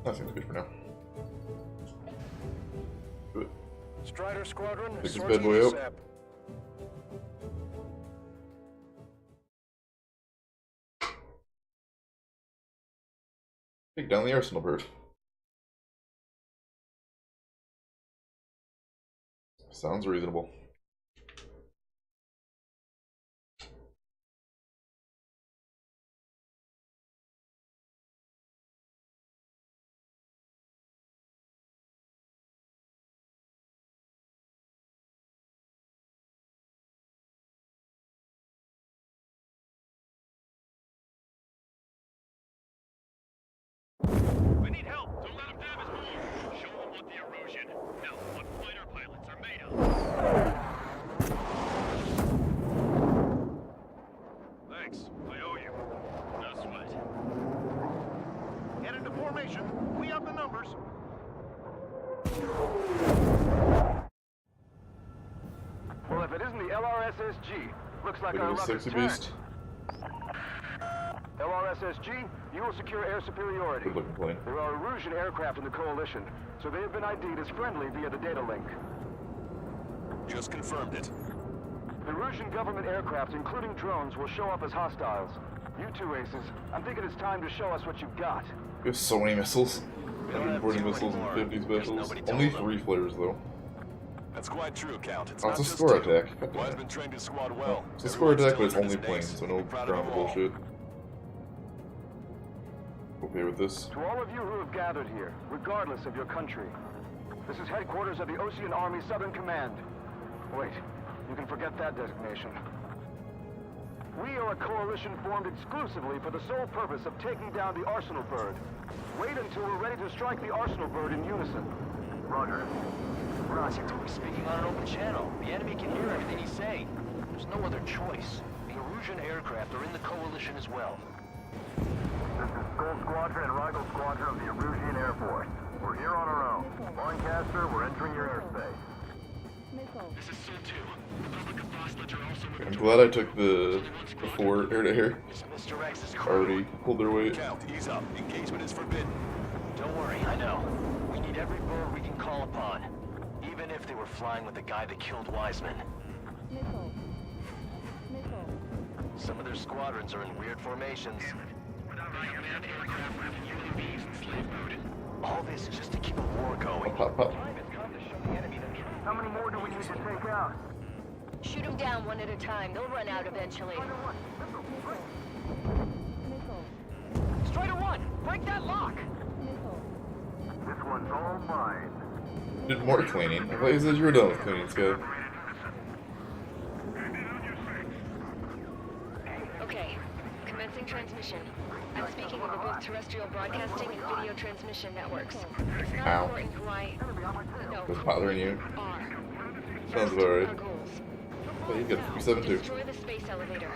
Speaker 1: That seems good for now.
Speaker 10: Strider Squadron,
Speaker 1: pick this bad boy up. Take down the arsenal bird. Sounds reasonable.
Speaker 8: We need help. Don't let them damage more. Show them what the erosion, no, what fighter pilots are made of. Thanks. I owe you. No sweat. Get into formation. We have the numbers.
Speaker 5: Well, if it isn't the LRSSG, looks like
Speaker 1: Look
Speaker 5: our
Speaker 1: at this
Speaker 5: luck has
Speaker 1: sexy
Speaker 5: turned.
Speaker 1: beast.
Speaker 5: LRSSG, you will secure air superiority.
Speaker 1: Good looking plane.
Speaker 5: There are Erusian aircraft in the Coalition, so they have been ID'd as friendly via the data link.
Speaker 4: Just confirmed it.
Speaker 5: The Erusian government aircraft, including drones, will show up as hostiles. You two aces, I'm thinking it's time to show us what you've got.
Speaker 1: We have so many missiles. 140 missiles and 50 specials. Only 3 flares though.
Speaker 4: That's quite true, Count. It's
Speaker 1: Oh,
Speaker 4: not
Speaker 1: it's a
Speaker 4: just
Speaker 1: score
Speaker 4: two.
Speaker 1: attack. God damn
Speaker 4: Wise
Speaker 1: it.
Speaker 4: been trained his squad well.
Speaker 1: It's a score attack, but it's
Speaker 4: Everyone's
Speaker 1: only
Speaker 4: still in
Speaker 1: planes,
Speaker 4: his
Speaker 1: so no
Speaker 4: base. Proud of
Speaker 1: ground
Speaker 4: them all.
Speaker 1: bullshit. Okay with this.
Speaker 5: To all of you who have gathered here, regardless of your country, this is headquarters of the Ocean Army Southern Command. Wait, you can forget that designation. We are a coalition formed exclusively for the sole purpose of taking down the Arsenal Bird. Wait until we're ready to strike the Arsenal Bird in unison.
Speaker 10: Roger. Roger, we're speaking on an open channel. The enemy can hear everything he's saying. There's no other choice. The Erusian aircraft are in the coalition as well.
Speaker 8: This is Skull Squadron and Rigel Squadron of the Erusian Air Force. We're here on our own. Lancaster, we're entering your airspace.
Speaker 10: This is Sol 2. The public of Bosledge are also
Speaker 1: I'm glad I took the 4 air-to-air.
Speaker 10: Mr. X is crew.
Speaker 1: Already pulled their weight.
Speaker 4: Count, ease up. Engagement is forbidden.
Speaker 10: Don't worry, I know. We need need every bird we can call upon. Even if they were flying with the guy that killed Wiseman. Some of their squadrons are in weird formations. All this just to keep a war going.
Speaker 8: How many more do we need to take out?
Speaker 9: Shoot them down one at a time. They'll run out eventually.
Speaker 5: Strider 1, break that lock!
Speaker 8: This one's all mine.
Speaker 1: Did more cleaning. I thought you said you were done with cleaning, Scott.
Speaker 9: Okay, commencing transmission. I'm speaking over both terrestrial broadcasting and video transmission networks. It's not
Speaker 1: Ow.
Speaker 9: important who I... No.
Speaker 1: What's bothering you?
Speaker 9: Are.
Speaker 1: Sounds about right.
Speaker 9: Our goals.
Speaker 1: Oh, you get a 57 too.
Speaker 9: Destroy the space elevator.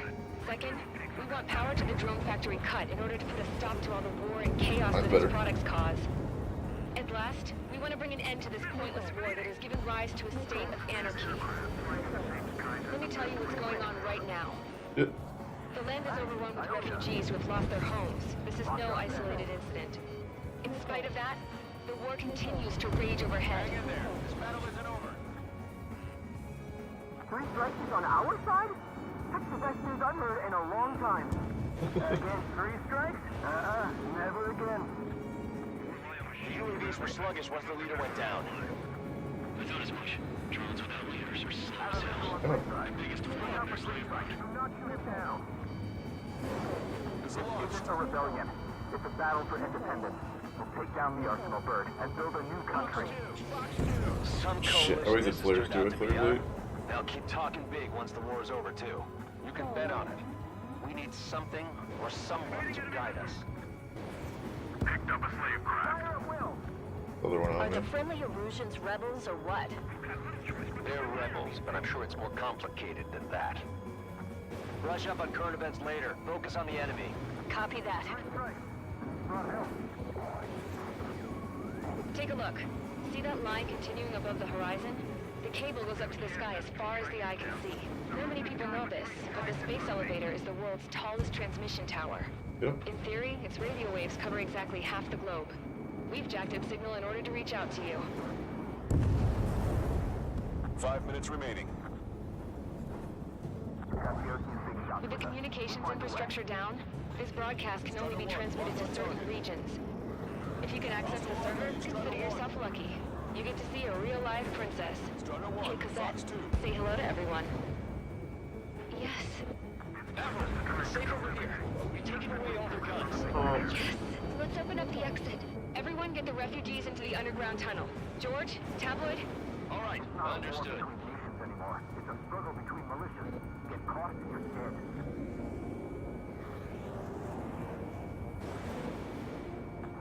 Speaker 9: Second, we want power to the drone factory cut in order to put a stop to all the war and chaos
Speaker 1: Mine's
Speaker 9: that
Speaker 1: better.
Speaker 9: its products cause. And last, we want to bring an end to this pointless war that has given rise to a state of anarchy. Let me tell you what's going on right now.
Speaker 1: Yep.
Speaker 9: The land is overrun with refugees who have lost their homes. This is no isolated incident. In spite of that, the war continues to rage overhead.
Speaker 5: Hang in there. This battle isn't over.
Speaker 8: 3 strikes is on our side? That's the best news I've heard in a long time. Against 3 strikes? Never again.
Speaker 10: The UAVs were sluggish once the leader went down.
Speaker 7: I thought as much. Drones without leaders are slow cells. The biggest fraud for slave right.
Speaker 8: Do not shoot it down. This isn't a rebellion. It's a battle for independence. We'll take down the Arsenal Bird and build a new country.
Speaker 10: Some
Speaker 1: Shit, I always had flares too. Flares late.
Speaker 10: They'll keep talking big once the war's over, too. You can bet on it. We need something or someone to guide us.
Speaker 8: Picked up a slave craft.
Speaker 1: Other one
Speaker 9: Are
Speaker 1: on
Speaker 9: the
Speaker 1: there.
Speaker 9: friendly Erusians rebels or what?
Speaker 10: They're rebels, but I'm sure it's more complicated than that. Brush up on current events later. Focus on the enemy.
Speaker 9: Copy that. Take a look. See that line continuing above the horizon? The cable goes up to the sky as far as the eye can see. Not many people know this, but the space elevator is the world's tallest transmission tower.
Speaker 1: Yep.
Speaker 9: In theory, its radio waves cover exactly half the globe. We've jacked its signal in order to reach out to you.
Speaker 4: 5 minutes remaining.
Speaker 9: With the communications infrastructure down, this broadcast can only be transmitted to certain regions. If you can access the server, consider yourself lucky. You get to see a real-life princess. Hey, Cosette, say hello to everyone. Yes.
Speaker 5: Avril, safe over here. We've taken away all their guns.
Speaker 9: Yes. Let's open up the exit. Everyone get the refugees into the underground tunnel. George, Tabloid?
Speaker 10: All right, understood.
Speaker 8: Anymore. It's a struggle between militias. Get caught and you're dead.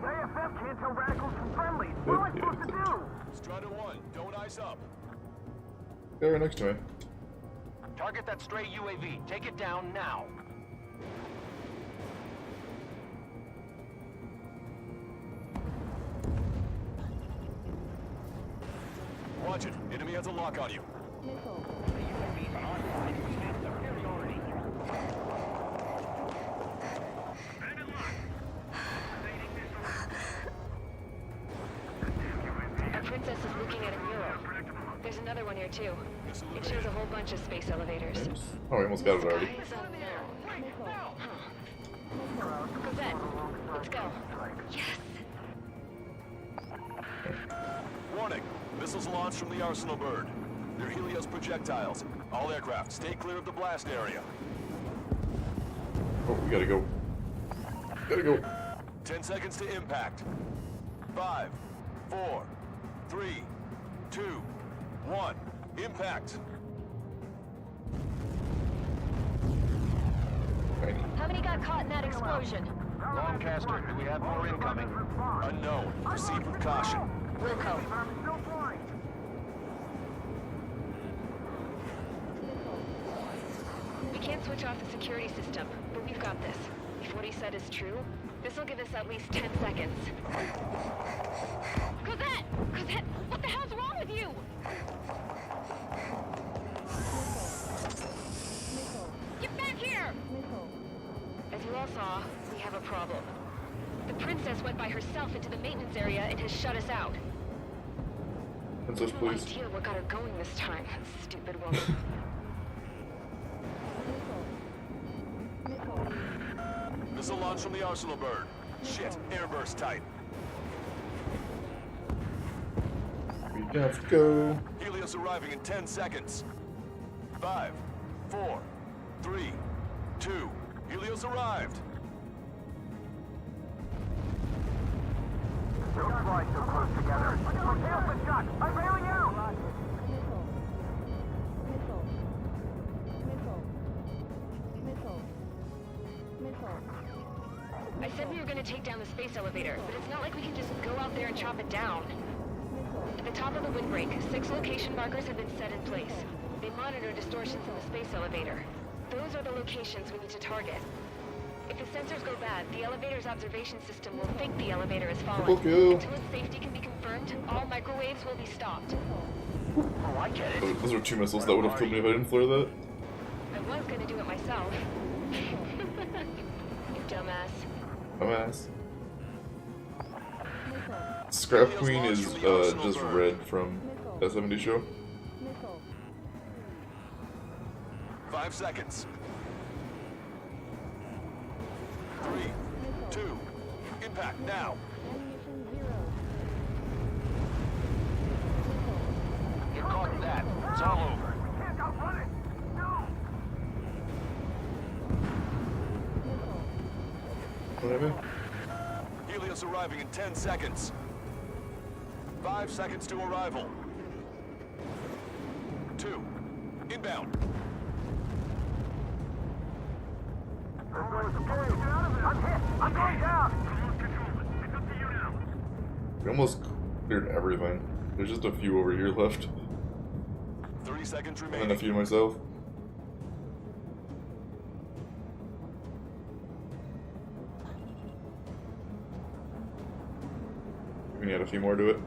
Speaker 8: The AFF can't tell radicals from friendlies. What am I supposed to do?
Speaker 4: Strider 1, don't ice up.
Speaker 1: Go right next to me.
Speaker 10: Target that stray UAV. Take it down now.
Speaker 4: Watch it. Enemy has a lock on you.
Speaker 9: Our princess is looking at a mural. There's another one here too. It shows a whole bunch of space elevators.
Speaker 1: Oh, we almost got it already.
Speaker 9: Eyes on Huh. Cosette, let's go. Yes.
Speaker 4: Warning. Missiles launched from the Arsenal Bird. They're Helios projectiles. All aircraft, stay clear of the blast area.
Speaker 1: Oh, we gotta go. Gotta go.
Speaker 4: 10 seconds to impact. 5, 4, 3, 2, 1. Impact.
Speaker 9: How many got caught in that explosion?
Speaker 10: Lancaster, do we have more incoming?
Speaker 4: Unknown. Proceed with caution.
Speaker 9: Wilco. We can't switch off the security system, but we've got this. If what he said is true, this will give us at least 10 seconds. Cosette! Cosette, what the hell's wrong with you? Get back here! As you all saw, we have a problem. The princess went by herself into the maintenance area and has shut us out.
Speaker 1: Princess, please.
Speaker 9: No idea what got her going this time. Stupid woman.
Speaker 4: Missile launch from the Arsenal bird. Shit, airburst type.
Speaker 1: We have to go.
Speaker 4: Helios arriving in 10 seconds. 5, 4, 3, 2. Helios arrived.
Speaker 8: Don't fly so close together. Tails been shot. I'm bailing out.
Speaker 9: I said we were going to take down the space elevator, but it's not like we can just go out there and chop it down. At the top of the windbreak, 6 location markers have been set in place. They monitor distortions in the space elevator. Those are the locations we need to target. If the sensors go bad, the elevator's observation system will think the elevator is falling. Until its safety can be confirmed, all microwaves will be stopped.
Speaker 5: Oh, I get it.
Speaker 1: Those are 2 missiles that would have killed me if I didn't flare that.
Speaker 9: I was going to do it myself. You dumbass.
Speaker 1: Dumbass. Scrap Queen is just red from that 70s show.
Speaker 4: 5 seconds. 3, 2, impact now.
Speaker 10: You caught that. It's all over.
Speaker 8: Can't outrun it. No.
Speaker 1: Whatever.
Speaker 4: Helios arriving in 10 seconds. 5 seconds to arrival. 2, inbound.
Speaker 8: I'm hit. I'm going down. It's up to you now.
Speaker 1: We almost cleared everything. There's just a few over here left.
Speaker 4: 30 seconds
Speaker 1: And
Speaker 4: remaining.
Speaker 1: then a few myself. We need a few more to it.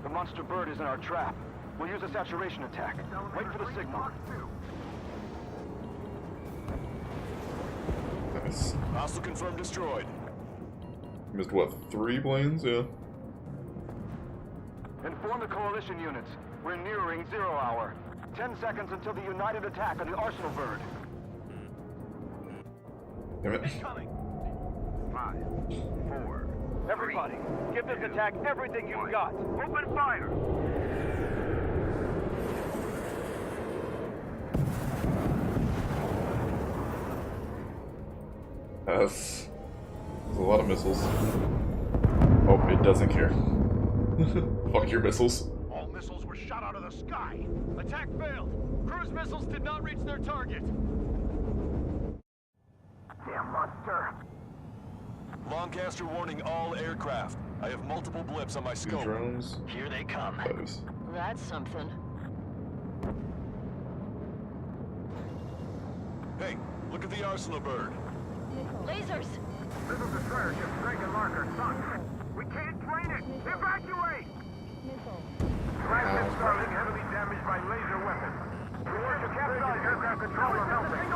Speaker 5: The monster bird is in our trap. We'll use a saturation attack. Wait for the signal.
Speaker 1: Nice.
Speaker 4: Hostile confirmed destroyed.
Speaker 1: Missed what, 3 planes? Yeah.
Speaker 5: Inform the coalition units. We're nearing 0 hour. 10 seconds until the united attack on the Arsenal bird.
Speaker 1: Damn it.
Speaker 8: 5, 4.
Speaker 5: Everybody, give this attack everything you've got.
Speaker 8: Open fire.
Speaker 1: There's a lot of missiles. Oh, it doesn't care. Fuck your missiles.
Speaker 4: All missiles were shot out of the sky. Attack failed. Cruise missiles did not reach their target.
Speaker 8: Damn monster.
Speaker 4: Lancaster warning all aircraft. I have multiple blips on my
Speaker 1: 2
Speaker 4: scope.
Speaker 1: drones.
Speaker 5: Here they come.
Speaker 1: Those.
Speaker 9: That's something.
Speaker 4: Hey, look at the Arsenal bird.
Speaker 9: Lasers!
Speaker 8: Missile destroyer just striking marker. Sunk. We can't drain it. Evacuate! Flagship Starling heavily damaged by laser weapons. Report to capsize aircraft controller melting.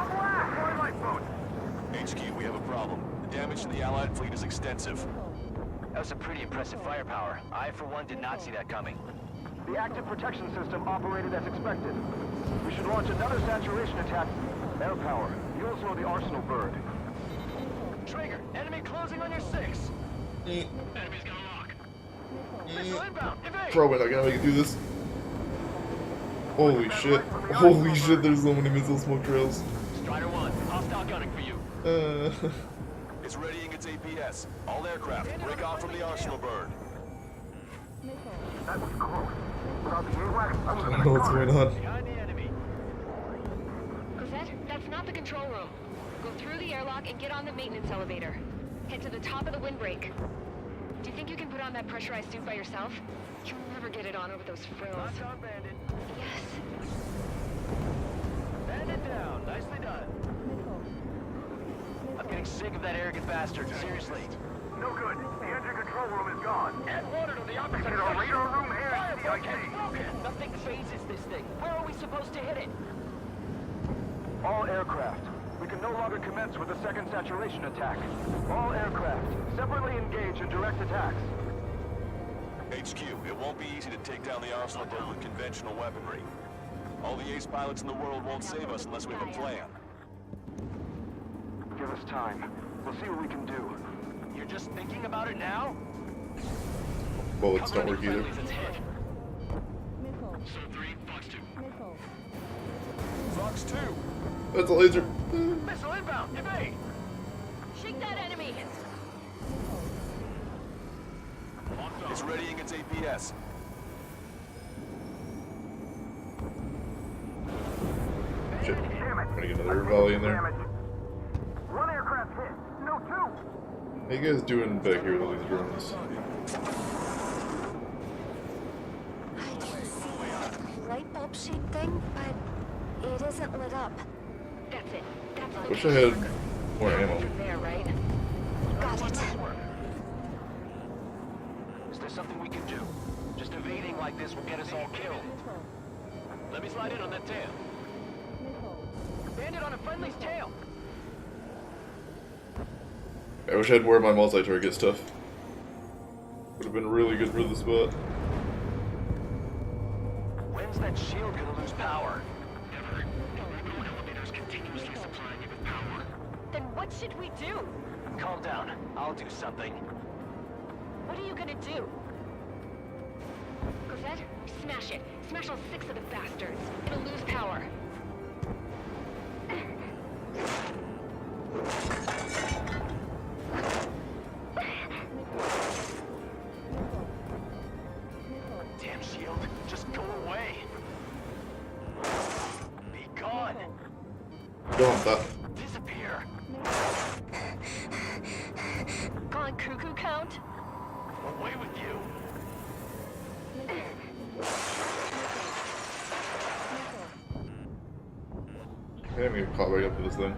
Speaker 8: Deploy lifeboats.
Speaker 4: HQ, we have a problem. The damage to the Allied fleet is extensive.
Speaker 10: That was some pretty impressive firepower. I, for one, did not see that coming.
Speaker 5: The active protection system operated as expected. We should launch another saturation attack. Air power. You'll slow the Arsenal bird.
Speaker 10: Trigger, enemy closing on your 6. Enemy's gonna lock. Missile inbound, evade!
Speaker 1: Probably not gonna make it through this. Holy shit. Holy shit, there's so many missile smoke trails.
Speaker 10: Strider 1, hostile gunning for you.
Speaker 4: It's readying its APS. All aircraft, break off from the Arsenal bird.
Speaker 8: That was close. Without the AWACS, I
Speaker 1: I don't know what's going on.
Speaker 10: Behind the enemy.
Speaker 9: Cosette, that's not the control room. Go through the airlock and get on the maintenance elevator. Head to the top of the windbreak. Do you think you can put on that pressurized suit by yourself? You'll never get it on over those frills.
Speaker 10: Locked on Bandit.
Speaker 9: Yes.
Speaker 10: Bandit down. Nicely done. I'm getting sick of that arrogant bastard. Seriously.
Speaker 8: No good. The engine control room is gone.
Speaker 10: Add water to the opposite
Speaker 8: Get a radar room here.
Speaker 10: Fireball broken. Nothing phases this thing. Where are we supposed to hit it?
Speaker 5: All aircraft. We can no longer commence with a second saturation attack. All aircraft, separately engage in direct attacks.
Speaker 4: HQ, it won't be easy to take down the arsenal boat with conventional weaponry. All the ace pilots in the world won't save us unless we have a plan.
Speaker 5: Give us time. We'll see what we can do.
Speaker 10: You're just thinking about it now?
Speaker 1: Bullets don't work either.
Speaker 4: Fox 2!
Speaker 1: That's a laser.
Speaker 5: Missile inbound! Evade!
Speaker 9: Shake that enemy!
Speaker 4: It's readying its APS.
Speaker 1: Shit. Gonna get another volley in there.
Speaker 5: One aircraft hit. No, two!
Speaker 1: How you guys doing back here with all these drones?
Speaker 20: I can see a light bulb shaped thing, but it isn't lit up.
Speaker 9: That's it. That's the
Speaker 1: Wish I had more ammo.
Speaker 9: there, right?
Speaker 20: Got it.
Speaker 10: Is there something we can do? Just evading like this will get us all killed. Let me slide in on that tail.
Speaker 5: Bandit on a friendly's tail!
Speaker 1: I wish I had more of my multi-target stuff. Would have been really good for the spot.
Speaker 10: When's that shield gonna lose power?
Speaker 5: Never. The elevator's continuously supplying you with power.
Speaker 9: Then what should we do?
Speaker 10: Calm down. I'll do something.
Speaker 9: What are you gonna do? Cosette, smash it. Smash all 6 of the bastards. It'll lose power.
Speaker 10: Damn shield, just go away. Be gone.
Speaker 1: Don't that.
Speaker 10: Disappear.
Speaker 9: Gone cuckoo count?
Speaker 10: Away with you.
Speaker 1: I haven't even caught back up to this thing.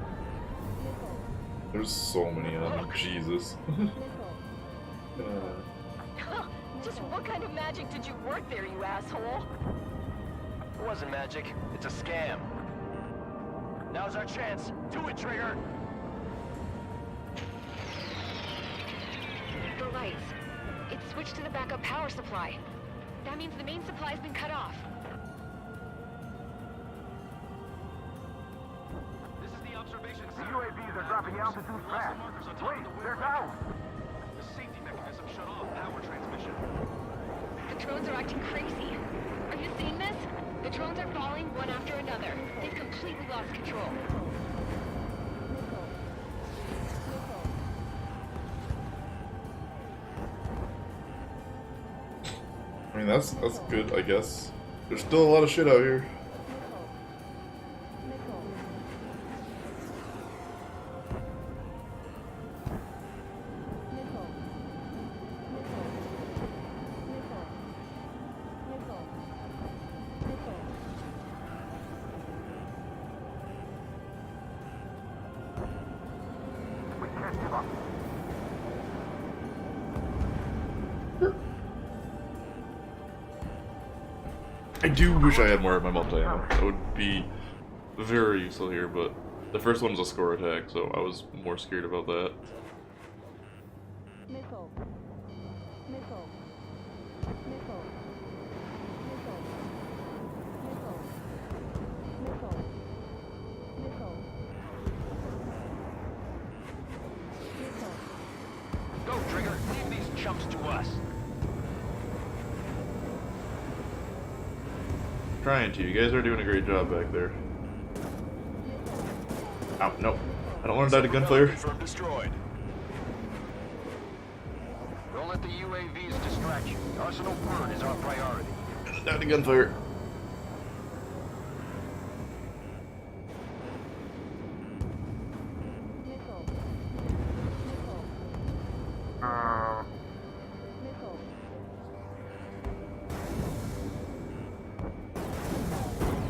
Speaker 1: There's so many of them. Jesus.
Speaker 9: Just what kind of magic did you work there, you asshole?
Speaker 10: It wasn't magic. It's a scam. Now's our chance. Do it, Trigger.
Speaker 9: The lights. It's switched to the backup power supply. That means the main supply's been cut off.
Speaker 5: This is the observation center. The UAVs are dropping altitude fast. Wait, they're down! The safety mechanism shut off power transmission.
Speaker 9: The drones are acting crazy. Are you seeing this? The drones are falling one after another. They've completely lost control.
Speaker 1: I mean, that's good, I guess. There's still a lot of shit out here. I do wish I had more of my multi-ammo. That would be very useful here, but the first one was a score attack, so I was more scared about that.
Speaker 11: Missile. Missile. Missile. Missile. Missile. Missile. Missile.
Speaker 10: Go, Trigger. Leave these chumps to us.
Speaker 1: Trying to. You guys are doing a great job back there. Oh, nope. I don't want to die to gunfire.
Speaker 4: Confirmed destroyed.
Speaker 10: Don't let the UAVs distract you. Arsenal Bird is our priority.
Speaker 1: Die to gunfire.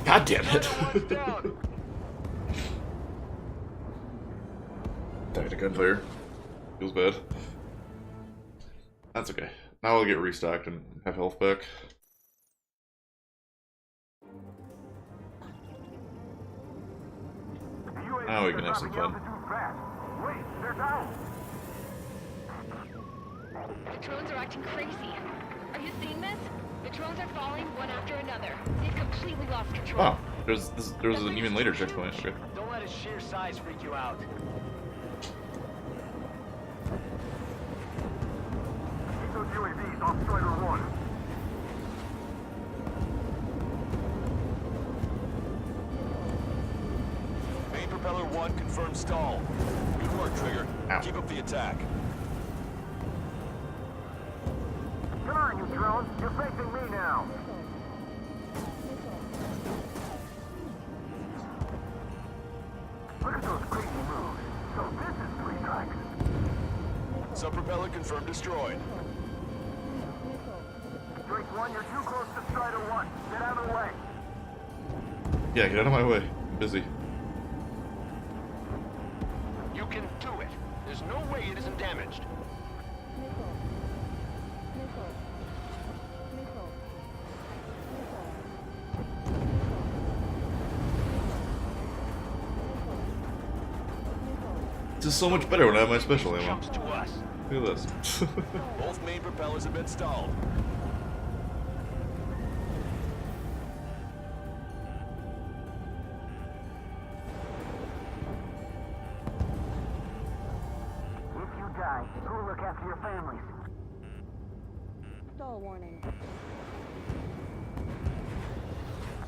Speaker 1: God damn it. Die to gunfire. Feels bad. That's okay. Now I'll get restocked and have health back. Now we can have some fun.
Speaker 8: Wait, they're down.
Speaker 9: The drones are acting crazy. Are you seeing this? The drones are falling one after another. They've completely lost control.
Speaker 1: Oh, there's an even later checkpoint. Okay.
Speaker 10: Don't let its sheer size freak you out.
Speaker 8: Keep those UAVs off Strider 1.
Speaker 4: Main propeller 1 confirmed stall. Good work, Trigger. Keep up the attack.
Speaker 8: Come on, you drone. You're facing me now. Look at those crazy moves. So this is 3 strikes.
Speaker 4: Sub-propeller confirmed destroyed.
Speaker 8: Drake 1, you're too close to Strider 1. Get out of the way.
Speaker 1: Yeah, get out of my way. I'm busy.
Speaker 12: You can do it. There's no way it isn't damaged.
Speaker 1: This is so much better when I have my special ammo.
Speaker 4: Jumps to us.
Speaker 1: Look at this.
Speaker 4: Both main propellers have been stalled.
Speaker 8: If you die, who will look after your families?
Speaker 11: Stall warning.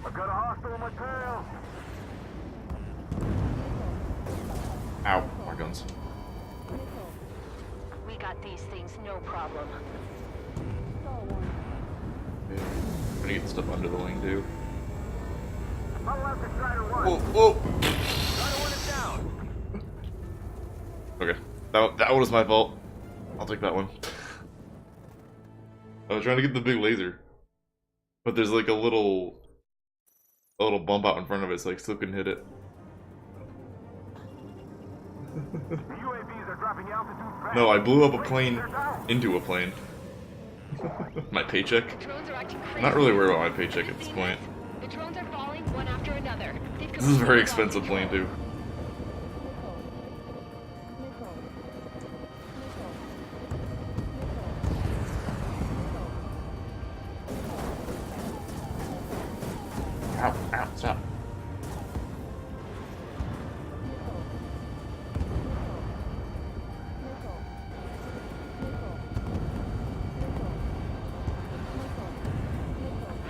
Speaker 8: I've got a hostile material.
Speaker 1: Ow, my guns.
Speaker 9: We got these things, no problem.
Speaker 1: Okay. I'm gonna get the stuff under the wing too.
Speaker 8: I'll have the Strider 1.
Speaker 1: Whoa, whoa!
Speaker 8: Strider 1 is down.
Speaker 1: Okay, that was my fault. I'll take that one. I was trying to get the big laser, but there's like a little bump out in front of it, so I still couldn't hit it.
Speaker 8: The UAVs are dropping altitude fast.
Speaker 1: No, I blew up a plane into a plane. My paycheck. Not really worried about my paycheck at this point.
Speaker 9: The drones are falling one after another.
Speaker 1: This is a very expensive plane too. Ow, ow, stop.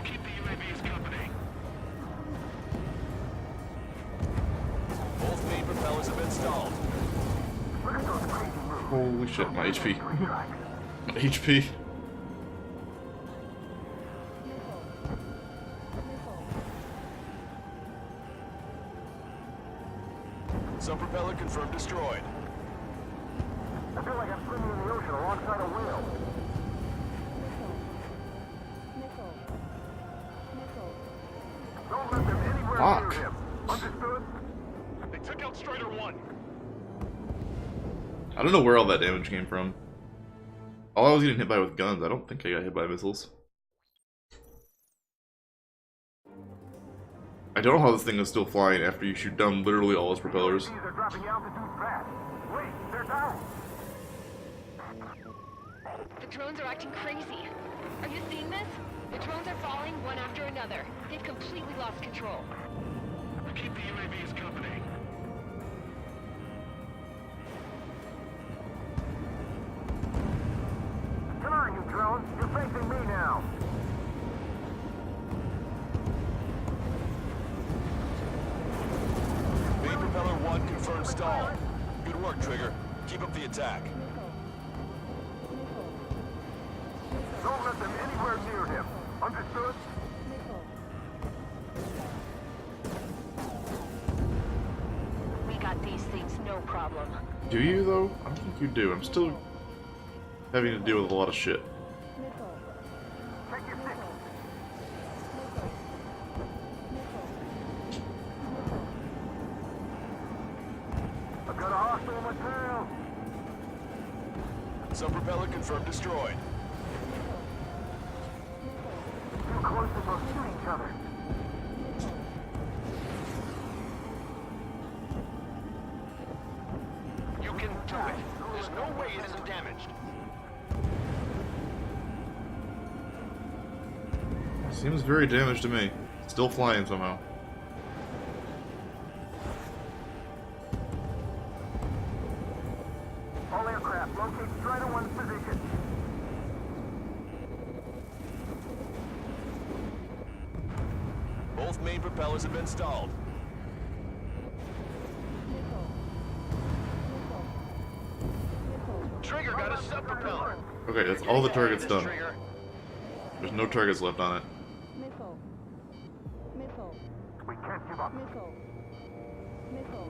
Speaker 4: Keep the UAVs company. Both main propellers have been stalled.
Speaker 1: Holy shit, my HP. My HP.
Speaker 4: Some propeller confirmed destroyed.
Speaker 8: I feel like I'm swimming in the ocean alongside a whale. Don't let them anywhere
Speaker 1: Fuck.
Speaker 8: near him. Understood?
Speaker 4: They took out Strider 1.
Speaker 1: I don't know where all that damage came from. All I was getting hit by with guns. I don't think I got hit by missiles. I don't know how this thing is still flying after you shoot down literally all its propellers.
Speaker 8: These are dropping altitude fast. Wait, they're down.
Speaker 9: The drones are acting crazy. Are you seeing this? The drones are falling one after another. They've completely lost control.
Speaker 4: Keep the UAVs company.
Speaker 8: Come on, you drone. You're facing me now.
Speaker 4: Main propeller 1 confirmed stall. Good work, Trigger. Keep up the attack.
Speaker 8: Don't let them anywhere near him. Understood?
Speaker 9: We got these things, no problem.
Speaker 1: Do you though? I don't think you do. I'm still having to deal with a lot of shit.
Speaker 8: Take your six. I've got a hostile material.
Speaker 4: Some propeller confirmed destroyed.
Speaker 8: Too close to both shoot each other.
Speaker 10: no way it isn't damaged.
Speaker 1: Seems very damaged to me. Still flying somehow.
Speaker 8: All aircraft, locate Strider 1's position.
Speaker 4: Both main propellers have been stalled.
Speaker 10: Trigger got a sub-propeller.
Speaker 1: Okay, that's all the targets done. There's no targets left on it.
Speaker 8: We can't give up.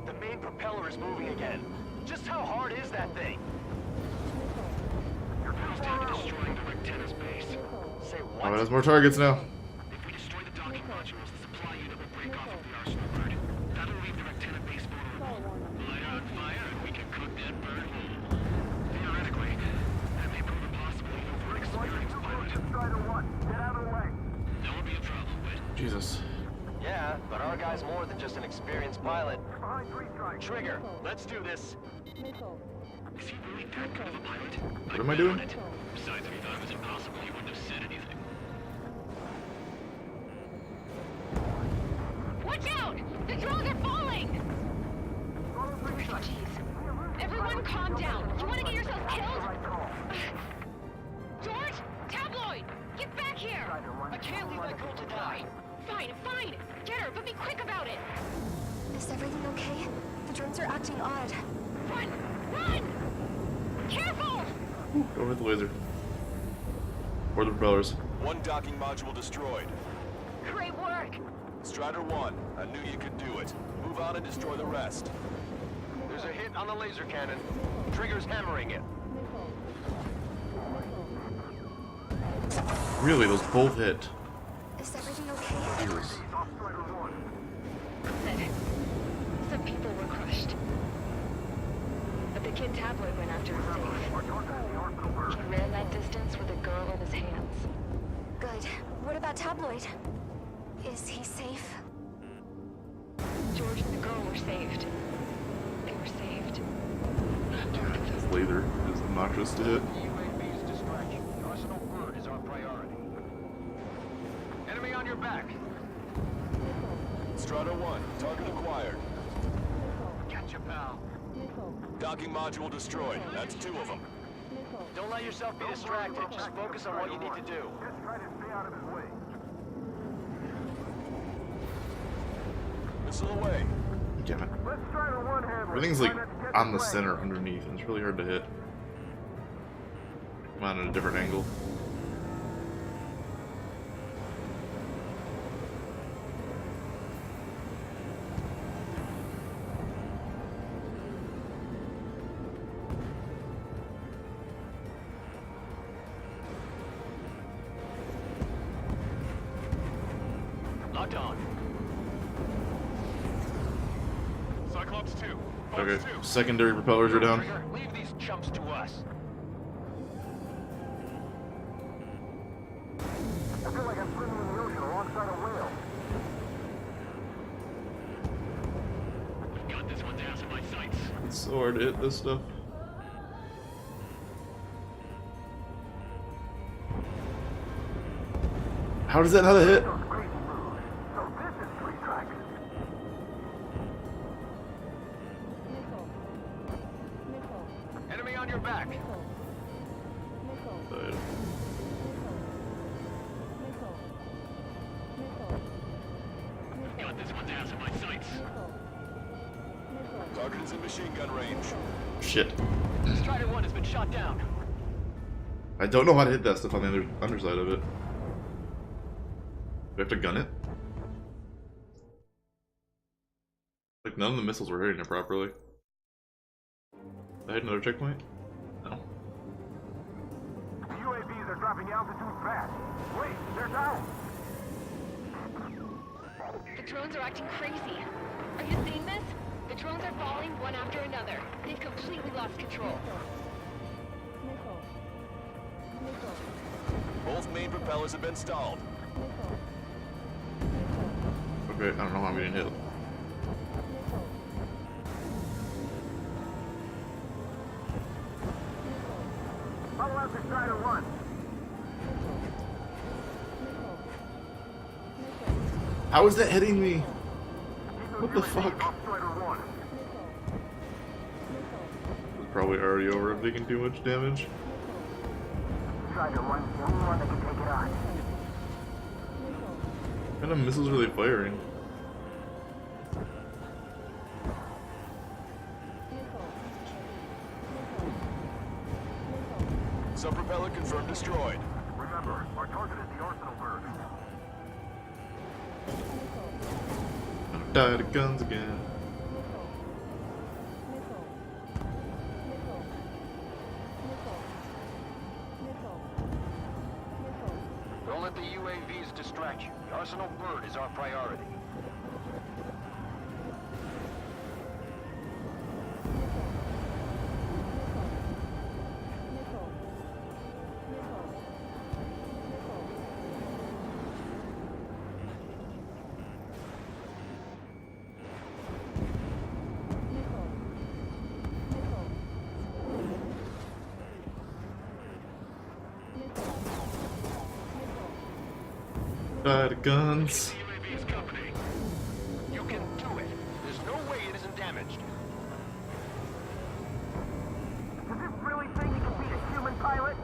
Speaker 10: The main propeller is moving again. Just how hard is that thing? You're close to destroying the Rectenna's base. Say what?
Speaker 1: Oh, there's more targets now.
Speaker 10: If we destroy the docking modules, the supply unit will break off of the arsenal bird. That'll leave the Rectenna base vulnerable. Light it on fire and we can cook that bird whole. Theoretically, that may prove impossible even for an experienced pilot.
Speaker 8: Strider 1, get out of the way.
Speaker 10: That would be a problem, but...
Speaker 1: Jesus.
Speaker 10: Yeah, but our guy's more than just an experienced pilot. Trigger, let's do this. Is he really that good of a pilot?
Speaker 1: What am I doing?
Speaker 10: Besides, if he thought it was impossible, he wouldn't have said anything.
Speaker 9: Watch out! The drones are falling! The refugees. Everyone calm down. You want to get yourself killed? George! Tabloid! Get back here!
Speaker 5: I can't leave that girl to die.
Speaker 9: Fine, fine! Get her, but be quick about it!
Speaker 20: Is everything okay? The drones are acting odd.
Speaker 9: Run! Run! Careful!
Speaker 1: Go hit the laser. Or the propellers.
Speaker 4: One docking module destroyed.
Speaker 9: Great work!
Speaker 4: Strider 1, I knew you could do it. Move on and destroy the rest.
Speaker 10: There's a hit on the laser cannon. Trigger's hammering it.
Speaker 1: Really, those both hit.
Speaker 20: Is everything okay?
Speaker 1: Jesus.
Speaker 9: Some people were crushed. But the kid Tabloid went after his safe. He ran that distance with a girl in his hands.
Speaker 20: Good. What about Tabloid? Is he safe?
Speaker 9: George and the girl were saved. They were saved.
Speaker 1: This laser is obnoxious to hit.
Speaker 10: UAV's distraction. Arsenal bird is our priority. Enemy on your back.
Speaker 4: Strider 1, target acquired.
Speaker 10: Catch you, pal.
Speaker 4: Docking module destroyed. That's 2 of them.
Speaker 10: Don't let yourself be distracted. Just focus on what you need to do.
Speaker 8: Just try to stay out of his way.
Speaker 4: Missile away.
Speaker 1: Damn it.
Speaker 8: Let's Strider 1 handle.
Speaker 1: Everything's like on the center underneath, and it's really hard to hit. Come on at a different angle.
Speaker 10: Locked on.
Speaker 7: Cyclops 2.
Speaker 1: Okay, secondary propellers are down.
Speaker 10: Trigger, leave these chumps to us.
Speaker 8: I feel like I'm swimming in the ocean alongside a whale.
Speaker 10: Got this one down to my sights.
Speaker 1: It's so hard to hit this stuff. How does that not hit?
Speaker 8: So this is free track.
Speaker 10: Enemy on your back. Got this one down to my sights.
Speaker 4: Target is in machine gun range.
Speaker 1: Shit.
Speaker 10: Strider 1 has been shot down.
Speaker 1: I don't know how to hit that stuff on the underside of it. Do I have to gun it? Like, none of the missiles were hitting it properly. Did I hit another checkpoint? No.
Speaker 8: The UAVs are dropping altitude fast. Wait, they're down.
Speaker 9: The drones are acting crazy. Are you seeing this? The drones are falling one after another. They've completely lost control.
Speaker 4: Both main propellers have been stalled.
Speaker 1: Okay, I don't know how I'm getting hit.
Speaker 8: Follow out to Strider 1.
Speaker 1: How is that hitting me? What the fuck? It's probably already over if taking too much damage.
Speaker 8: Strider 1's the only one that can take it on.
Speaker 1: What kind of missiles are they firing?
Speaker 4: Sub-propeller confirmed destroyed.
Speaker 8: Remember, our target is the Arsenal bird.
Speaker 1: Die to guns again.
Speaker 12: Don't let the UAVs distract you. The Arsenal bird is our priority.
Speaker 1: Die to guns.
Speaker 12: You can do it. There's no way it isn't damaged.
Speaker 8: Does this really think he can beat a human pilot?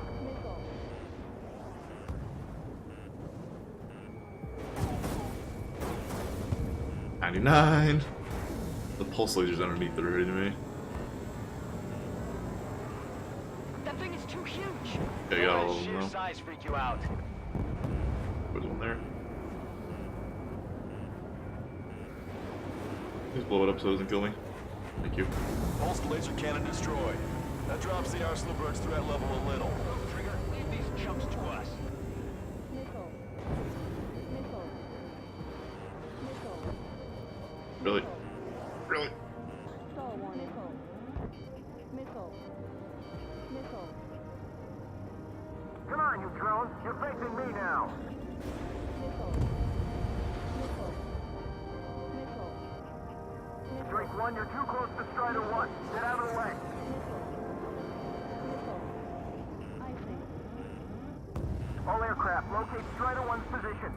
Speaker 1: $99. The pulse laser's underneath it already to me.
Speaker 12: That thing is too huge.
Speaker 1: Yeah, I got all of them
Speaker 10: Sheer
Speaker 1: though.
Speaker 10: size freak you out.
Speaker 1: There's one there. Just blow it up so it doesn't kill me. Thank you.
Speaker 4: Pulsed laser cannon destroyed. That drops the Arsenal bird's threat level a little.
Speaker 12: Trigger, leave these chumps to us.
Speaker 1: Really? Really?
Speaker 8: Come on, you drones. You're facing me now. Drake 1, you're too close to Strider 1. Get out of the way. All aircraft, locate Strider 1's position.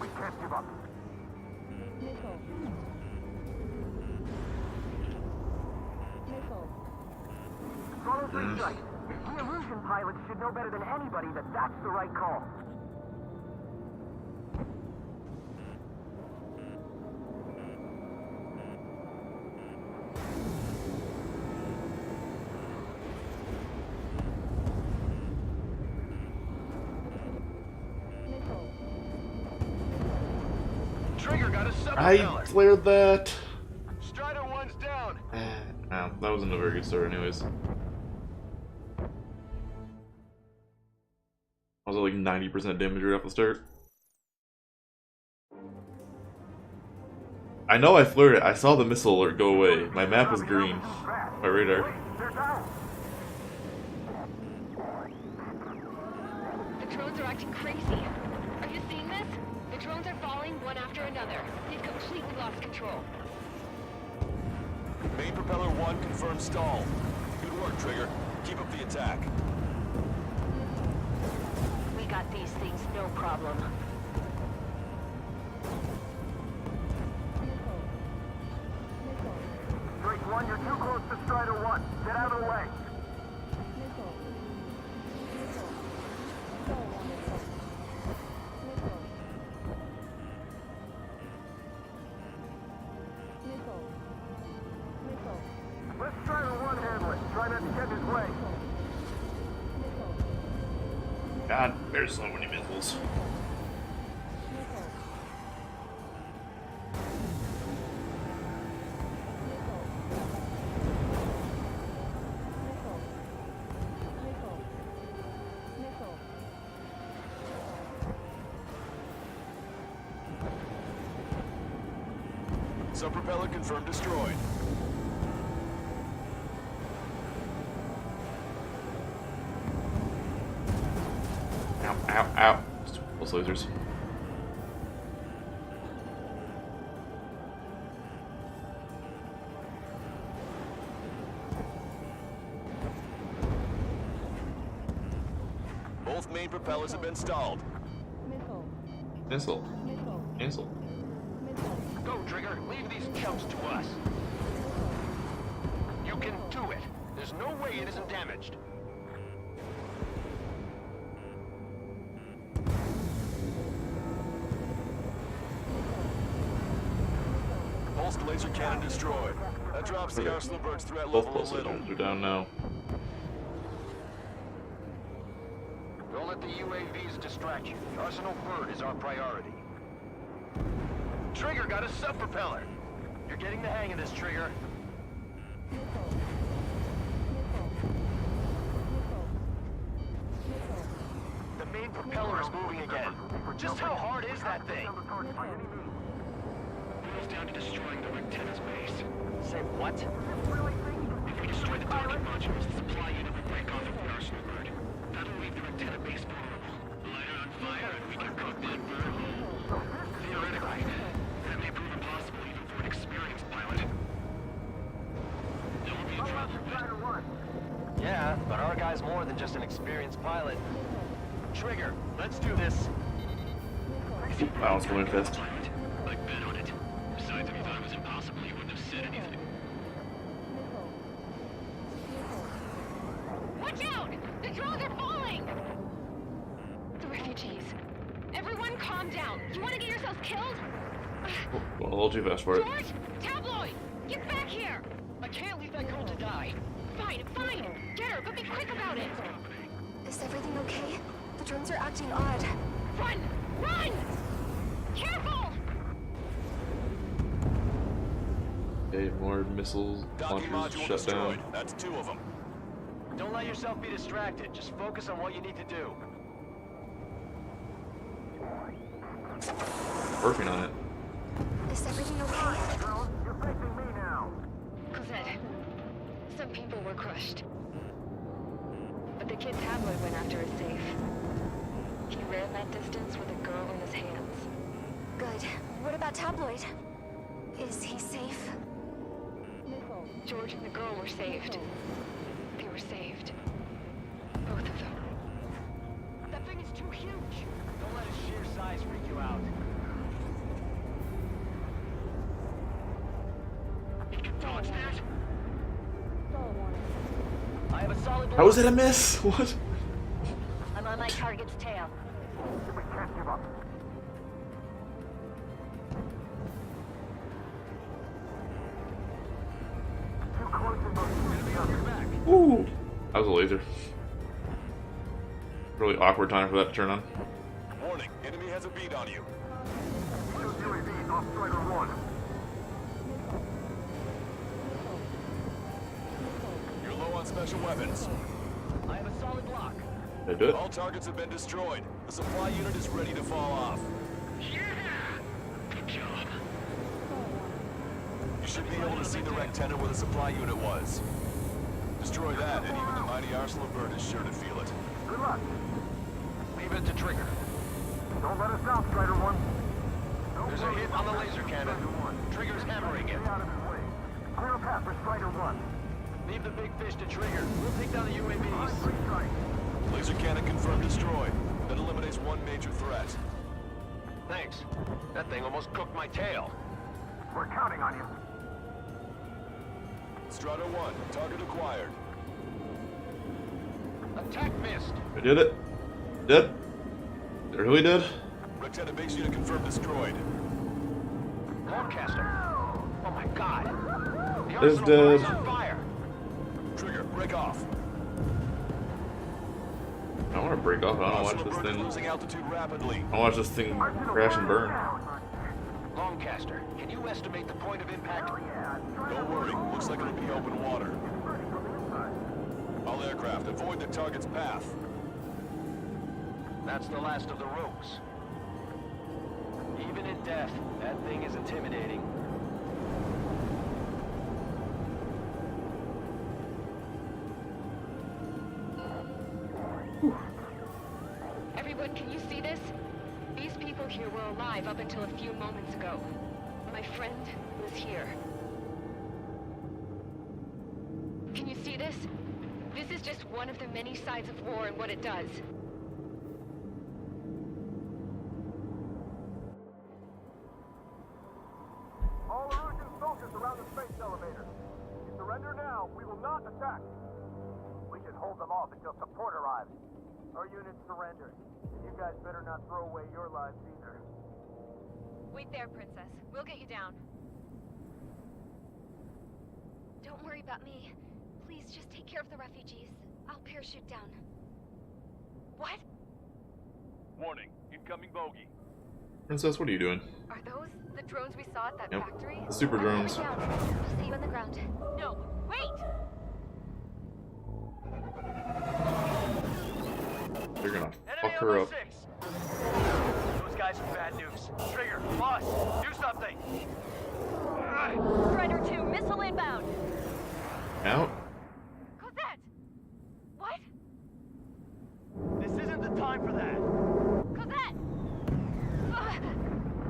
Speaker 8: We can't give up. Follow 3 strike. The illusion pilots should know better than anybody that that's the right call.
Speaker 12: Trigger got a
Speaker 1: I
Speaker 12: sub-propeller.
Speaker 1: flared that.
Speaker 12: Strider 1's down.
Speaker 1: Nah, that wasn't a very good start anyways. I was at like 90% damage right off the start. I know I flared it. I saw the missile alert go away. My map is green. My radar.
Speaker 9: The drones are acting crazy. Are you seeing this? The drones are falling one after another. They've completely lost control.
Speaker 4: Main propeller 1 confirmed stall. Good work, Trigger. Keep up the attack.
Speaker 9: We got these things, no problem.
Speaker 8: Drake 1, you're too close to Strider 1. Get out of the way. Let Strider 1 handle it. Try not to get in his way.
Speaker 1: God, there's so many missiles.
Speaker 4: Sub-propeller confirmed destroyed.
Speaker 1: Ow, ow. Those lasers.
Speaker 4: Both main propellers have been stalled.
Speaker 1: Missile. Missile.
Speaker 12: Go, Trigger. Leave these chumps to us. You can do it. There's no way it isn't damaged.
Speaker 4: Pulsed laser cannon destroyed. That drops the Arsenal Bird's threat
Speaker 1: Both
Speaker 4: level a
Speaker 1: pulse
Speaker 4: little.
Speaker 1: lasers are down now.
Speaker 12: Don't let the UAVs distract you. The Arsenal Bird is our priority. Trigger got a sub-propeller. You're getting the hang of this, Trigger. The main propeller is moving again. Just how hard is that thing?
Speaker 8: Boils down to destroying the Rectenna's base.
Speaker 12: Say what?
Speaker 8: If we destroy the docking modules, the supply unit will break off of the Arsenal Bird. That'll leave the Rectenna base vulnerable. Light it on fire and we can cook that bird whole. Theoretically, that may prove impossible even for an experienced pilot. Don't be in trouble, but...
Speaker 12: Yeah, but our guy's more than just an experienced pilot. Trigger, let's do this.
Speaker 1: Wow, it's going fast.
Speaker 8: I'd bet on it. Besides, if he thought it was impossible, he wouldn't have said anything.
Speaker 9: Watch out! The drones are falling! The refugees. Everyone calm down. You want to get yourselves killed?
Speaker 1: Well, a little too fast for it.
Speaker 9: George! Tabloid! Get back here!
Speaker 12: I can't leave that girl to die.
Speaker 9: Fine, fine! Get her, but be quick about it!
Speaker 20: Is everything okay? The drones are acting odd.
Speaker 9: Run! Run! Careful!
Speaker 1: Okay, more missiles
Speaker 4: Docking
Speaker 1: launchers
Speaker 4: module
Speaker 1: shut
Speaker 4: destroyed.
Speaker 1: down.
Speaker 4: That's 2 of them.
Speaker 12: Don't let yourself be distracted. Just focus on what you need to do.
Speaker 1: Working on it.
Speaker 20: Is everything okay?
Speaker 8: You're facing me now.
Speaker 9: Cosette, some people were crushed. But the kid Tabloid went after his safe. He ran that distance with a girl in his hands.
Speaker 20: Good. What about Tabloid? Is he safe?
Speaker 9: George and the girl were saved. They were saved. Both of them.
Speaker 12: That thing is too huge. Don't let its sheer size freak you out.
Speaker 8: You can dodge that?
Speaker 12: I have a solid
Speaker 1: How was it a miss? What?
Speaker 20: I'm on my target's tail.
Speaker 8: We can't give up. Too close and most
Speaker 1: Ooh. That was a laser. Really awkward time for that to turn on.
Speaker 4: Warning, enemy has a bead on you.
Speaker 8: UAVs off Strider 1.
Speaker 4: You're low on special weapons.
Speaker 12: I have a solid block.
Speaker 1: Did I do it?
Speaker 4: All targets have been destroyed. The supply unit is ready to fall off.
Speaker 8: Good job.
Speaker 4: You should be able to see the Rectenna where the supply unit was. Destroy that, and even the mighty Arsenal Bird is sure to feel it.
Speaker 8: Good luck.
Speaker 12: Leave it to Trigger.
Speaker 8: Don't let us down, Strider 1.
Speaker 12: There's a hit on the laser cannon. Trigger's hammering it.
Speaker 8: Stay out of his way. Clear a path for Strider 1.
Speaker 12: Leave the big fish to Trigger. We'll take down the UAVs.
Speaker 4: Laser cannon confirmed destroyed. That eliminates one major threat.
Speaker 12: Thanks. That thing almost cooked my tail.
Speaker 8: We're counting on you.
Speaker 4: Strider 1, target acquired.
Speaker 12: Attack missed.
Speaker 1: I did it. Did? I really did?
Speaker 4: Rectenna base unit confirmed destroyed.
Speaker 12: Broadcaster. Oh my god. The
Speaker 1: It's
Speaker 12: Arsenal
Speaker 1: dead.
Speaker 12: is on fire.
Speaker 4: Trigger, break off.
Speaker 1: I want to break off. I don't want to watch this
Speaker 4: Arsenal Bird is
Speaker 1: thing.
Speaker 4: losing altitude rapidly.
Speaker 1: I want to watch this thing crash and burn.
Speaker 12: Longcaster, can you estimate the point of impact?
Speaker 4: Don't worry, looks like it'll be open water. All aircraft, avoid the target's path.
Speaker 12: That's the last of the rogues. Even in death, that thing is intimidating.
Speaker 9: Everyone Look, can you see this? These people here were alive up until a few moments ago. My friend was here. Can you see this? This is just one of the many sides of war and what it does.
Speaker 5: All Erusian soldiers around the space elevator. If you surrender now, we will not attack. We can hold them off until support arrives. Our unit surrendered. And you guys better not throw away your lives either.
Speaker 9: Wait there, Princess. We'll get you down.
Speaker 20: Don't worry about me. Please just take care of the refugees. I'll parachute down. What?
Speaker 4: Warning, incoming bogey.
Speaker 1: Princess, what are you doing?
Speaker 9: Are those the drones we saw at that
Speaker 1: Yep.
Speaker 9: factory?
Speaker 1: The super drones.
Speaker 20: Down. I'll see you on the ground.
Speaker 9: No, wait!
Speaker 1: They're gonna fuck her up.
Speaker 5: Those guys are bad news. Trigger, boss, do something.
Speaker 11: Strider 2, missile inbound.
Speaker 1: Out.
Speaker 9: Cosette! What?
Speaker 5: This isn't the time for that.
Speaker 9: Cosette!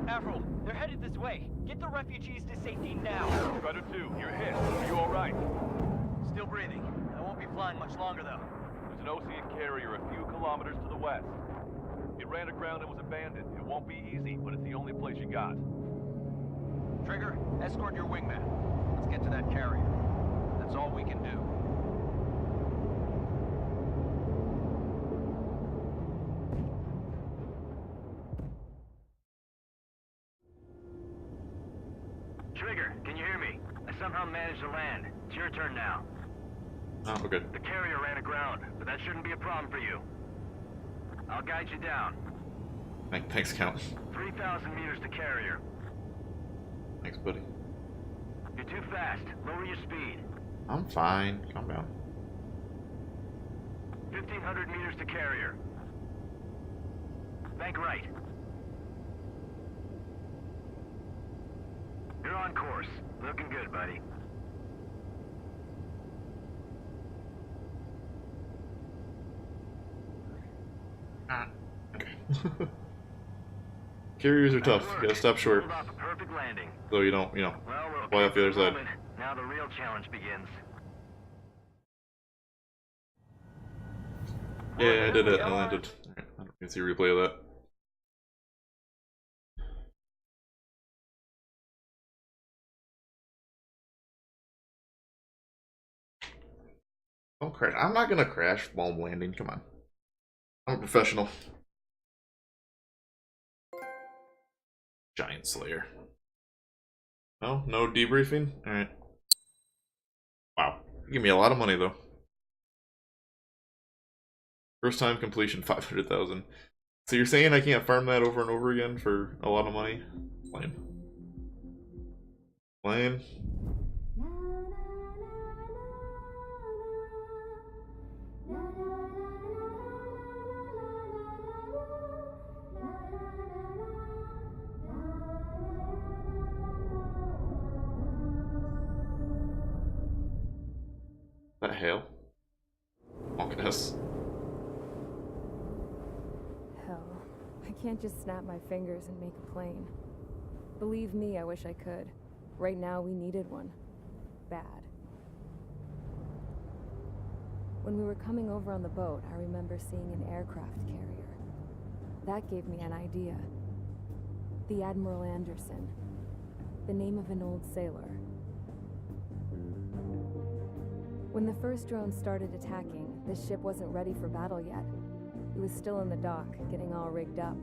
Speaker 5: Avril, they're headed this way. Get the refugees to safety now.
Speaker 4: Strider 2, you're hit. Are you alright?
Speaker 5: Still breathing. I won't be flying much longer, though.
Speaker 4: There's an Osean carrier a few kilometers to the west. It ran aground and was abandoned. It won't be easy, but it's the only place you got.
Speaker 5: Trigger, escort your wingman. Let's get to that carrier. That's all we can do. Trigger, can you hear me? I somehow managed to land. It's your turn now.
Speaker 1: Oh, okay.
Speaker 5: The carrier ran aground, but that shouldn't be a problem for you. I'll guide you down.
Speaker 1: Thanks, Count.
Speaker 5: 3,000 meters to carrier.
Speaker 1: Thanks, buddy.
Speaker 5: You're too fast. Lower your speed.
Speaker 1: I'm fine. Calm down.
Speaker 5: 1,500 meters to carrier. Bank right. You're on course. Looking good, buddy.
Speaker 1: Okay. Carriers are tough. You gotta stop short.
Speaker 5: Pulled off a perfect landing.
Speaker 1: So you don't,
Speaker 5: Well,
Speaker 1: fly off the other side.
Speaker 5: Now the real challenge begins.
Speaker 1: Yeah, I did it. I landed. Alright, I don't need to see a replay of that. Don't crash. I'm not gonna crash while I'm landing. Come on. I'm a professional. Giant Slayer. No? No debriefing? Alright. Wow. You give me a lot of money, though. First time completion, 500,000. So you're saying I can't farm that over and over again for a lot of money? Lame. Lame. That hail? Ominous.
Speaker 13: Hell, I can't just snap my fingers and make a plane. Believe me, I wish I could. Right now, we needed one. Bad. When we were coming over on the boat, I remember seeing an aircraft carrier. That gave me an idea. The Admiral Anderson. The name of an old sailor. When the first drone started attacking, the ship wasn't ready for battle yet. It was still in the dock, getting all rigged up.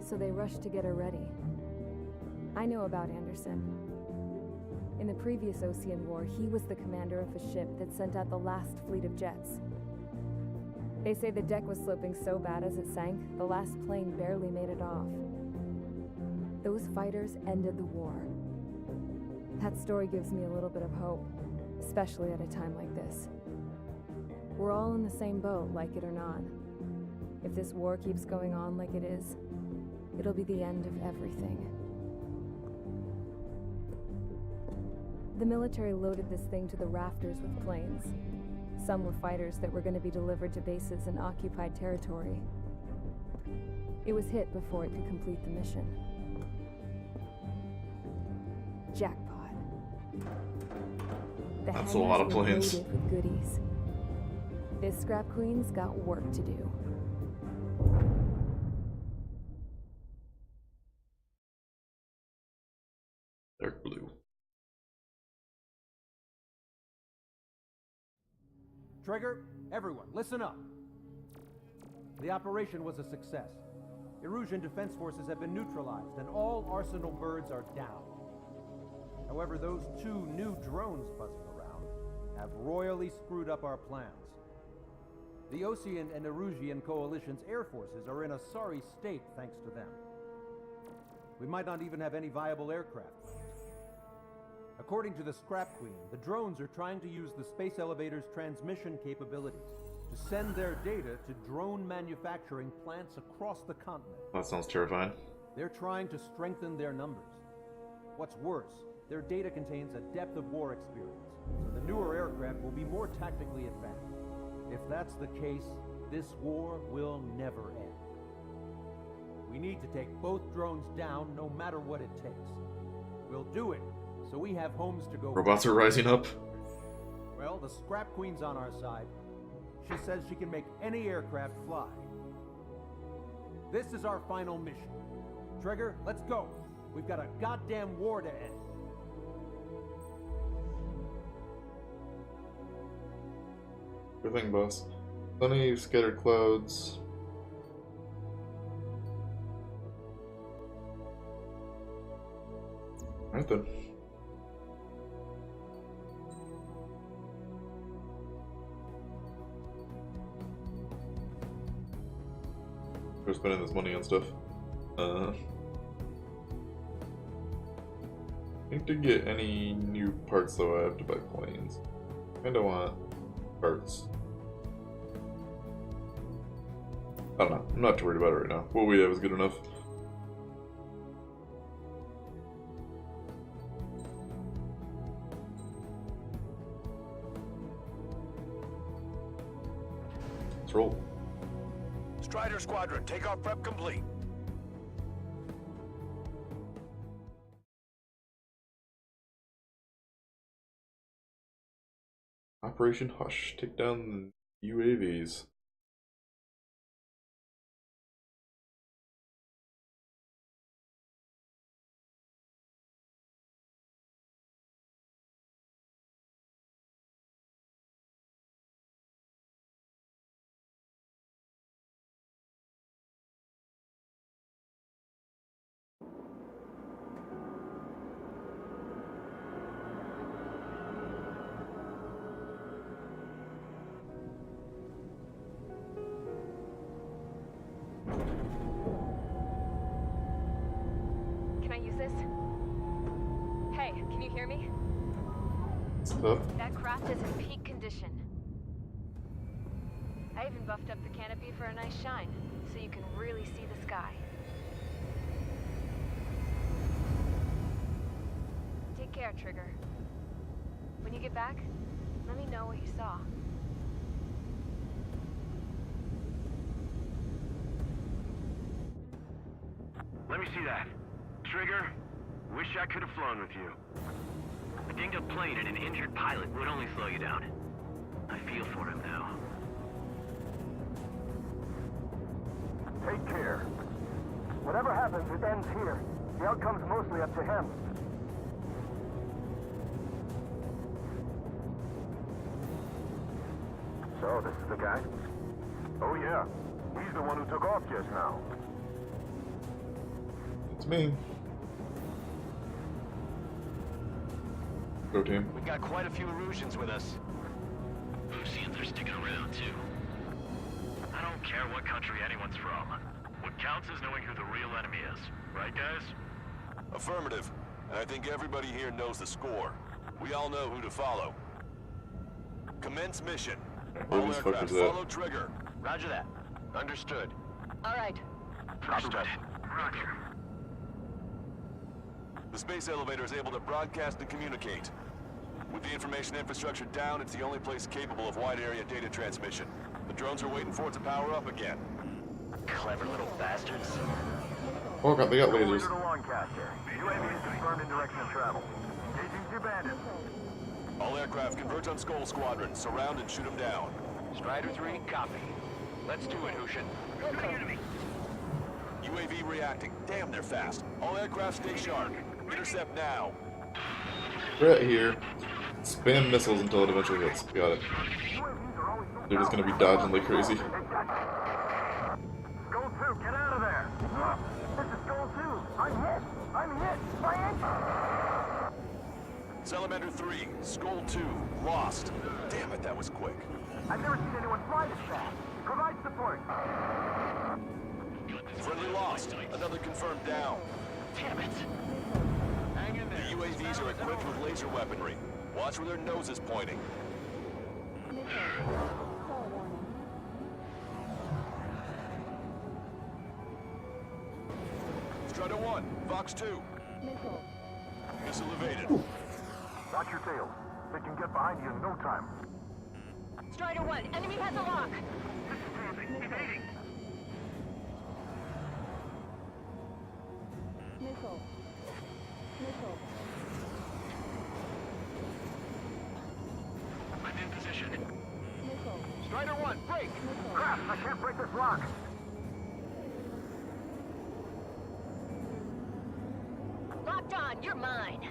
Speaker 13: So they rushed to get her ready. I know about Anderson. In the previous Osean War, he was the commander of a ship that sent out the last fleet of jets. They say the deck was sloping so bad as it sank, the last plane barely made it off. Those fighters ended the war. That story gives me a little bit of hope, especially at a time like this. We're all in the same boat, like it or not. If this war keeps going on like it is, it'll be the end of everything. The military loaded this thing to the rafters with planes. Some were fighters that were going to be delivered to bases in occupied territory. It was hit before it could complete the mission. Jackpot. The
Speaker 1: That's a lot of
Speaker 13: hangars were
Speaker 1: planes.
Speaker 13: loaded with goodies. This scrap queen's got work to do.
Speaker 1: Dark blue.
Speaker 14: Trigger, everyone, listen up. The operation was a success. Erusian defense forces have been neutralized, and all Arsenal birds are down. However, those 2 new drones buzzing around have royally screwed up our plans. The Osean and Erusian coalition's air forces are in a sorry state thanks to them. We might not even have any viable aircraft left. According to the Scrap Queen, the drones are trying to use the space elevator's transmission capabilities to send their data to drone manufacturing plants across the continent.
Speaker 1: That sounds terrifying.
Speaker 14: They're trying to strengthen their numbers. What's worse, their data contains a depth of war experience, so the newer aircraft will be more tactically advanced. If that's the case, this war will never end. We need to take both drones down no matter what it takes. We'll do it, so we have homes to go
Speaker 1: Robots
Speaker 14: back.
Speaker 1: are rising up.
Speaker 14: Well, the Scrap Queen's on our side. She says she can make any aircraft fly. This is our final mission. Trigger, let's go. We've got a goddamn war to end.
Speaker 1: Good thing, boss. Sunny, scattered clouds. Alright then. We're spending this money on stuff. I think to get any new parts though I have to buy planes. Kinda want parts. I don't know. I'm not too worried about it right now. What we have is good enough. Let's roll.
Speaker 4: Strider Squadron, takeoff prep complete.
Speaker 1: Operation Hush. Take down the UAVs.
Speaker 9: Can I use this? Hey, can you hear me?
Speaker 1: Stuff.
Speaker 9: That craft is in peak condition. I even buffed up the canopy for a nice shine, so you can really see the sky. Take care, Trigger. When you get back, let me know what you saw.
Speaker 7: Let me see that. Trigger, wish I could have flown with you. A dinged-up plane and an injured pilot would only slow you down. I feel for him now.
Speaker 5: Take care. Whatever happens, it ends here. The outcome's mostly up to him. So, this is the guy? Oh yeah. He's the one who took off just now.
Speaker 1: It's me. Go team.
Speaker 10: We've got quite a few Erusians with us.
Speaker 7: Oseans are sticking around, too. I don't care what country anyone's from. What counts is knowing who the real enemy is. Right, guys?
Speaker 4: Affirmative. And I think everybody here knows the score. We all know who to follow. Commence mission.
Speaker 1: Where
Speaker 4: All
Speaker 1: these
Speaker 4: aircraft
Speaker 1: fuckers at?
Speaker 4: follow Trigger.
Speaker 10: Roger that. Understood.
Speaker 9: All right.
Speaker 7: Understood.
Speaker 8: Roger.
Speaker 4: The space elevator is able to broadcast and communicate. With the information infrastructure down, it's the only place capable of wide area data transmission. The drones are waiting for it to power up again.
Speaker 10: Clever little bastards.
Speaker 1: Oh god, they got lasers.
Speaker 5: To Lancaster. UAV is confirmed in direction of travel. Engaging two bandits.
Speaker 4: All aircraft converge on Skull Squadron. Surround and shoot them down.
Speaker 12: Strider 3, copy. Let's do it, Hushin.
Speaker 4: UAV reacting. Damn, they're fast. All aircraft stay sharp. Intercept now.
Speaker 1: Right here. Spam missiles until it eventually hits. Got it. They're just gonna be dodging like crazy.
Speaker 5: Skull 2, get out of there. This is Skull 2. I'm hit. My engine.
Speaker 4: Salamander 3, Skull 2, lost. Damn it, that was quick.
Speaker 5: I've never seen anyone fly this fast. Provide support.
Speaker 4: Friendly lost. Another confirmed down.
Speaker 10: Damn it.
Speaker 4: Hang in there. The UAVs are equipped with laser weaponry. Watch where their nose is pointing. Strider 1, Fox 2. Missile evaded.
Speaker 5: Watch your tail. They can get behind you in no time.
Speaker 9: Strider 1, enemy has a lock.
Speaker 5: Evading.
Speaker 10: I'm in position.
Speaker 5: Strider 1, break! Crap, I can't break this lock.
Speaker 9: Locked on, you're mine.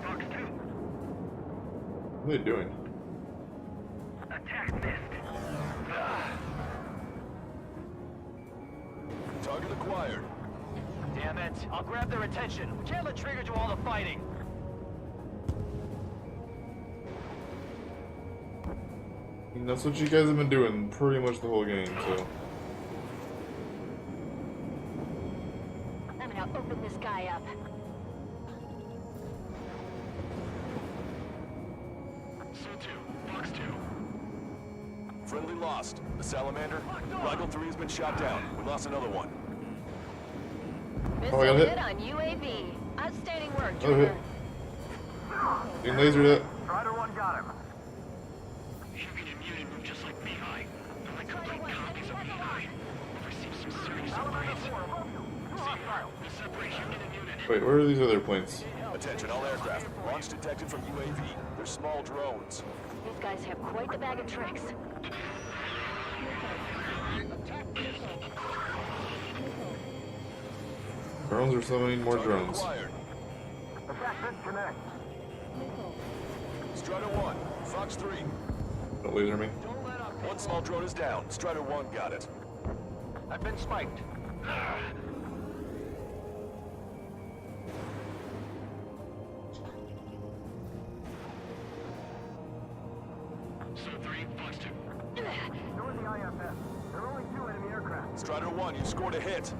Speaker 5: Fox 2.
Speaker 1: What are they doing?
Speaker 5: Attack missed.
Speaker 4: Target acquired.
Speaker 10: Damn it. I'll grab their attention. We can't let Trigger do all the fighting.
Speaker 1: And that's what you guys have been doing pretty much the whole game, so.
Speaker 9: I'm gonna open this guy up.
Speaker 10: Fox 2.
Speaker 4: Friendly lost. The Salamander. Rifle 3 has been shot down. We lost another one.
Speaker 9: Missile
Speaker 1: I got hit.
Speaker 9: hit on UAV. Outstanding work,
Speaker 1: Oh, hit.
Speaker 9: Trigger.
Speaker 1: Getting lasered at.
Speaker 5: Strider 1 got him.
Speaker 10: You can immune and move just like Mihai. They're like complete copies of Mihai. We've received some serious upgrades. We'll separate human and unit.
Speaker 1: Wait, where are these other planes?
Speaker 4: Attention, all aircraft. Launch detected from UAV. They're small drones.
Speaker 9: These guys have quite the bag of tricks.
Speaker 1: Drones are summoning more drones.
Speaker 4: Acquired.
Speaker 5: Attack disconnect.
Speaker 4: Strider 1, Fox 3.
Speaker 1: Don't laser me.
Speaker 4: One small drone is down. Strider 1 got it.
Speaker 10: I've been spiked. So 3, Fox 2.
Speaker 5: Join the IFF. There are only 2 enemy aircraft.
Speaker 4: Strider 1, you scored a hit.
Speaker 5: It's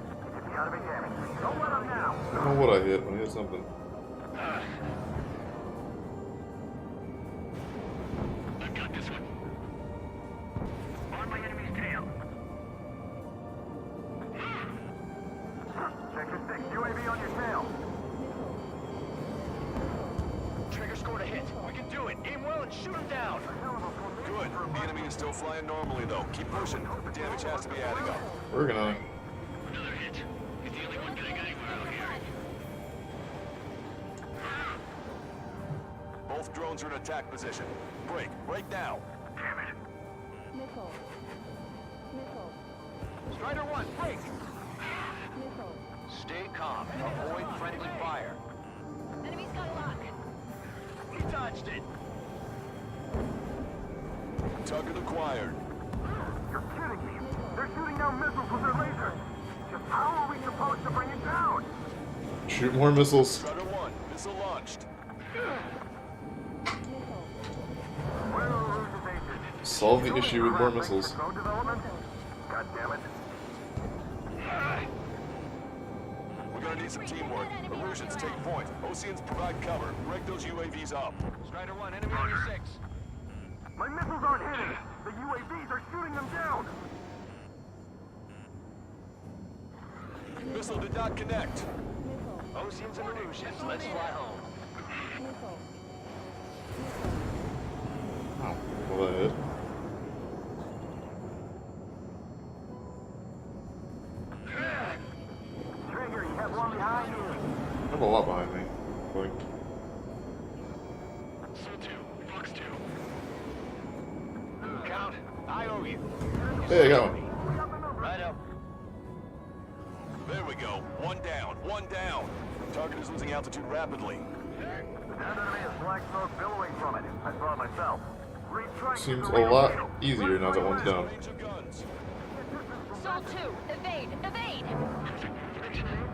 Speaker 5: gotta be damaged. Don't let them now.
Speaker 1: I don't know what I hit, but I hit something.
Speaker 10: I've got this one.
Speaker 5: On my enemy's tail. Check your 6. UAV on your tail.
Speaker 10: Trigger scored a hit. We can do it. Aim well and shoot him down.
Speaker 4: Good. The enemy is still flying normally, though. Keep pushing. The damage has to be adding up.
Speaker 1: Working on it.
Speaker 10: Another hit. He's the only one getting anywhere out here.
Speaker 4: Both drones are in attack position. Break. Break now.
Speaker 5: Damn it.
Speaker 10: Strider 1, break! Stay calm. Avoid friendly fire.
Speaker 9: Enemy's got a lock.
Speaker 10: We dodged it.
Speaker 4: Target acquired.
Speaker 5: You're kidding me. They're shooting down missiles with their lasers. Just how are we supposed to bring it down?
Speaker 1: Shoot more missiles.
Speaker 4: Strider 1, missile launched.
Speaker 5: Where are Rouge's agents?
Speaker 1: Solve the issue with more missiles.
Speaker 5: Drone development? God damn it.
Speaker 4: We're gonna need some teamwork. Illusions take point. Oceans provide cover. Break those UAVs up.
Speaker 10: Strider 1, enemy on your 6.
Speaker 5: My missiles aren't hitting. The UAVs are shooting them down.
Speaker 4: Missile did not connect.
Speaker 10: Oceans and Illusions, let's fly home.
Speaker 1: Oh, well that hit.
Speaker 8: behind you.
Speaker 1: I have a lot behind me. Like,
Speaker 10: Soul 2, Fox 2. Count, I owe you.
Speaker 1: hey, I got one.
Speaker 10: Right up.
Speaker 4: There we go. One down. One down. Target is losing altitude rapidly.
Speaker 8: That enemy is black smoke billowing from it. I saw it myself.
Speaker 1: Seems a lot easier now that one's down.
Speaker 9: Soul 2, evade, evade!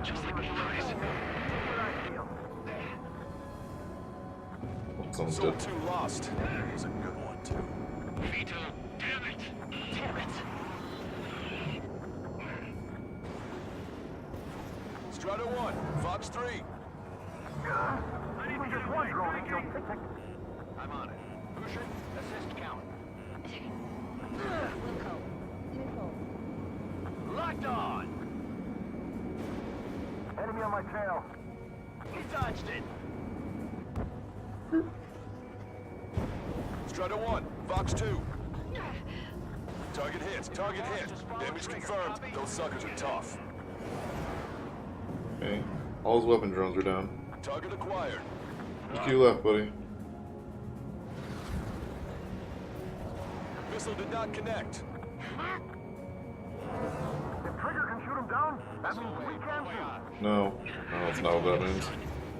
Speaker 10: Just like the eyes.
Speaker 1: Someone's
Speaker 4: Soul
Speaker 1: dead.
Speaker 4: 2 lost. That was a good one, too.
Speaker 10: Vito, damn it. Damn it.
Speaker 4: Strider 1, Fox 3.
Speaker 10: I'm on it. Boucher, assist count. Locked on!
Speaker 8: Enemy on my tail.
Speaker 10: He dodged it.
Speaker 4: Strider 1, Fox 2. Target hit. Target hit. Damage confirmed. Those suckers are tough.
Speaker 1: Okay. All his weapon drones are down.
Speaker 4: Target acquired.
Speaker 1: Just you left, buddy.
Speaker 4: Missile did not connect.
Speaker 8: If Trigger can shoot him down, that means we can too.
Speaker 1: No. No, that's not what that means.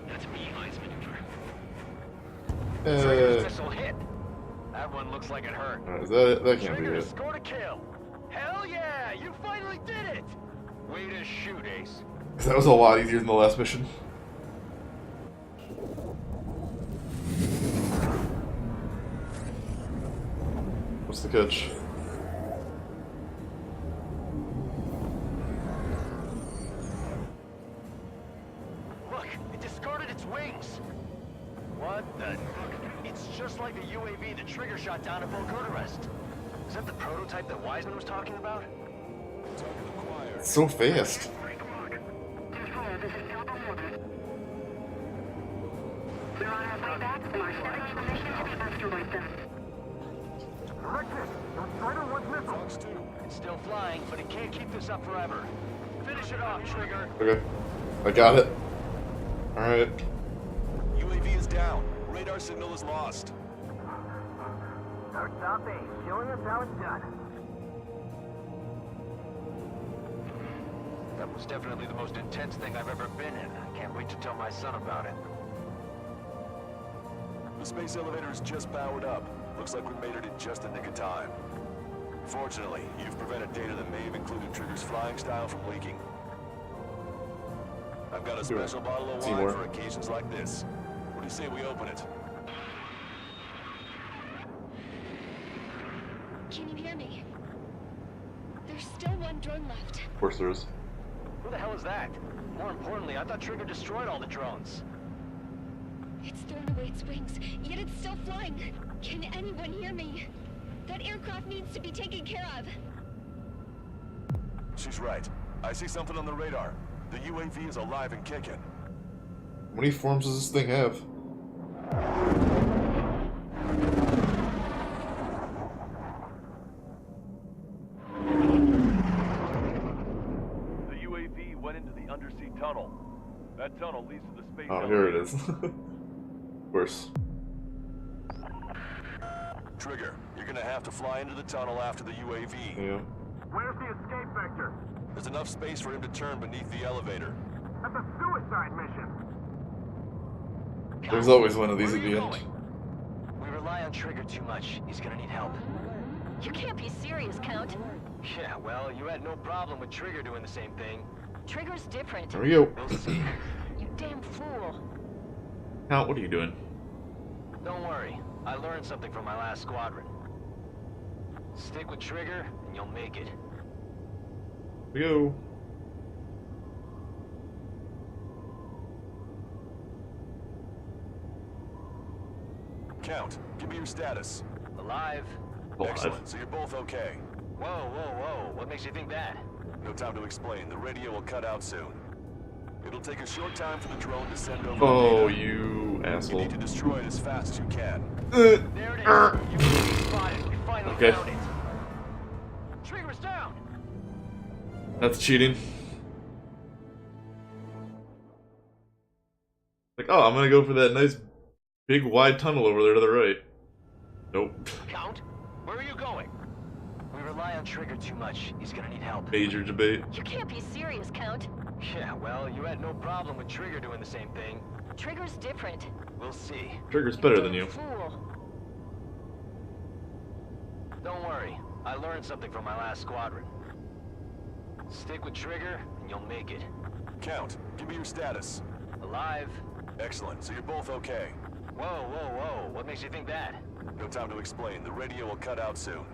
Speaker 10: That's me, Heinz maneuver.
Speaker 4: Trigger's
Speaker 1: Uh,
Speaker 4: missile hit. That one looks like it hurt.
Speaker 1: alright, is that it? That can't be
Speaker 10: Trigger
Speaker 1: it.
Speaker 10: scored a kill. Hell yeah! You finally did it! Way to shoot, Ace.
Speaker 1: That was a lot easier than the last mission. What's the catch?
Speaker 10: Look, it discarded its wings. What the? It's just like the UAV the Trigger shot down at Volgurderest. Is that the prototype that Wiseman was talking about?
Speaker 1: It's so fast.
Speaker 10: It's still flying, but it can't keep this up forever. Finish it off, Trigger.
Speaker 1: Okay. I got it. Alright.
Speaker 4: UAV is down. Radar signal is lost.
Speaker 8: Our top aim, showing us how it's done.
Speaker 10: That was definitely the most intense thing I've ever been in. I can't wait to tell my son about it.
Speaker 4: The space elevator is just powered up. Looks like we made it in just the nick of time. Fortunately, you've prevented data that may have included Trigger's flying style from leaking. I've got a special bottle of wine for occasions like this. What do you say we open it?
Speaker 9: Can you hear me? There's still one drone left.
Speaker 1: Of course there is.
Speaker 10: Who the hell is that? More importantly, I thought Trigger destroyed all the drones.
Speaker 9: It's thrown away its wings, yet it's still flying. Can anyone hear me? That aircraft needs to be taken care of.
Speaker 4: She's right. I see something on the radar. The UAV is alive and kicking.
Speaker 1: How many forms does this thing have?
Speaker 2: The UAV went into the undersea tunnel. That tunnel leads to the space
Speaker 1: Oh, here it is. Of course.
Speaker 4: Trigger, you're gonna have to fly into the tunnel after the UAV.
Speaker 1: Yeah.
Speaker 8: Where's the escape vector?
Speaker 4: There's enough space for him to turn beneath the elevator.
Speaker 8: That's a suicide mission.
Speaker 1: There's always one of these at the end.
Speaker 10: We rely on Trigger too much. He's gonna need help.
Speaker 9: You can't be serious, Count.
Speaker 10: Yeah, well, you had no problem with Trigger doing the same thing.
Speaker 9: Trigger's different.
Speaker 1: There we go.
Speaker 10: We'll see.
Speaker 9: You damn fool.
Speaker 1: Count, what are you doing?
Speaker 10: Don't worry. I learned something from my last squadron. Stick with Trigger, and you'll make it.
Speaker 1: Here we go.
Speaker 4: Count, give me your status.
Speaker 10: Alive.
Speaker 4: Excellent, so you're both okay.
Speaker 10: Whoa, whoa, whoa. What makes you think that?
Speaker 4: No time to explain. The radio will cut out soon. It'll take a short time for the drone to send over
Speaker 1: Oh,
Speaker 4: the data.
Speaker 1: you asshole.
Speaker 4: You need to destroy it as fast as you can.
Speaker 10: There it is. You can be spotted. We finally
Speaker 1: Okay.
Speaker 10: found it. Trigger's down.
Speaker 1: That's cheating. oh, I'm gonna go for that nice big wide tunnel over there to the right. Nope.
Speaker 10: Count, where are you going? We rely on Trigger too much. He's gonna need help.
Speaker 1: Major debate.
Speaker 9: You can't be serious, Count.
Speaker 10: Yeah, well, you had no problem with Trigger doing the same thing.
Speaker 9: Trigger's different.
Speaker 10: We'll see.
Speaker 1: Trigger's better than you.
Speaker 9: Fool.
Speaker 10: Don't worry. I learned something from my last squadron. Stick with Trigger, and you'll make it.
Speaker 4: Count, give me your status.
Speaker 10: Alive.
Speaker 4: Excellent, so you're both okay.
Speaker 10: Whoa, whoa, whoa. What makes you think that?
Speaker 4: No time to explain. The radio will cut out soon.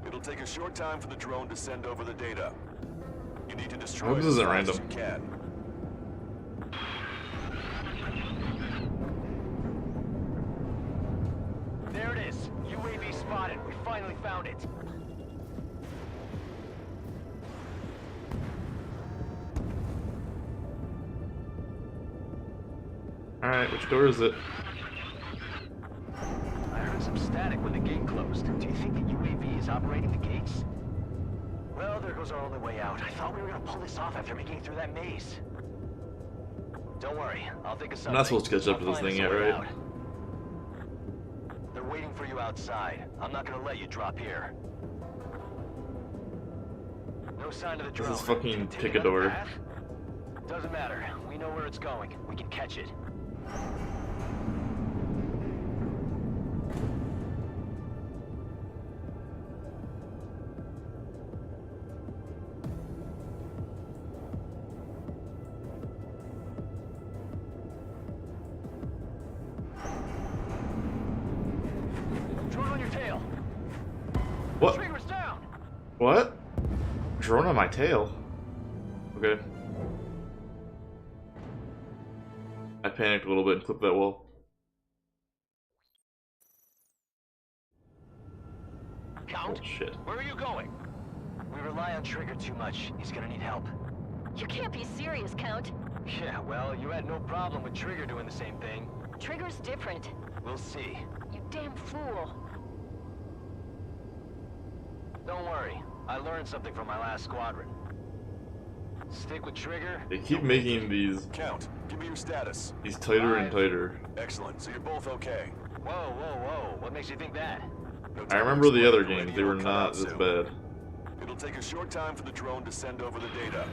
Speaker 4: It'll take a short time for the drone to send over the data. You need to destroy it as fast as you can.
Speaker 10: There it is. UAV spotted. We finally found it.
Speaker 1: Alright, which door is it?
Speaker 10: I heard some static when the gate closed. Do you think the UAV is operating the gates? Well, there goes our only way out. I thought we were gonna pull this off after making it through that maze. Don't worry, I'll think of something.
Speaker 1: I'm not supposed to catch up to this thing yet, right?
Speaker 10: Out. They're waiting for you outside. I'm not gonna let you drop here. No sign of the drone.
Speaker 1: This is fucking
Speaker 10: Take
Speaker 1: Picador.
Speaker 10: path? Doesn't matter. We know where it's going. We can catch it. Drone on your tail.
Speaker 1: What?
Speaker 10: Trigger's down.
Speaker 1: What? Drone on my tail. Okay. I panicked a little bit and clipped that wall.
Speaker 10: Count.
Speaker 1: Oh, shit.
Speaker 10: Where are you going? We rely on Trigger too much. He's gonna need help.
Speaker 9: You can't be serious, Count.
Speaker 10: Yeah, well, you had no problem with Trigger doing the same thing.
Speaker 9: Trigger's different.
Speaker 10: We'll see.
Speaker 9: You damn fool.
Speaker 10: Don't worry. I learned something from my last squadron. Stick with Trigger.
Speaker 1: They keep making these
Speaker 4: Count, give me your status.
Speaker 1: these tighter and tighter.
Speaker 4: Excellent, so you're both okay.
Speaker 10: Whoa, whoa, whoa. What makes you think that?
Speaker 4: No
Speaker 1: I
Speaker 4: time to
Speaker 1: remember the other
Speaker 4: explain.
Speaker 1: games, they were
Speaker 4: Radio will cut
Speaker 1: not
Speaker 4: out
Speaker 1: this
Speaker 4: soon.
Speaker 1: bad.
Speaker 4: It'll take a short time for the drone to send over the data.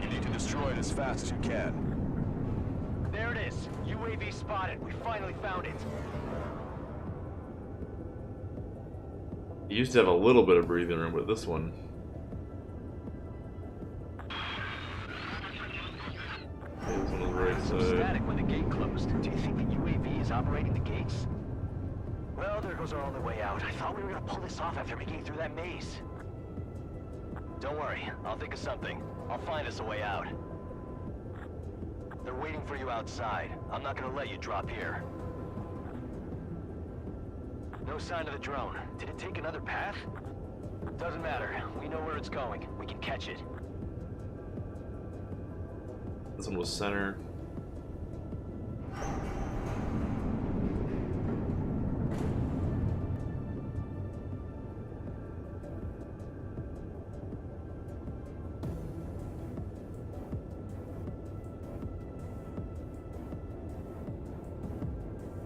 Speaker 4: You need to destroy it as fast as you can.
Speaker 10: There it is. UAV spotted. We finally found it.
Speaker 1: You used to have a little bit of breathing room, but this one. Yeah, this one was right
Speaker 10: Some
Speaker 1: side.
Speaker 10: static when the gate closed. Do you think the UAV is operating the gates? Well, there goes our only way out. I thought we were gonna pull this off after making it through that maze. Don't worry, I'll think of something. I'll find us a way out. They're waiting for you outside. I'm not gonna let you drop here. No sign of the drone. Did it take another path? Doesn't matter. We know where it's going. We can catch it.
Speaker 1: This one was center.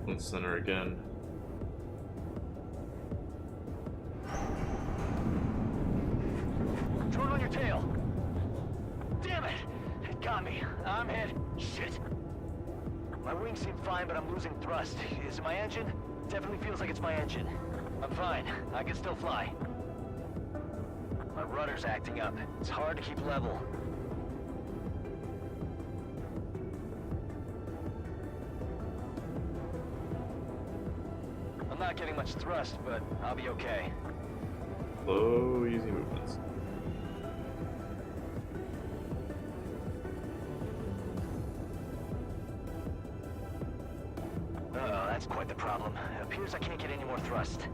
Speaker 1: One's center again.
Speaker 10: Drone on your tail. Damn it! It got me. I'm hit. Shit. My wings seem fine, but I'm losing thrust. Is it my engine? Definitely feels like it's my engine. I'm fine. I can still fly. My rudder's acting up. It's hard to keep level. I'm not getting much thrust, but I'll be okay.
Speaker 1: Slow, easy movements.
Speaker 10: Uh-oh, that's quite the problem. It appears I can't get any more thrust.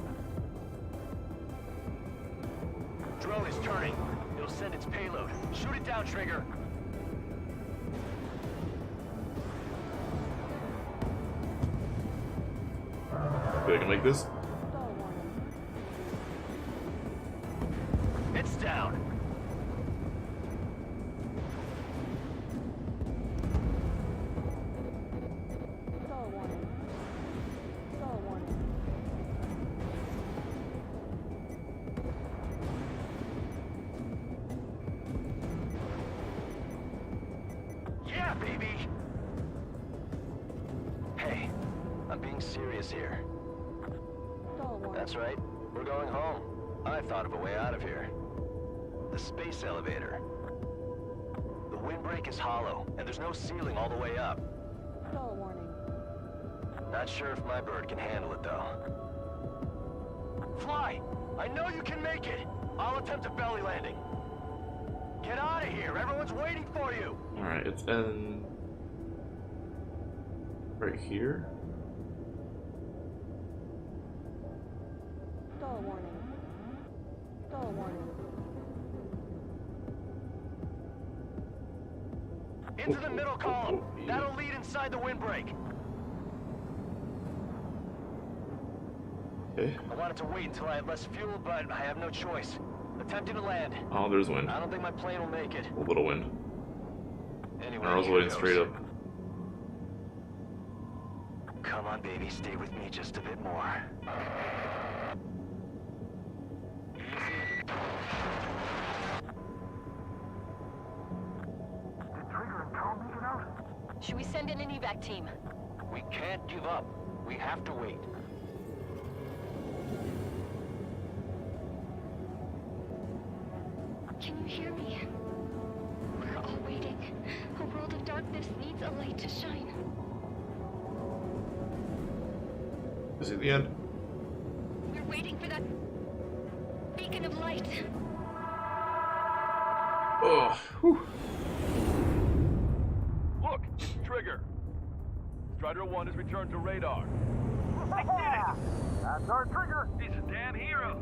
Speaker 10: Drone is turning. It'll send its payload. Shoot it down, Trigger.
Speaker 1: Think I can make this?
Speaker 10: It's down. Yeah, baby! Hey, I'm being serious here. That's right. We're going home. I thought of a way out of here. The space elevator. The windbreak is hollow, and there's no ceiling all the way up.
Speaker 11: Stall warning.
Speaker 10: Not sure if my bird can handle it, though. Fly! I know you can make it! I'll attempt a belly landing. Get out of here! Everyone's waiting for you!
Speaker 1: Alright, it's in... right here?
Speaker 11: Stall warning. Stall warning.
Speaker 10: Into the middle column! That'll lead inside the windbreak!
Speaker 1: Okay.
Speaker 10: I wanted to wait until I had less fuel, but I have no choice. Attempting to land.
Speaker 1: Oh, there's wind.
Speaker 10: I don't think my plane will make it.
Speaker 1: A little wind.
Speaker 10: Anyway,
Speaker 1: I was
Speaker 10: here
Speaker 1: waiting
Speaker 10: goes.
Speaker 1: straight up.
Speaker 10: Come on, baby, stay with me just a bit more.
Speaker 9: Should we send in an evac team?
Speaker 10: We can't give up. We have to wait.
Speaker 9: Can you hear me? We're all waiting. A world of darkness needs a light to shine.
Speaker 1: Is it the end?
Speaker 9: We're waiting for that beacon of light.
Speaker 1: Oh, whew.
Speaker 2: Look, it's Trigger. Strider 1 has returned to radar.
Speaker 8: I did it! That's our Trigger! He's a damn hero!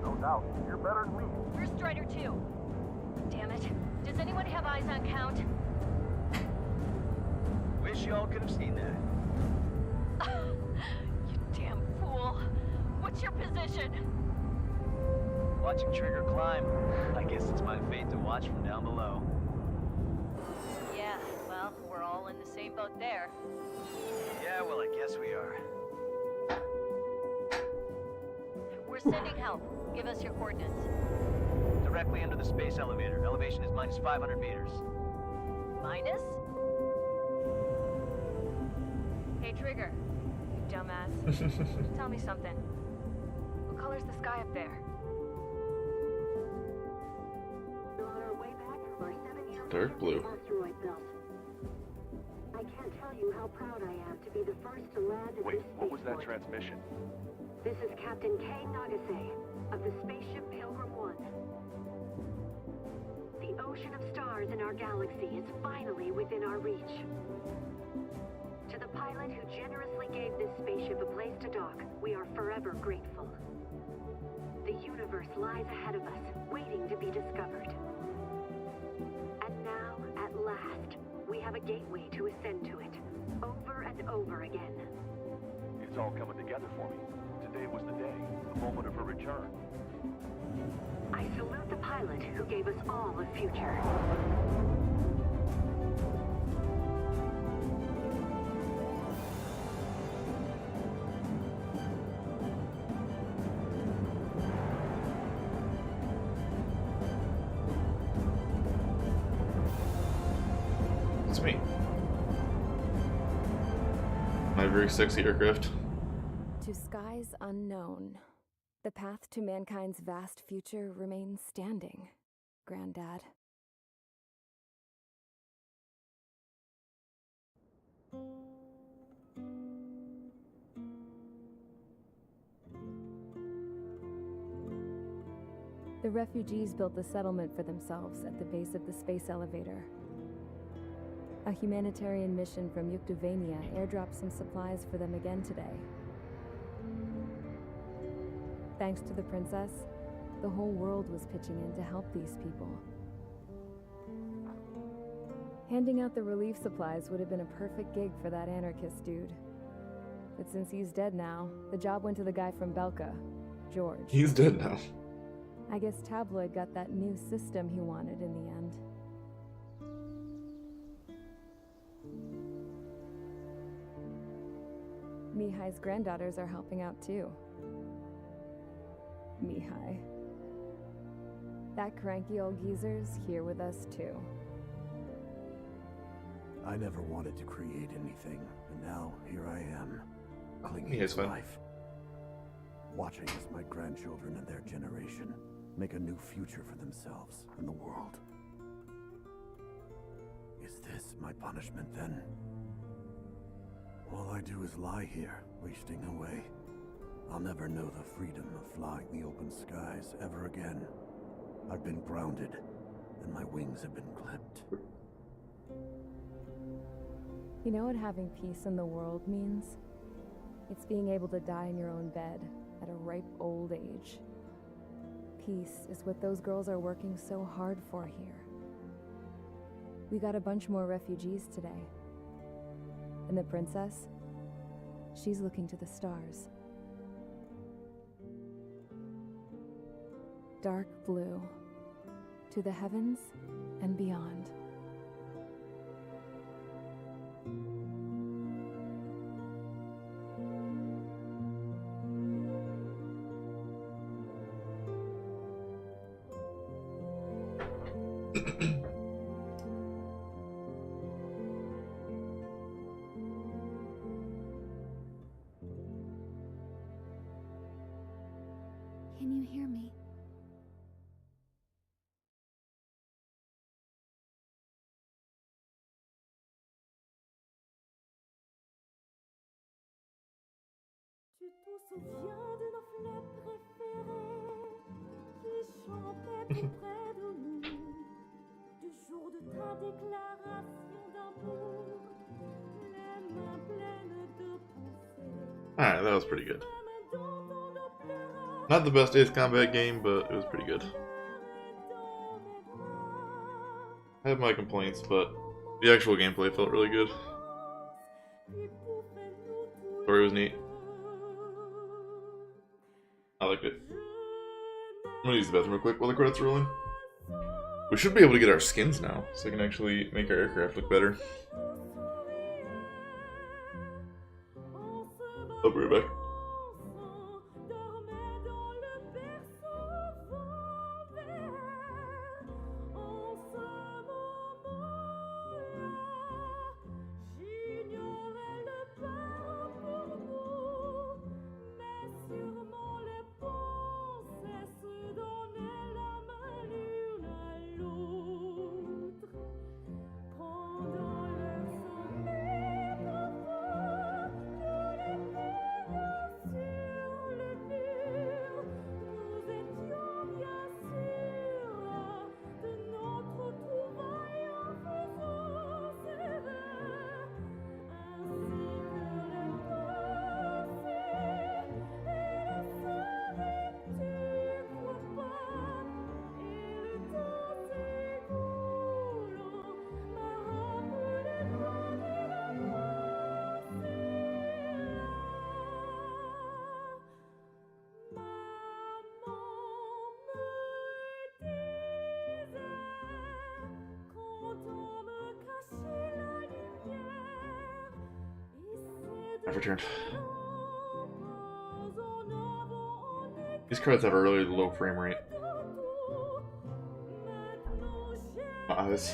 Speaker 8: No doubt. You're better than me.
Speaker 9: Where's Strider 2? Damn it. Does anyone have eyes on Count?
Speaker 10: Wish y'all could have seen that.
Speaker 9: You damn fool. What's your position?
Speaker 10: Watching Trigger climb. I guess it's my fate to watch from down below.
Speaker 9: Yeah, well, we're all in the same boat there.
Speaker 10: Yeah, well, I guess we are.
Speaker 9: We're sending help. Give us your coordinates.
Speaker 10: Directly under the space elevator. Elevation is minus 500 meters.
Speaker 9: Minus? Hey, Trigger. You dumbass. Tell me something. What color's the sky up there?
Speaker 1: Dark blue.
Speaker 6: Asteroid belt. I can't tell you how proud I am to be the first to land at
Speaker 2: Wait,
Speaker 6: this
Speaker 2: what was that
Speaker 6: spaceport.
Speaker 2: transmission?
Speaker 6: This is Captain Kay Nagase of the spaceship Pilgrim 1. The ocean of stars in our galaxy is finally within our reach. To the pilot who generously gave this spaceship a place to dock, we are forever grateful. The universe lies ahead of us, waiting to be discovered. And now, at last, we have a gateway to ascend to it, over and over again.
Speaker 2: It's all coming together for me. Today was the day, the moment of her return.
Speaker 6: I salute the pilot who gave us all a future.
Speaker 1: It's me. My very sexy aircraft.
Speaker 13: To skies unknown, the path to mankind's vast future remains standing, Granddad. The refugees built the settlement for themselves at the base of the space elevator. A humanitarian mission from Yuktovania airdropped some supplies for them again today. Thanks to the princess, the whole world was pitching in to help these people. Handing out the relief supplies would have been a perfect gig for that anarchist dude. But since he's dead now, the job went to the guy from Belka, George.
Speaker 1: He's dead now.
Speaker 13: I guess Tabloid got that new system he wanted in the end. Mihai's granddaughters are helping out too. Mihai. That cranky old geezer's here with us too.
Speaker 21: I never wanted to create anything, and now here I am, clinging
Speaker 1: Yeah, it's
Speaker 21: to
Speaker 1: fine.
Speaker 21: life. Watching as my grandchildren and their generation make a new future for themselves and the world. Is this my punishment then? All I do is lie here, wasting away. I'll never know the freedom of flying the open skies ever again. I've been grounded, and my wings have been clipped.
Speaker 13: You know what having peace in the world means? It's being able to die in your own bed at a ripe old age. Peace is what those girls are working so hard for here. We got a bunch more refugees today. And the princess, she's looking to the stars. Dark blue, to the heavens and beyond.
Speaker 16: Can you hear me?
Speaker 11: Tu te souviens de nos fleurs préférées qui chantaient tout près de nous, du jour de ta déclaration d'amour, les mains pleines de pensées.
Speaker 1: Alright, that was pretty good. Not the best Ace Combat game, but it was pretty good. I have my complaints, but the actual gameplay felt really good. Story was neat. I liked it. I'm gonna use the bathroom real quick while the credits are rolling. We should be able to get our skins now, so I can actually make our aircraft look better. I'll be right back. I've returned. These cards have a really low frame rate. My eyes.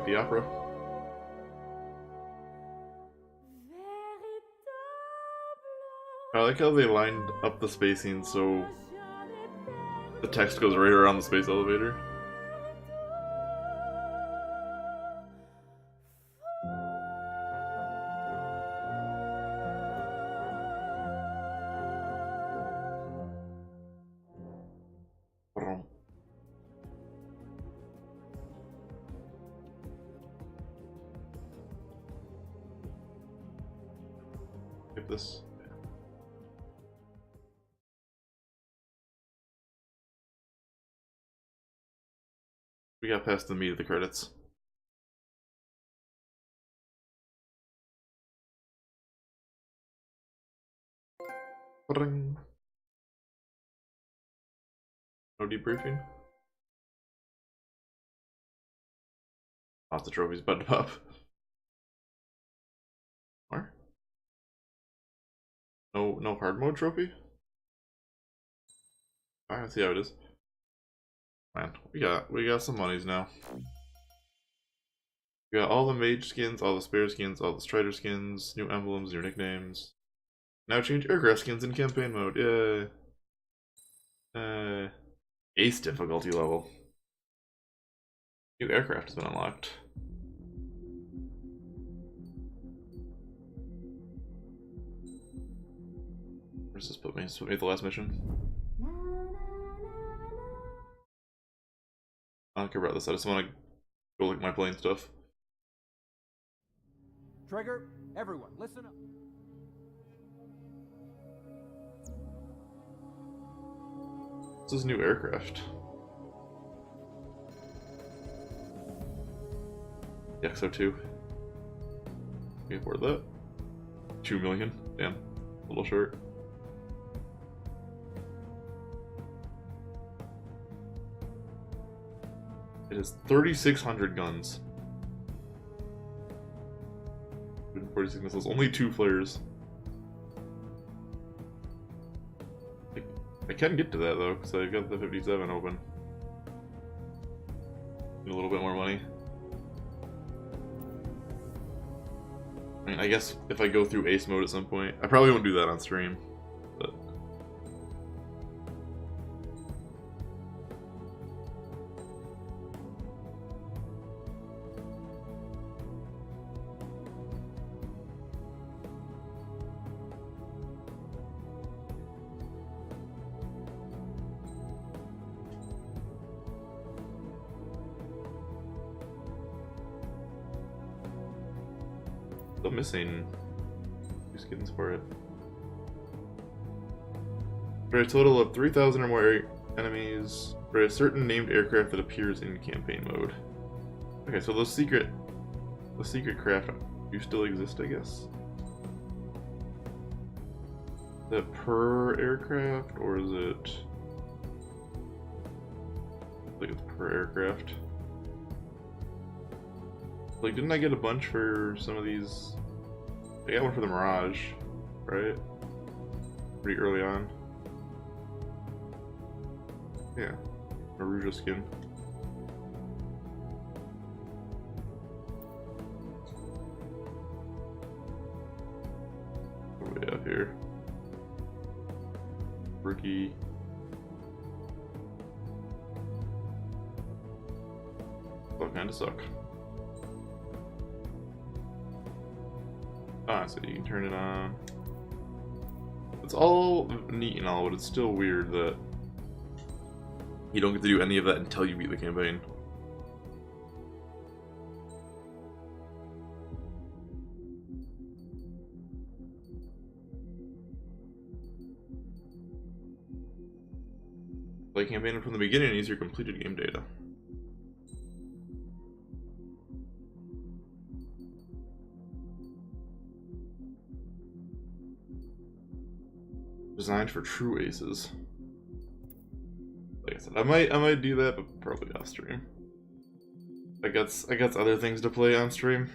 Speaker 1: like the opera. I like how they lined up the spacing so the text goes right around the space elevator. Get this. We got past the meat of the credits. Ba-ding. No debriefing? Lots of trophies about to pop. More? No hard mode trophy? I can see how it is. Man, we got some monies now. We got all the mage skins, all the spare skins, all the strider skins, new emblems, new nicknames. Now change aircraft skins in campaign mode. Yay. Ace difficulty level. New aircraft has been unlocked. Where does this put me? Does this put me at the last mission? I don't care about this, I just want to go look at my plane stuff.
Speaker 14: Trigger, everyone, listen up.
Speaker 1: This is new aircraft. The XO2. Can we afford that? 2 million? Damn, a little short. It is 3,600 guns. 146 missiles, only 2 flares. I can get to that though, because I've got the 57 open. Need a little bit more money. I mean, I guess if I go through ace mode at some point, I probably won't do that on stream, but... Still missing 2 skins for it. For a total of 3,000 or more enemies for a certain named aircraft that appears in campaign mode. Okay, so the secret craft do still exist, I guess. Is that per aircraft or is it? I think it's per aircraft. Like, didn't I get a bunch for some of these? I got one for the Mirage, right? Pretty early on. Yeah, Maruja skin. What do we have here? Rookie. All kinda suck. Ah, so you can turn it on. It's all neat and all, but it's still weird that you don't get to do any of that until you beat the campaign. Play campaign from the beginning and use your completed game data. Designed for true aces. Like I said, I might do that, but probably off stream. I got other things to play on stream.